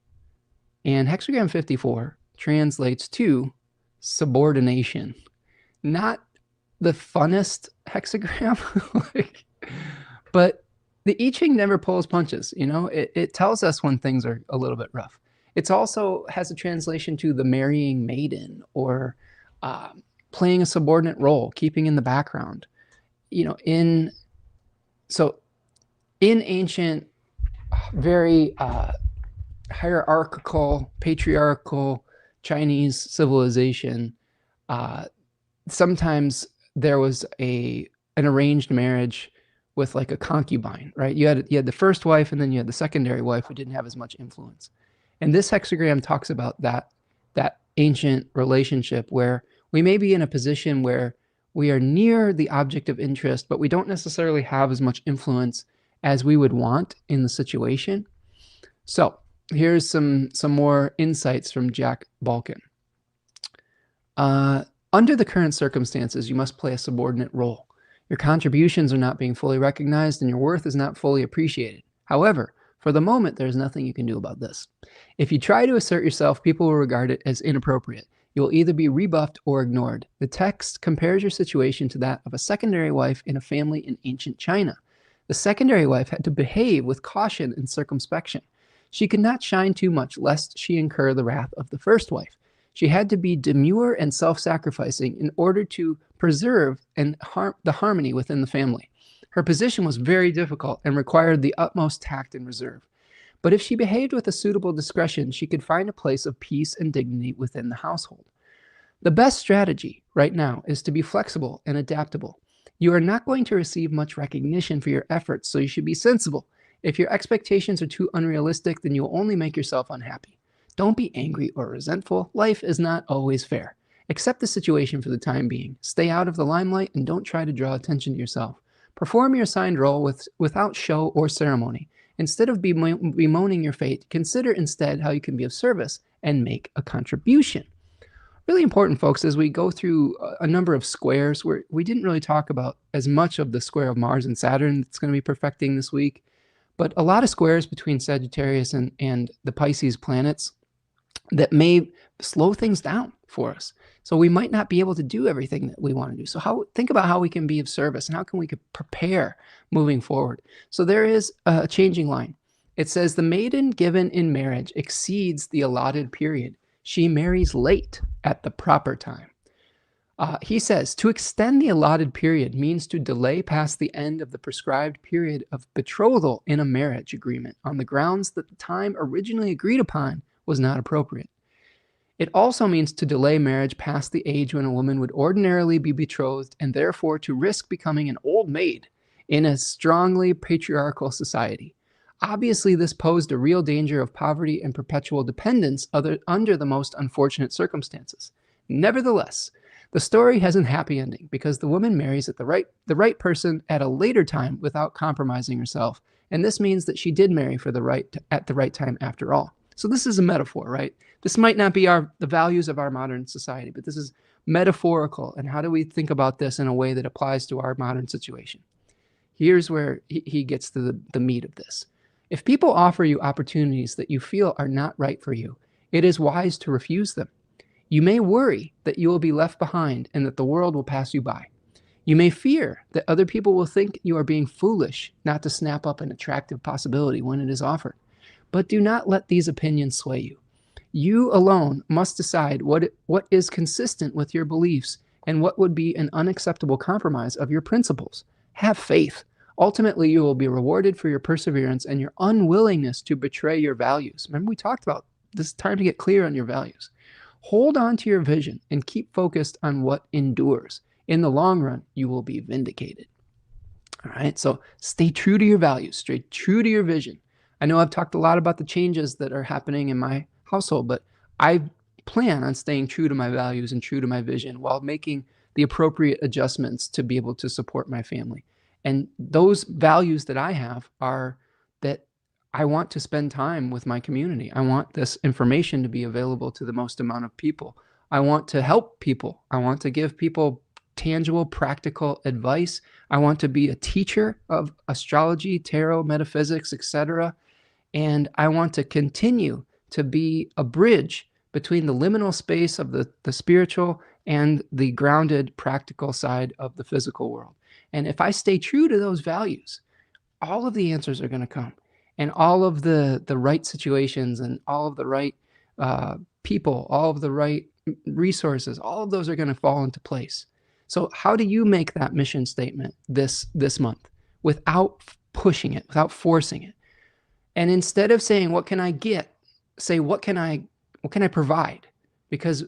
And hexagram 54 translates to subordination. Not the funnest hexagram, but the I Ching never pulls punches. You know, it tells us when things are a little bit rough. It also has a translation to the marrying maiden, or playing a subordinate role, keeping in the background. You know, in ancient, very hierarchical, patriarchal Chinese civilization, sometimes there was an arranged marriage with like a concubine, right? You had the first wife, and then you had the secondary wife who didn't have as much influence. And this hexagram talks about that ancient relationship where we may be in a position where we are near the object of interest, but we don't necessarily have as much influence as we would want in the situation. So here's some more insights from Jack Balkin. Under the current circumstances, you must play a subordinate role. Your contributions are not being fully recognized, and your worth is not fully appreciated. However, for the moment, there's nothing you can do about this. If you try to assert yourself, people will regard it as inappropriate. You will either be rebuffed or ignored. The text compares your situation to that of a secondary wife in a family in ancient China. The secondary wife had to behave with caution and circumspection. She could not shine too much lest she incur the wrath of the first wife. She had to be demure and self-sacrificing in order to preserve the harmony within the family. Her position was very difficult and required the utmost tact and reserve. But if she behaved with a suitable discretion, she could find a place of peace and dignity within the household. The best strategy right now is to be flexible and adaptable. You are not going to receive much recognition for your efforts, so you should be sensible. If your expectations are too unrealistic, then you'll only make yourself unhappy. Don't be angry or resentful. Life is not always fair. Accept the situation for the time being. Stay out of the limelight and don't try to draw attention to yourself. Perform your assigned role without show or ceremony. Instead of bemoaning your fate, consider instead how you can be of service and make a contribution. Really important, folks, as we go through a number of squares, where we didn't really talk about as much of the square of Mars and Saturn that's going to be perfecting this week, but a lot of squares between Sagittarius and the Pisces planets that may slow things down for us. So we might not be able to do everything that we want to do. So think about how we can be of service and how we can prepare moving forward. So there is a changing line. It says, the maiden given in marriage exceeds the allotted period. She marries late at the proper time. He says, to extend the allotted period means to delay past the end of the prescribed period of betrothal in a marriage agreement on the grounds that the time originally agreed upon was not appropriate. It also means to delay marriage past the age when a woman would ordinarily be betrothed and therefore to risk becoming an old maid in a strongly patriarchal society. Obviously, this posed a real danger of poverty and perpetual dependence under the most unfortunate circumstances. Nevertheless, the story has a happy ending because the woman marries at the right person at a later time without compromising herself, and this means that she did marry for at the right time after all. So this is a metaphor, right? This might not be the values of our modern society, but this is metaphorical. And how do we think about this in a way that applies to our modern situation? Here's where he gets to the meat of this. If people offer you opportunities that you feel are not right for you, it is wise to refuse them. You may worry that you will be left behind and that the world will pass you by. You may fear that other people will think you are being foolish not to snap up an attractive possibility when it is offered. But do not let these opinions sway you. You alone must decide what is consistent with your beliefs and what would be an unacceptable compromise of your principles. Have faith. Ultimately, you will be rewarded for your perseverance and your unwillingness to betray your values. Remember, we talked about this time to get clear on your values. Hold on to your vision and keep focused on what endures. In the long run, you will be vindicated. All right, so stay true to your values, stay true to your vision. I know I've talked a lot about the changes that are happening in my household, but I plan on staying true to my values and true to my vision while making the appropriate adjustments to be able to support my family. And those values that I have are that I want to spend time with my community. I want this information to be available to the most amount of people. I want to help people. I want to give people tangible, practical advice. I want to be a teacher of astrology, tarot, metaphysics, etc. And I want to continue to be a bridge between the liminal space of the spiritual and the grounded, practical side of the physical world. And if I stay true to those values, all of the answers are going to come. And all of the right situations and all of the right people, all of the right resources, all of those are going to fall into place. So how do you make that mission statement this month without pushing it, without forcing it? And instead of saying, what can I get? Say, what can I provide? Because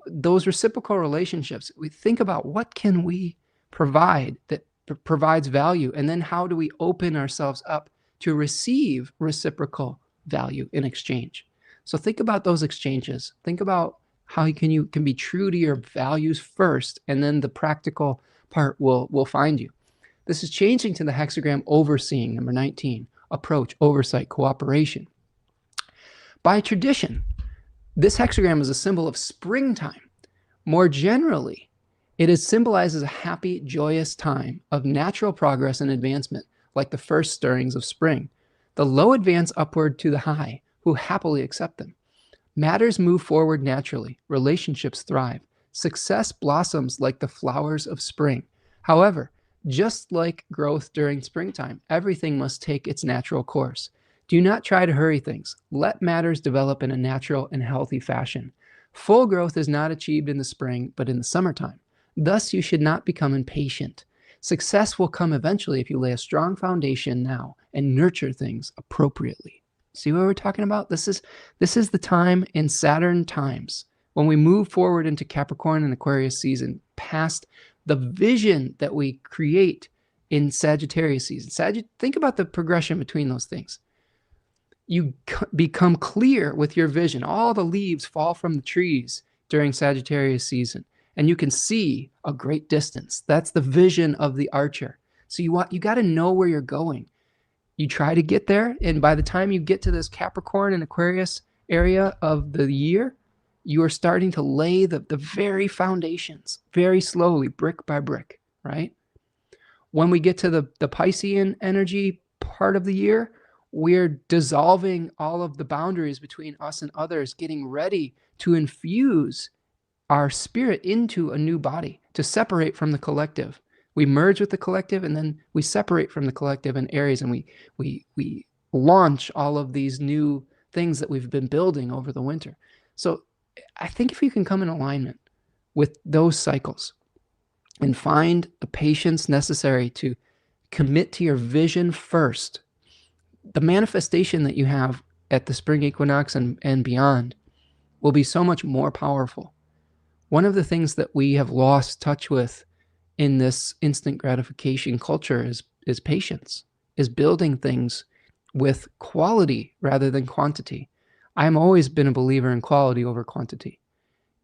those reciprocal relationships, we think about what can we provide that provides value, and then how do we open ourselves up to receive reciprocal value in exchange? So think about those exchanges. Think about how you can be true to your values first, and then the practical part will find you. This is changing to the hexagram overseeing, number 19, approach, oversight, cooperation. By tradition, this hexagram is a symbol of springtime. More generally, it symbolizes a happy, joyous time of natural progress and advancement, like the first stirrings of spring. The low advance upward to the high, who happily accept them. Matters move forward naturally. Relationships thrive. Success blossoms like the flowers of spring. However, just like growth during springtime, everything must take its natural course. Do not try to hurry things. Let matters develop in a natural and healthy fashion. Full growth is not achieved in the spring, but in the summertime. Thus, you should not become impatient. Success will come eventually if you lay a strong foundation now and nurture things appropriately. See what we're talking about? This is the time in Saturn times when we move forward into Capricorn and Aquarius season, past the vision that we create in Sagittarius season. Think about the progression between those things. You become clear with your vision. All the leaves fall from the trees during Sagittarius season, and you can see a great distance. That's the vision of the archer. So you got to know where you're going. You try to get there, and by the time you get to this Capricorn and Aquarius area of the year, you are starting to lay the very foundations, very slowly, brick by brick, right? When we get to the Piscean energy part of the year, we're dissolving all of the boundaries between us and others, getting ready to infuse our spirit into a new body, to separate from the collective. We merge with the collective, and then we separate from the collective in Aries, and we launch all of these new things that we've been building over the winter. So I think if you can come in alignment with those cycles and find the patience necessary to commit to your vision first, the manifestation that you have at the spring equinox and beyond will be so much more powerful. One of the things that we have lost touch with in this instant gratification culture is patience, is building things with quality rather than quantity. I've always been a believer in quality over quantity.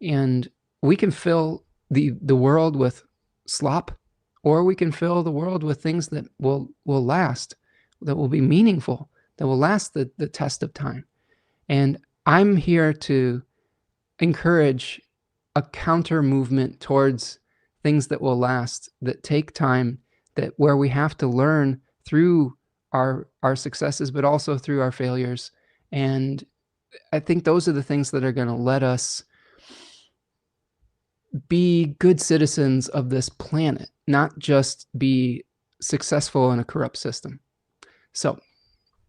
And we can fill the world with slop, or we can fill the world with things that will last, that will be meaningful, that will last the test of time. And I'm here to encourage a counter movement towards things that will last, that take time, that where we have to learn through our successes, but also through our failures. And I think those are the things that are going to let us be good citizens of this planet, not just be successful in a corrupt system. So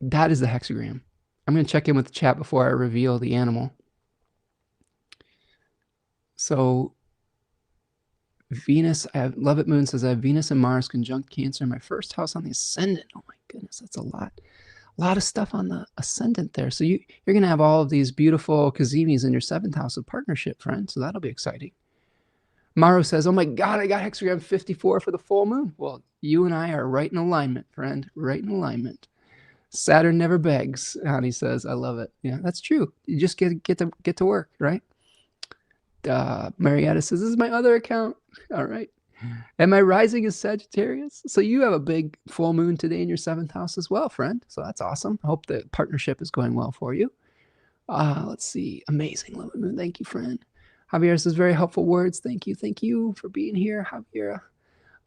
that is the hexagram. I'm going to check in with the chat before I reveal the animal. So Venus, I have Love It Moon says, I have Venus and Mars conjunct Cancer in my first house on the ascendant. Oh my goodness, that's a lot of stuff on the ascendant there. So you're going to have all of these beautiful Kazimis in your 7th house of partnership, friend. So that'll be exciting. Maru says, oh my God, I got hexagram 54 for the full moon. Well, you and I are right in alignment, friend, right in alignment. Saturn never begs, Honey says. I love it. Yeah, that's true. You just get to work, right? Marietta says, this is my other account. All right. And my rising is Sagittarius. So you have a big full moon today in your 7th house as well, friend. So that's awesome. I hope the partnership is going well for you. Let's see. Amazing. Love It Moon. Thank you, friend. Javier says, very helpful words. Thank you. Thank you for being here, Javier.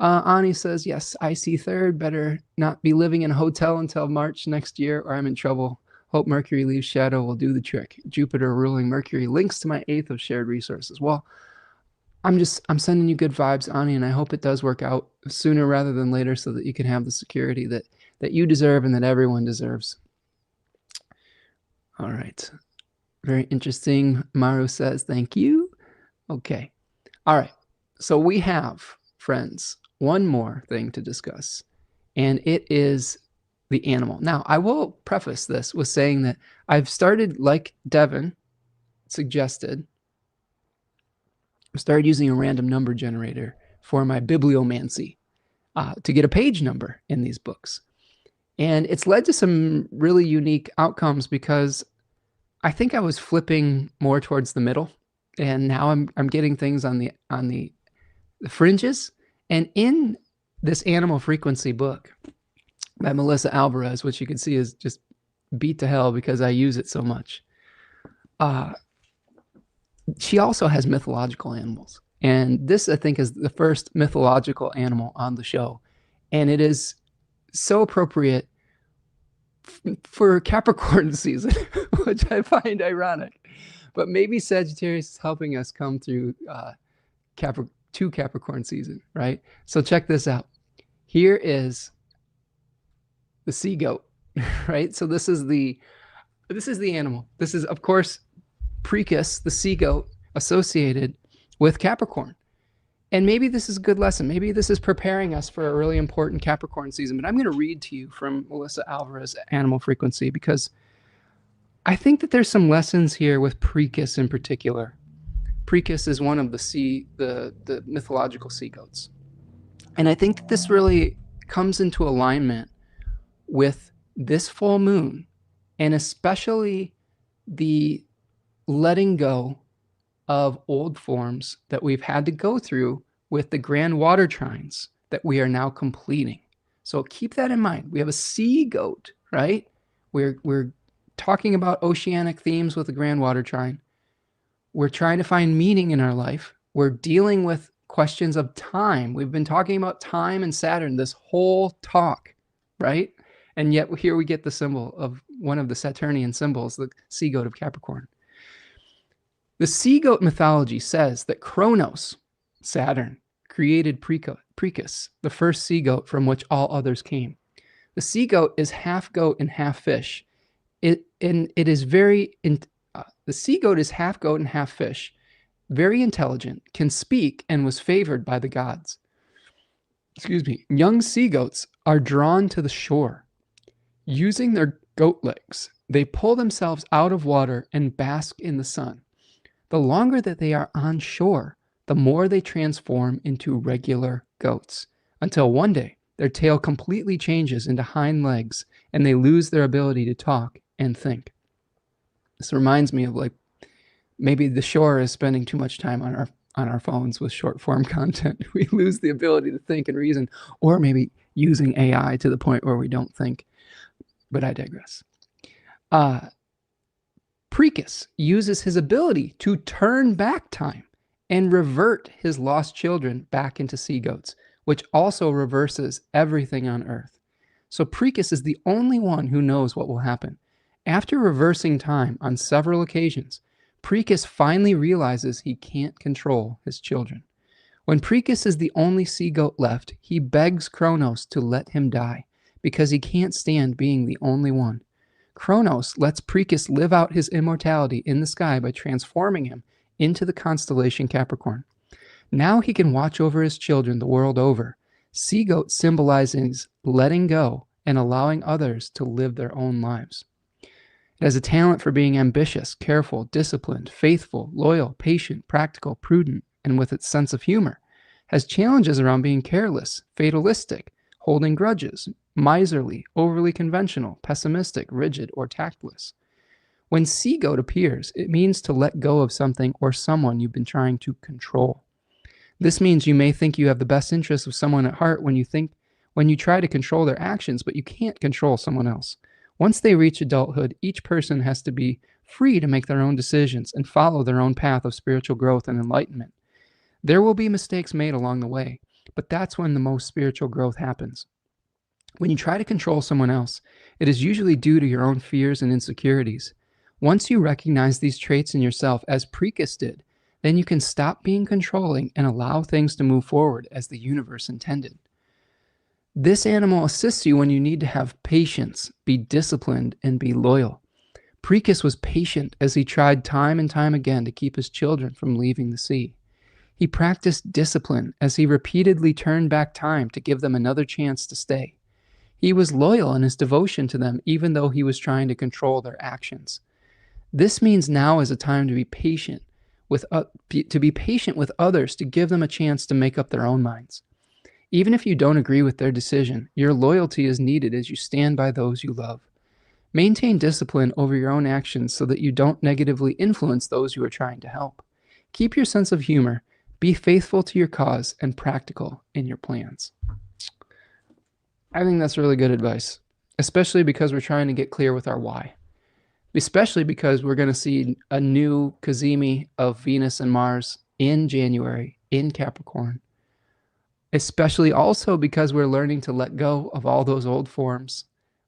Ani says, yes, I see third. Better not be living in a hotel until March next year or I'm in trouble. Hope Mercury leaves shadow will do the trick. Jupiter ruling Mercury links to my 8th of shared resources. Well, I'm sending you good vibes, Ani, and I hope it does work out sooner rather than later so that you can have the security that you deserve and that everyone deserves. All right. Very interesting. Maru says, thank you. Okay. All right. So we have, friends, one more thing to discuss, and it is the animal. Now, I will preface this with saying that I've started, like Devin suggested, I started using a random number generator for my bibliomancy to get a page number in these books. And it's led to some really unique outcomes because I think I was flipping more towards the middle, and now I'm getting things on the fringes. And in this animal frequency book by Melissa Alvarez, which you can see is just beat to hell because I use it so much, she also has mythological animals. And this, I think, is the first mythological animal on the show. And it is so appropriate for Capricorn season, which I find ironic. But maybe Sagittarius is helping us come through to Capricorn season, right? So check this out. Here is the sea goat, right? So this is the animal. This is, of course, Precus, the sea goat, associated with Capricorn. And maybe this is a good lesson. Maybe this is preparing us for a really important Capricorn season. But I'm going to read to you from Melissa Alvarez, Animal Frequency, because I think that there's some lessons here with Precus in particular. Precus is one of the mythological sea goats. And I think that this really comes into alignment with this full moon, and especially the letting go of old forms that we've had to go through with the grand water trines that we are now completing. So keep that in mind. We have a sea goat, right? We're talking about oceanic themes with the grand water trine. We're trying to find meaning in our life. We're dealing with questions of time. We've been talking about time and Saturn this whole talk, right? And yet here we get the symbol of one of the Saturnian symbols, the sea goat of Capricorn. The sea goat mythology says that Kronos, Saturn, created Precus, the first sea goat from which all others came. The sea goat is half goat and half fish. The sea goat is half goat and half fish. very intelligent, can speak, and was favored by the gods. Excuse me. Young sea goats are drawn to the shore. Using their goat legs, they pull themselves out of water and bask in the sun. The longer that they are on shore, the more they transform into regular goats, until one day their tail completely changes into hind legs and they lose their ability to talk and think. This reminds me of like maybe the shore is spending too much time on our phones with short form content. We lose the ability to think and reason, or maybe using AI to the point where we don't think. But I digress. Precus uses his ability to turn back time and revert his lost children back into sea goats, which also reverses everything on Earth. So Precus is the only one who knows what will happen. After reversing time on several occasions, Precus finally realizes he can't control his children. When Precus is the only sea goat left, he begs Kronos to let him die because he can't stand being the only one. Kronos lets Precus live out his immortality in the sky by transforming him into the constellation Capricorn. Now he can watch over his children the world over. Sea goat symbolizes letting go and allowing others to live their own lives. It has a talent for being ambitious, careful, disciplined, faithful, loyal, patient, practical, prudent, and with its sense of humor. Has challenges around being careless, fatalistic, holding grudges, miserly, overly conventional, pessimistic, rigid, or tactless. When sea goat appears, it means to let go of something or someone you've been trying to control. This means you may think you have the best interests of someone at heart when you try to control their actions, but you can't control someone else. Once they reach adulthood, each person has to be free to make their own decisions and follow their own path of spiritual growth and enlightenment. There will be mistakes made along the way, but that's when the most spiritual growth happens. When you try to control someone else, it is usually due to your own fears and insecurities. Once you recognize these traits in yourself, as Precus did, then you can stop being controlling and allow things to move forward as the universe intended. This animal assists you when you need to have patience, be disciplined, and be loyal. Precus was patient as he tried time and time again to keep his children from leaving the sea. He practiced discipline as he repeatedly turned back time to give them another chance to stay. He was loyal in his devotion to them even though he was trying to control their actions. This means now is a time to be patient with others, to give them a chance to make up their own minds. Even if you don't agree with their decision, your loyalty is needed as you stand by those you love. Maintain discipline over your own actions so that you don't negatively influence those you are trying to help. Keep your sense of humor, be faithful to your cause, and practical in your plans. I think that's really good advice, especially because we're trying to get clear with our why. Especially because we're going to see a new Cazimi of Venus and Mars in January in Capricorn. Especially also because we're learning to let go of all those old forms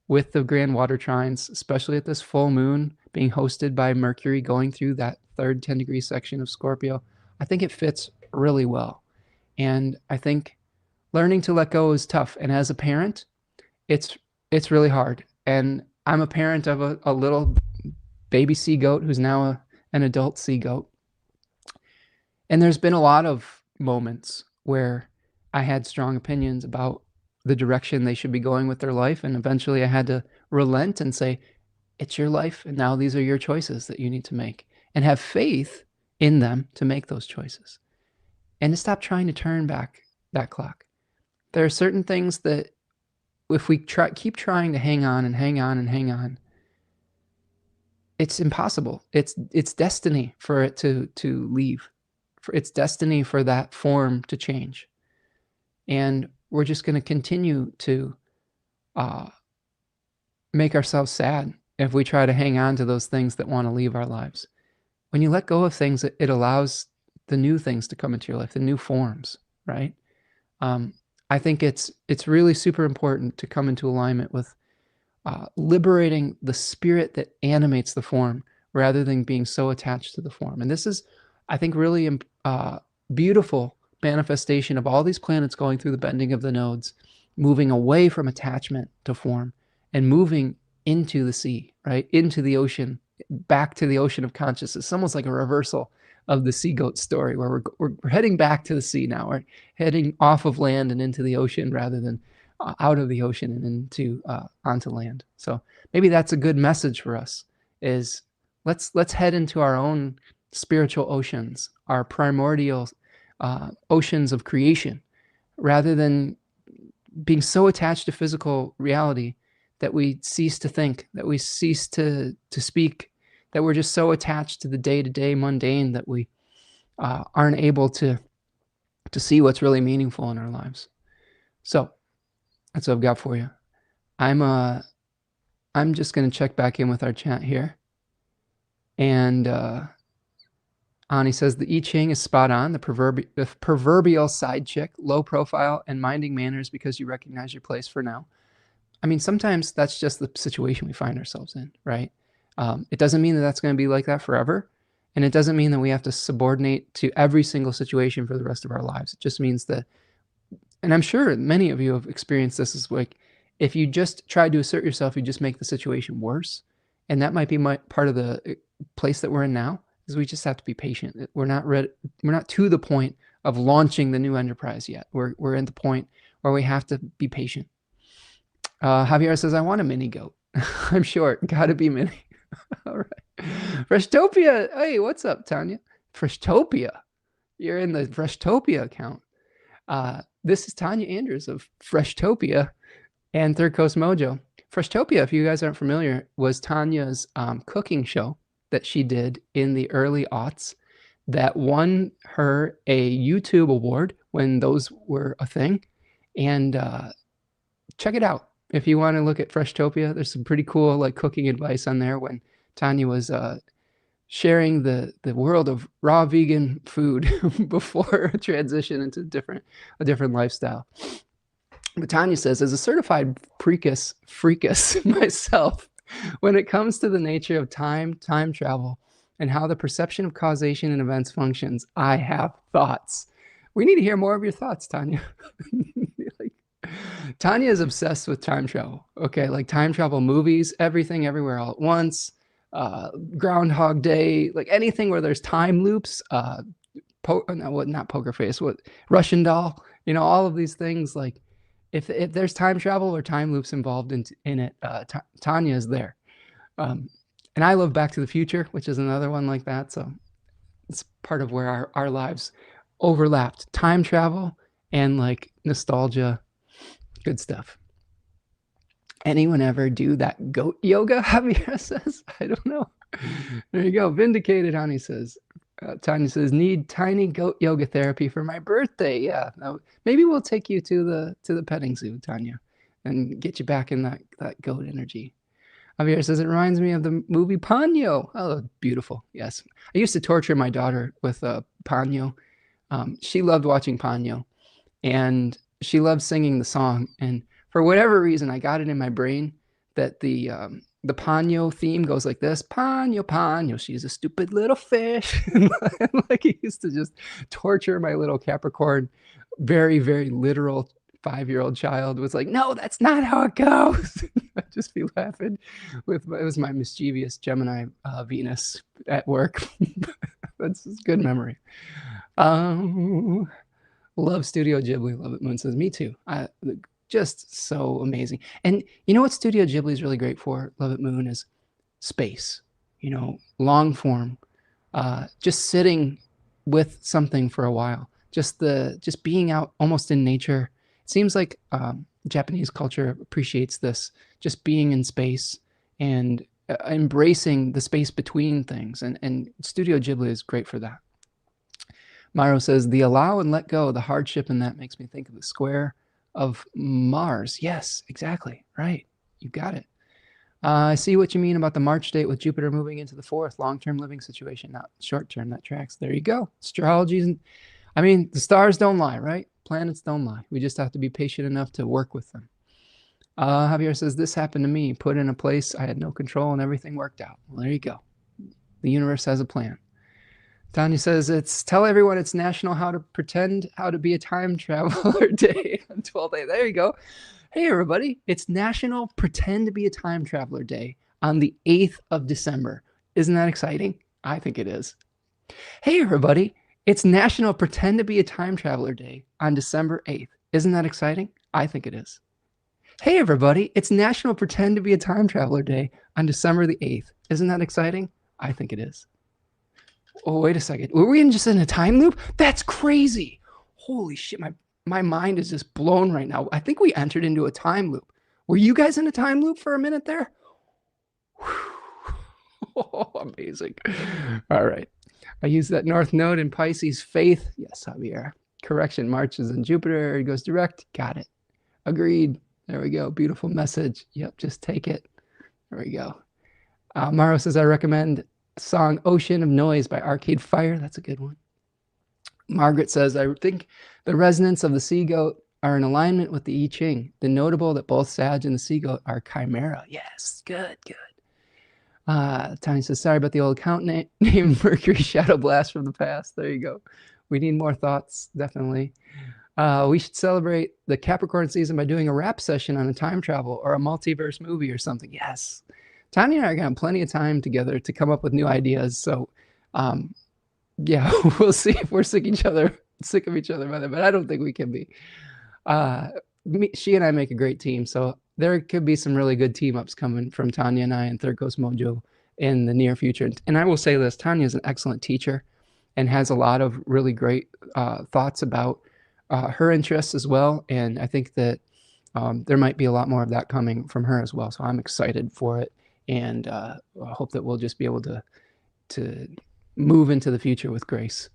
with the grand water trines, especially at this full moon being hosted by Mercury going through that third 10-degree section of Scorpio. I think it fits really well. And I think learning to let go is tough. And as a parent, it's really hard. And I'm a parent of a little baby sea goat who's now an adult sea goat. And there's been a lot of moments where I had strong opinions about the direction they should be going with their life. And eventually I had to relent and say, it's your life. And now these are your choices that you need to make, and have faith in them to make those choices and to stop trying to turn back that clock. There are certain things that if we keep trying to hang on and hang on and hang on, it's impossible. It's destiny for it to leave. It's destiny for that form to change. And we're just going to continue to make ourselves sad if we try to hang on to those things that want to leave our lives. When you let go of things, it allows the new things to come into your life, the new forms, right? I think it's really super important to come into alignment with liberating the spirit that animates the form rather than being so attached to the form. And this is, I think, really beautiful manifestation of all these planets going through the bending of the nodes, moving away from attachment to form and moving into the sea, right? Into the ocean, back to the ocean of consciousness. It's almost like a reversal of the sea goat story, where we're heading back to the sea now. We're heading off of land and into the ocean rather than out of the ocean and into onto land. So maybe that's a good message for us, is let's head into our own spiritual oceans, our primordial oceans of creation, rather than being so attached to physical reality that we cease to think, that we cease to speak, that we're just so attached to the day-to-day mundane that we aren't able to see what's really meaningful in our lives. So that's what I've got for you. I'm just going to check back in with our chat here. And Ani says the I Ching is spot on. The proverbial side chick, low profile and minding manners because you recognize your place for now. I mean, sometimes that's just the situation we find ourselves in, right? It doesn't mean that that's going to be like that forever. And it doesn't mean that we have to subordinate to every single situation for the rest of our lives. It just means that, and I'm sure many of you have experienced this, is like, if you just try to assert yourself, you just make the situation worse. And that might be part of the place that we're in now, is we just have to be patient. We're not ready. We're not to the point of launching the new enterprise yet. We're at the point where we have to be patient. Javier says, I want a mini goat. I'm short. Gotta be mini. All right. Freshtopia. Hey, what's up, Tanya? Freshtopia. You're in the Freshtopia account. This is Tanya Andrews of Freshtopia and Third Coast Mojo. Freshtopia, if you guys aren't familiar, was Tanya's cooking show that she did in the early aughts that won her a YouTube award when those were a thing. And check it out. If you want to look at Freshtopia, there's some pretty cool like cooking advice on there when Tanya was sharing the world of raw vegan food before a transition into a different lifestyle. But Tanya says, as a certified freakus myself, when it comes to the nature of time travel, and how the perception of causation and events functions, I have thoughts. We need to hear more of your thoughts, Tanya. Tanya is obsessed with time travel. Okay, like time travel movies, everything, everywhere, all at once, Groundhog Day, like anything where there's time loops. Not Poker Face, Russian Doll. You know, all of these things. Like, if there's time travel or time loops involved in it, Tanya is there. And I love Back to the Future, which is another one like that. So it's part of where our lives overlapped. Time travel and like nostalgia. Good stuff. Anyone ever do that goat yoga? Javier says, I don't know. There you go. Vindicated, Honey says. Tanya says, need tiny goat yoga therapy for my birthday. Yeah, maybe we'll take you to the petting zoo, Tanya, and get you back in that goat energy. Javier says, it reminds me of the movie Ponyo. Oh, beautiful. Yes. I used to torture my daughter with Ponyo. She loved watching Ponyo, and she loved singing the song. And for whatever reason, I got it in my brain that the Ponyo theme goes like this: Ponyo, Ponyo, she's a stupid little fish. And like, he used to just torture my little Capricorn, very, very literal 5-year-old child. Was like, no, that's not how it goes. I'd just be laughing it was my mischievous Gemini Venus at work. That's a good memory. Love Studio Ghibli. Love It Moon says, me too. Just so amazing. And you know what Studio Ghibli is really great for, Love It Moon, is space. You know, long form. Just sitting with something for a while. Just being out almost in nature. It seems like Japanese culture appreciates this. Just being in space and embracing the space between things. And Studio Ghibli is great for that. Myro says, the allow and let go, the hardship in that makes me think of the square of Mars. Yes, exactly. Right. You got it. I see what you mean about the March date with Jupiter moving into the 4th. Long-term living situation, not short-term. That tracks. There you go. Astrology. I mean, the stars don't lie, right? Planets don't lie. We just have to be patient enough to work with them. Javier says, this happened to me. Put in a place I had no control and everything worked out. Well, there you go. The universe has a plan. Tanya says, tell everyone it's National How to Be a Time Traveler Day on 12th. There you go. Hey, everybody. It's National Pretend to Be a Time Traveler Day on the 8th of December. Isn't that exciting? I think it is. Hey, everybody. It's National Pretend to be a Time Traveler Day on December 8th. Isn't that exciting? I think it is. Hey, everybody. It's National Pretend to be a Time Traveler Day on December the 8th. Isn't that exciting? I think it is. Oh, wait a second. Were we just in a time loop? That's crazy. Holy shit. My mind is just blown right now. I think we entered into a time loop. Were you guys in a time loop for a minute there? Oh, amazing. All right. I use that North Node in Pisces. Faith. Yes, Javier. Correction. Marches in Jupiter. It goes direct. Got it. Agreed. There we go. Beautiful message. Yep. Just take it. There we go. Maro says, I recommend song Ocean of Noise by Arcade Fire. That's a good one. Margaret says, I think the resonance of the sea goat are in alignment with the I Ching. The notable that both Sag and the sea goat are chimera. Yes, good. Tiny says, sorry about the old account name Mercury Shadow Blast from the past. There you go. We need more thoughts, definitely. We should celebrate the Capricorn season by doing a rap session on a time travel or a multiverse movie or something. Yes. Tanya and I are going to have plenty of time together to come up with new ideas. So, yeah, we'll see if we're sick of each other by then, but I don't think we can be. She and I make a great team. So there could be some really good team ups coming from Tanya and I and Third Coast Mojo in the near future. And I will say this, Tanya is an excellent teacher and has a lot of really great thoughts about her interests as well. And I think that there might be a lot more of that coming from her as well. So I'm excited for it. And I hope that we'll just be able to move into the future with grace.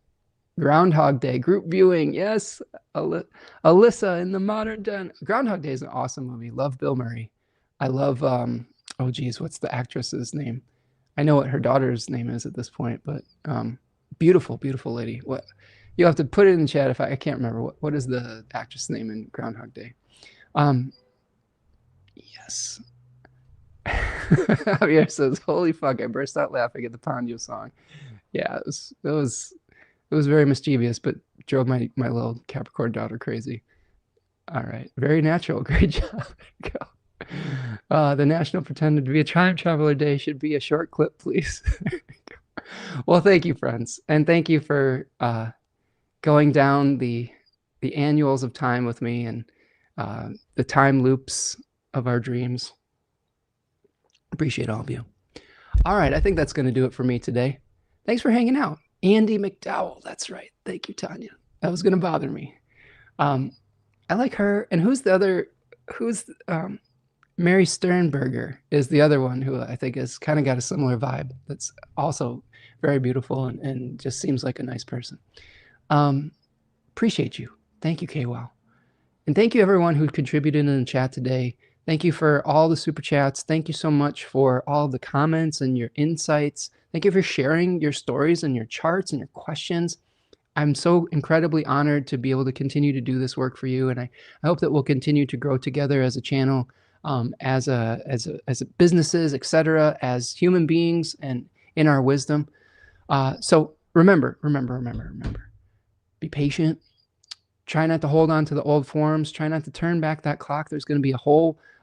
Groundhog Day, group viewing. Yes, Alyssa in the Modern Den. Groundhog Day is an awesome movie. Love Bill Murray. I love, oh geez, what's the actress's name? I know what her daughter's name is at this point, but beautiful lady. What? You'll have to put it in the chat if I can't remember. What is the actress name in Groundhog Day? Yes. Javier says, holy fuck, I burst out laughing at the Ponyo song. Yeah, it was very mischievous, but drove my little Capricorn daughter crazy. All right, very natural. Great job. There you go. The National Pretended to be a Time Traveler Day should be a short clip, please. Well, thank you, friends, and thank you for going down the annuals of time with me and the time loops of our dreams. Appreciate all of you. All right, I think that's going to do it for me today. Thanks for hanging out. Andy McDowell, that's right. Thank you, Tanya. That was going to bother me. I like her. And who's the other? Who's Mary Sternberger is the other one who I think has kind of got a similar vibe. That's also very beautiful and just seems like a nice person. Appreciate you. Thank you, KWOW. And thank you everyone who contributed in the chat today. Thank you for all the super chats. Thank you so much for all the comments and your insights. Thank you for sharing your stories and your charts and your questions. I'm so incredibly honored to be able to continue to do this work for you. And I hope that we'll continue to grow together as a channel, as businesses, etc., as human beings and in our wisdom. So remember, be patient. Try not to hold on to the old forms. Try not to turn back that clock. There's going to be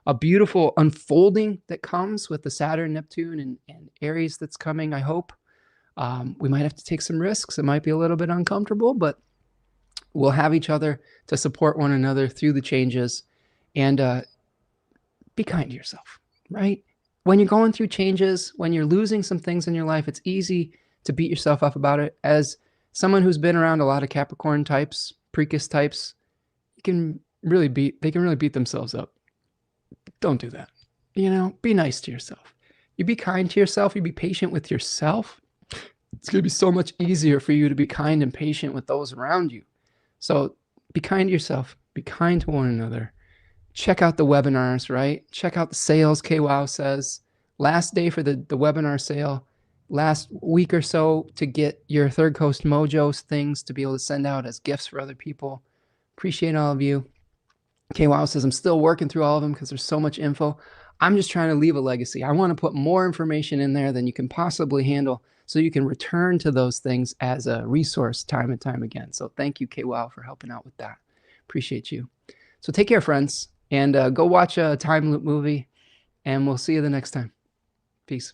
a beautiful unfolding that comes with the Saturn, Neptune, and Aries that's coming, I hope. We might have to take some risks. It might be a little bit uncomfortable, but we'll have each other to support one another through the changes. And be kind to yourself, right? When you're going through changes, when you're losing some things in your life, it's easy to beat yourself up about it. As someone who's been around a lot of Capricorn types, Precus types, they can really beat themselves up. Don't do that. Be nice to yourself. You be kind to yourself. You be patient with yourself. It's going to be so much easier for you to be kind and patient with those around you. So be kind to yourself. Be kind to one another. Check out the webinars, right? Check out the sales, KWOW says. Last day for the webinar sale. Last week or so to get your Third Coast Mojo's things to be able to send out as gifts for other people. Appreciate all of you. KWOW says, I'm still working through all of them because there's so much info. I'm just trying to leave a legacy. I want to put more information in there than you can possibly handle so you can return to those things as a resource time and time again. So thank you, KWOW, for helping out with that. Appreciate you. So take care, friends, and go watch a time loop movie, and we'll see you the next time. Peace.